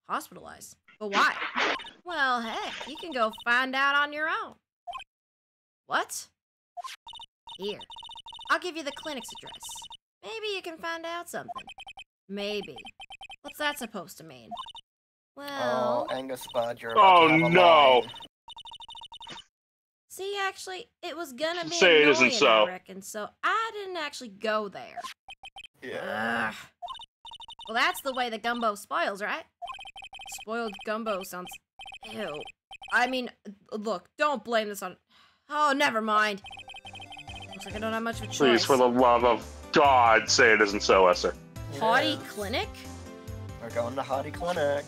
Hospitalized. But why? Well, heck, you can go find out on your own. What? Here. I'll give you the clinic's address. Maybe you can find out something. Maybe. What's that supposed to mean? Well... Oh, Angus Bud, you're about to have a line. See, actually, it was gonna be Say it annoying, isn't so. I reckon, so I didn't actually go there. Yeah. Ugh. Well, that's the way the gumbo spoils, right? Spoiled gumbo sounds... Ew. I mean, look, don't blame this on... Oh, never mind. Looks like I don't have much of a choice. Please, for the love of God, say it isn't so, Esther. Potty Clinic? We're going to Hottie Clinic.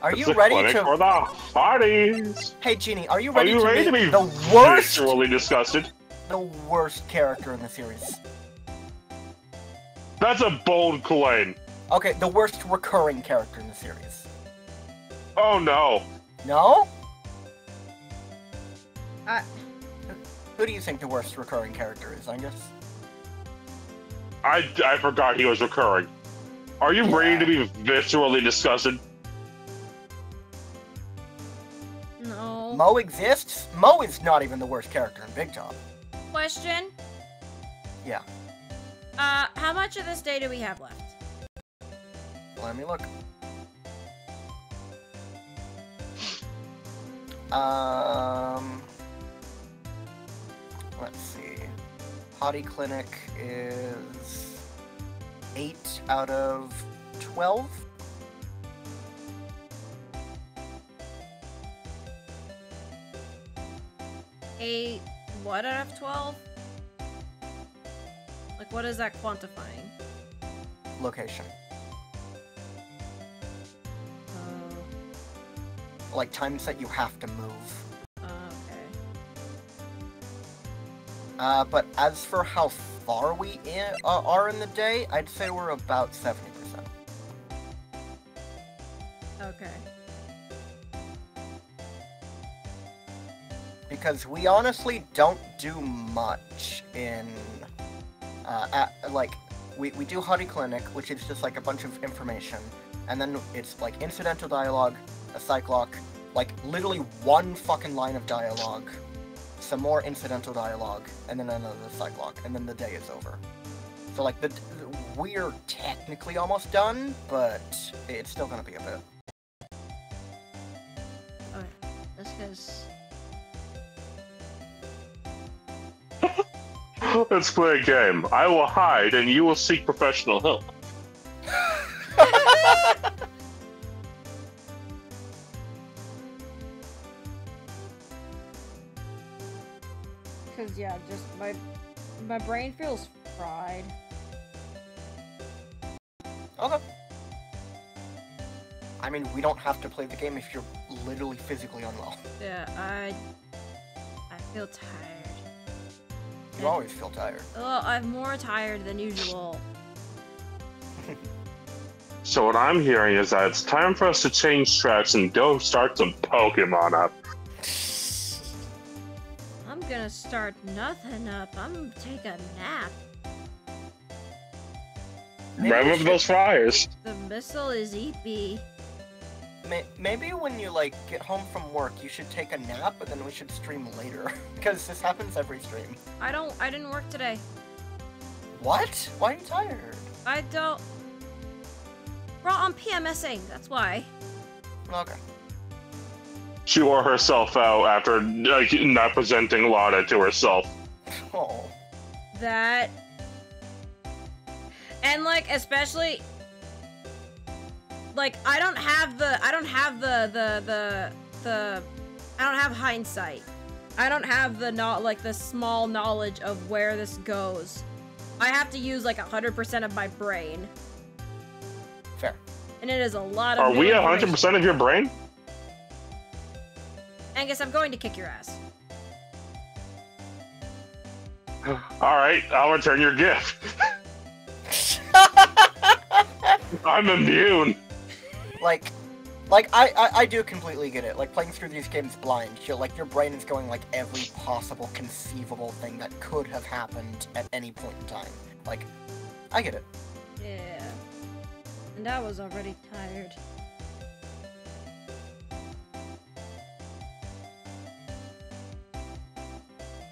Are It's you the ready clinic to... for the hotties. Hey, Genie, are you Are ready you ready to be be the worst... viscerally disgusted? The worst character in the series? That's a bold claim. Okay, the worst recurring character in the series. Oh no. No? I... Who do you think the worst recurring character is, Angus? I forgot he was recurring. Are you ready to be viscerally disgusted? No. Mo exists? Mo is not even the worst character in Big Top. Question? Yeah. How much of this day do we have left? Let me look. Let's see. Hottie Clinic is 8 out of 12. A what out of 12? Like, what is that quantifying? Location. Oh, Like times that you have to move. okay. But as for how far we are in the day, I'd say we're about 70%. Okay. Because we honestly don't do much in, we do Hottie Clinic, which is just like a bunch of information, and then it's like incidental dialogue, a cyclock, like literally one fucking line of dialogue, some more incidental dialogue, and then another cyclock, and then the day is over. So like, we're technically almost done, but it's still gonna be a bit. Okay. That's because... Let's play a game. I will hide and you will seek professional help. Because, yeah, just my brain feels fried. Okay. I mean, we don't have to play the game if you're literally physically unwell. Yeah, I feel tired. You always feel tired. Oh, I'm more tired than usual. So what I'm hearing is that it's time for us to change tracks and go start some Pokemon up. I'm gonna start nothing up. I'm gonna take a nap. Remember those fryers? The missile is EP. Maybe when you, like, get home from work, you should take a nap, and then we should stream later. Because this happens every stream. I didn't work today. What? Why are you tired? I don't... Bro, I'm PMSing, that's why. Okay. She wore herself out after like, not presenting Lada to herself. Oh. That... And, like, especially... Like, I don't have hindsight. I don't have the small knowledge of where this goes. I have to use, like, 100% of my brain. Fair. And it is a lot of Are we information. 100% of your brain? Angus, I'm going to kick your ass. Alright, I'll return your gift. I'm immune. Like, I do completely get it. Like, playing through these games blind, like, your brain is going, like, every possible conceivable thing that could have happened at any point in time. Like, I get it. Yeah. And I was already tired.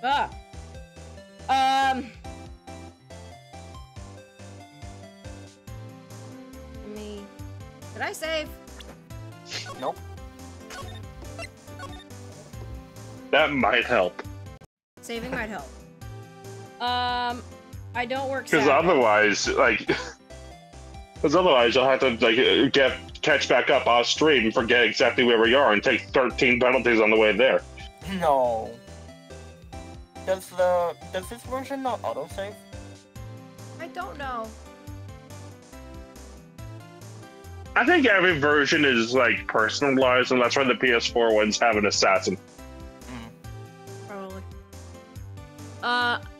Ah! Did I save? Nope. That might help. Saving might help. I don't work Because Saturday. otherwise, like... Because otherwise, you'll have to like catch back up off stream, forget exactly where we are, and take 13 penalties on the way there. No. Does this version not autosave? I don't know. I think every version is like personalized, and that's why the PS4 ones have an assassin. Probably.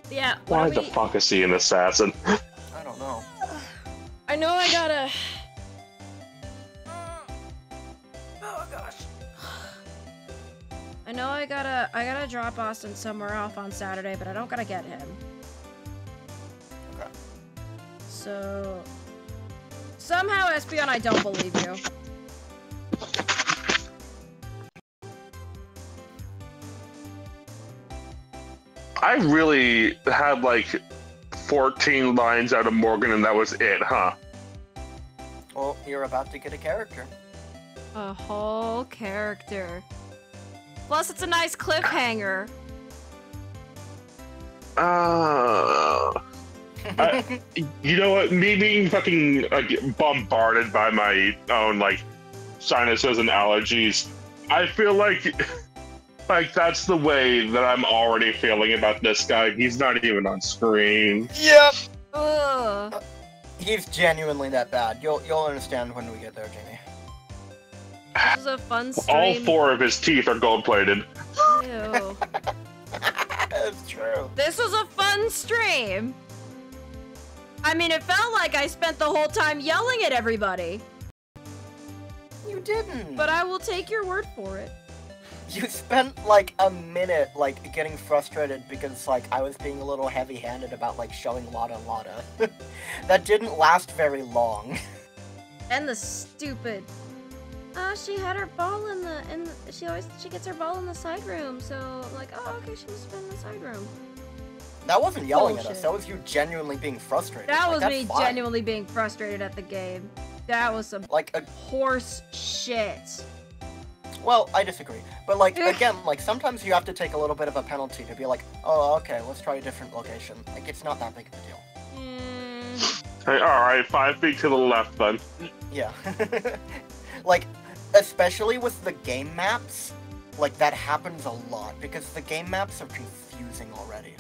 Yeah. Why the fuck is he an assassin? I don't know. I know I gotta. Oh gosh. I know I gotta drop Austin somewhere off on Saturday, but I don't gotta get him. Okay. So somehow, Espeon, I don't believe you. I really had like 14 lines out of Morgan, and that was it, huh? Well, you're about to get a character. A whole character. Plus, it's a nice cliffhanger. You know what? Me being fucking like bombarded by my own like sinuses and allergies, I feel like that's the way that I'm already feeling about this guy. He's not even on screen. Yep. Ugh. He's genuinely that bad. You'll understand when we get there, Jamie. This was a fun stream. All 4 of his teeth are gold-plated. Ew. That's true. This was a fun stream. I mean, it felt like I spent the whole time yelling at everybody. You didn't. But I will take your word for it. You spent like a minute like getting frustrated because like I was being a little heavy-handed about like showing Lotta. That didn't last very long. And the stupid. She had her ball in the she gets her ball in the side room. So I'm like, oh, okay, she must have been in the side room. That wasn't yelling at Bullshit. us. That was you genuinely being frustrated. That Like, was that's me fine. genuinely being frustrated at the game. That was some Like a horse shit. Well, I disagree. But, like, again, like, sometimes you have to take a little bit of a penalty to be like, oh, okay, let's try a different location. Like, it's not that big of a deal. Hey, alright, 5 feet to the left, then. Yeah. Like, especially with the game maps, like, that happens a lot, because the game maps are confusing already.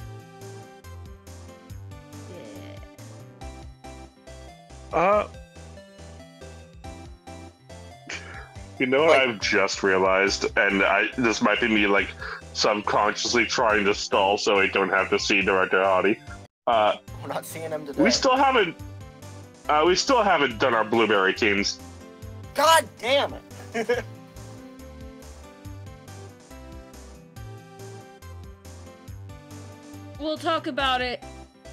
You know what I've just realized, and this might be me like subconsciously trying to stall so I don't have to see Director Hottie. We're not seeing him today. We still haven't done our blueberry teams. God damn it! We'll talk about it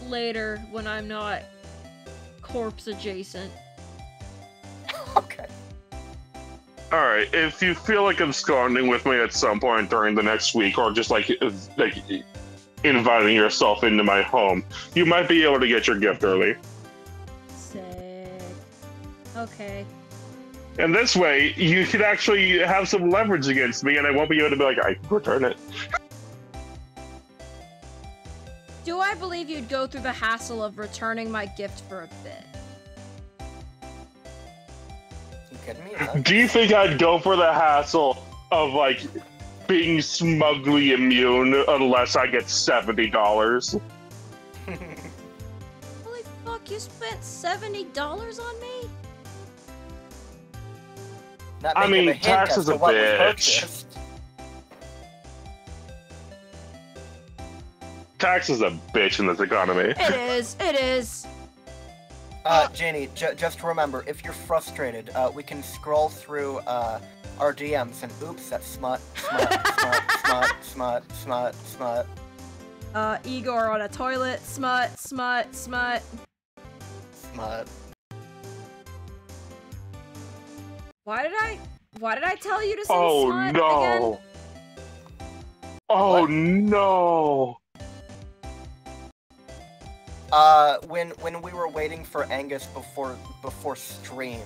later when I'm not corpse adjacent. Okay. Alright, if you feel like absconding with me at some point during the next week, or just like inviting yourself into my home, you might be able to get your gift early. Sick. Okay. And this way, you could actually have some leverage against me, and I won't be able to be like, I can return it. Do I believe you'd go through the hassle of returning my gift for a bit? You kidding me? Do you think I'd go for the hassle of, like, being smugly immune unless I get $70? Holy fuck, you spent $70 on me? That I may give mean, a hint tax as is to a what was bitch. purchased. Tax is a bitch in this economy. It is. Janie, just remember, if you're frustrated, we can scroll through our DMs and oops, that's smut. Igor on a toilet, smut. Smut. Why did I tell you to say Oh smut no! again? Oh What? no! When we were waiting for Angus before stream,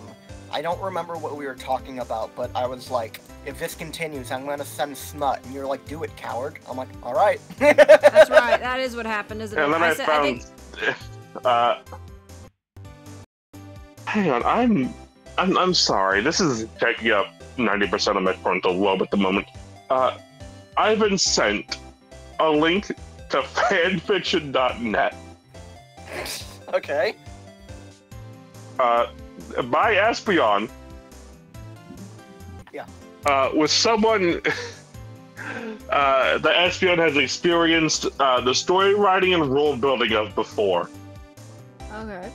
I don't remember what we were talking about, but I was like, if this continues, I'm gonna send smut, and you're like, do it, coward. I'm like, all right. That's right. That is what happened, isn't it? And then I think Hang on, I'm sorry. This is taking up 90% of my frontal lobe at the moment. I've been sent a link to fanfiction.net. Okay. By Espeon. Yeah. With someone that Espeon has experienced the story writing and role building of before. Okay.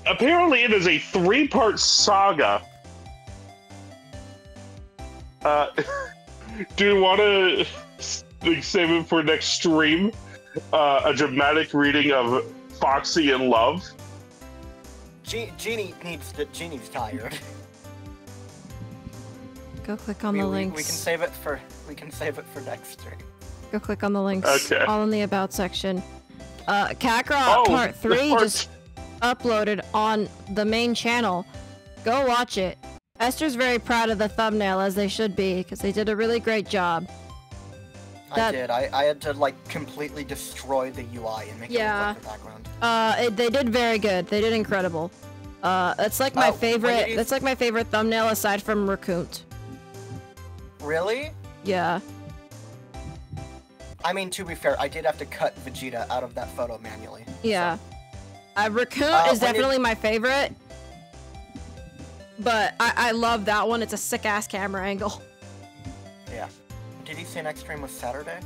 Apparently, it is a 3-part saga. Do you want to save it for next stream? A dramatic reading of Foxy in Love. Genie's tired. Go click on the links. We can save it for next stream. Go click on the links. Okay. All in the about section. Kakarot Part 3 just uploaded on the main channel. Go watch it. Esther's very proud of the thumbnail, as they should be, because they did a really great job. I did. I had to like completely destroy the UI and make it look like the background. They did very good. They did incredible. It's like my favorite. That's like my favorite thumbnail aside from Raccoon. Really? Yeah. I mean, to be fair, I did have to cut Vegeta out of that photo manually. Yeah. So. Raccoon is definitely my favorite. But I love that one. It's a sick-ass camera angle. Yeah. Did he say next stream was Saturday?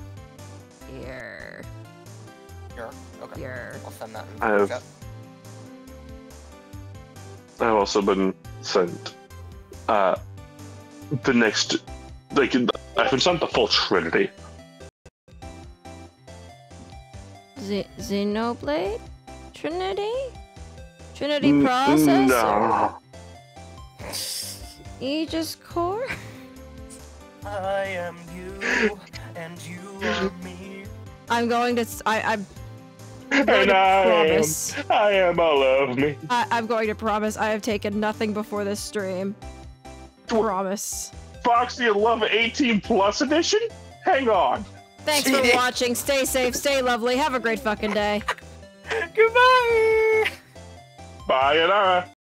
Here. Here? Okay. Here. I'll send that in I've also been sent the next... I've been sent the full Trinity. Xenoblade? Trinity? Trinity processor? No. Aegis core? I am you, and you are me. I'm going to... I'm And going to promise. I am all of me. I'm going to promise I have taken nothing before this stream. Promise. Foxy in Love 18 Plus Edition? Hang on. Thanks for watching. Stay safe, stay lovely. Have a great fucking day. Goodbye! Bye, Anara.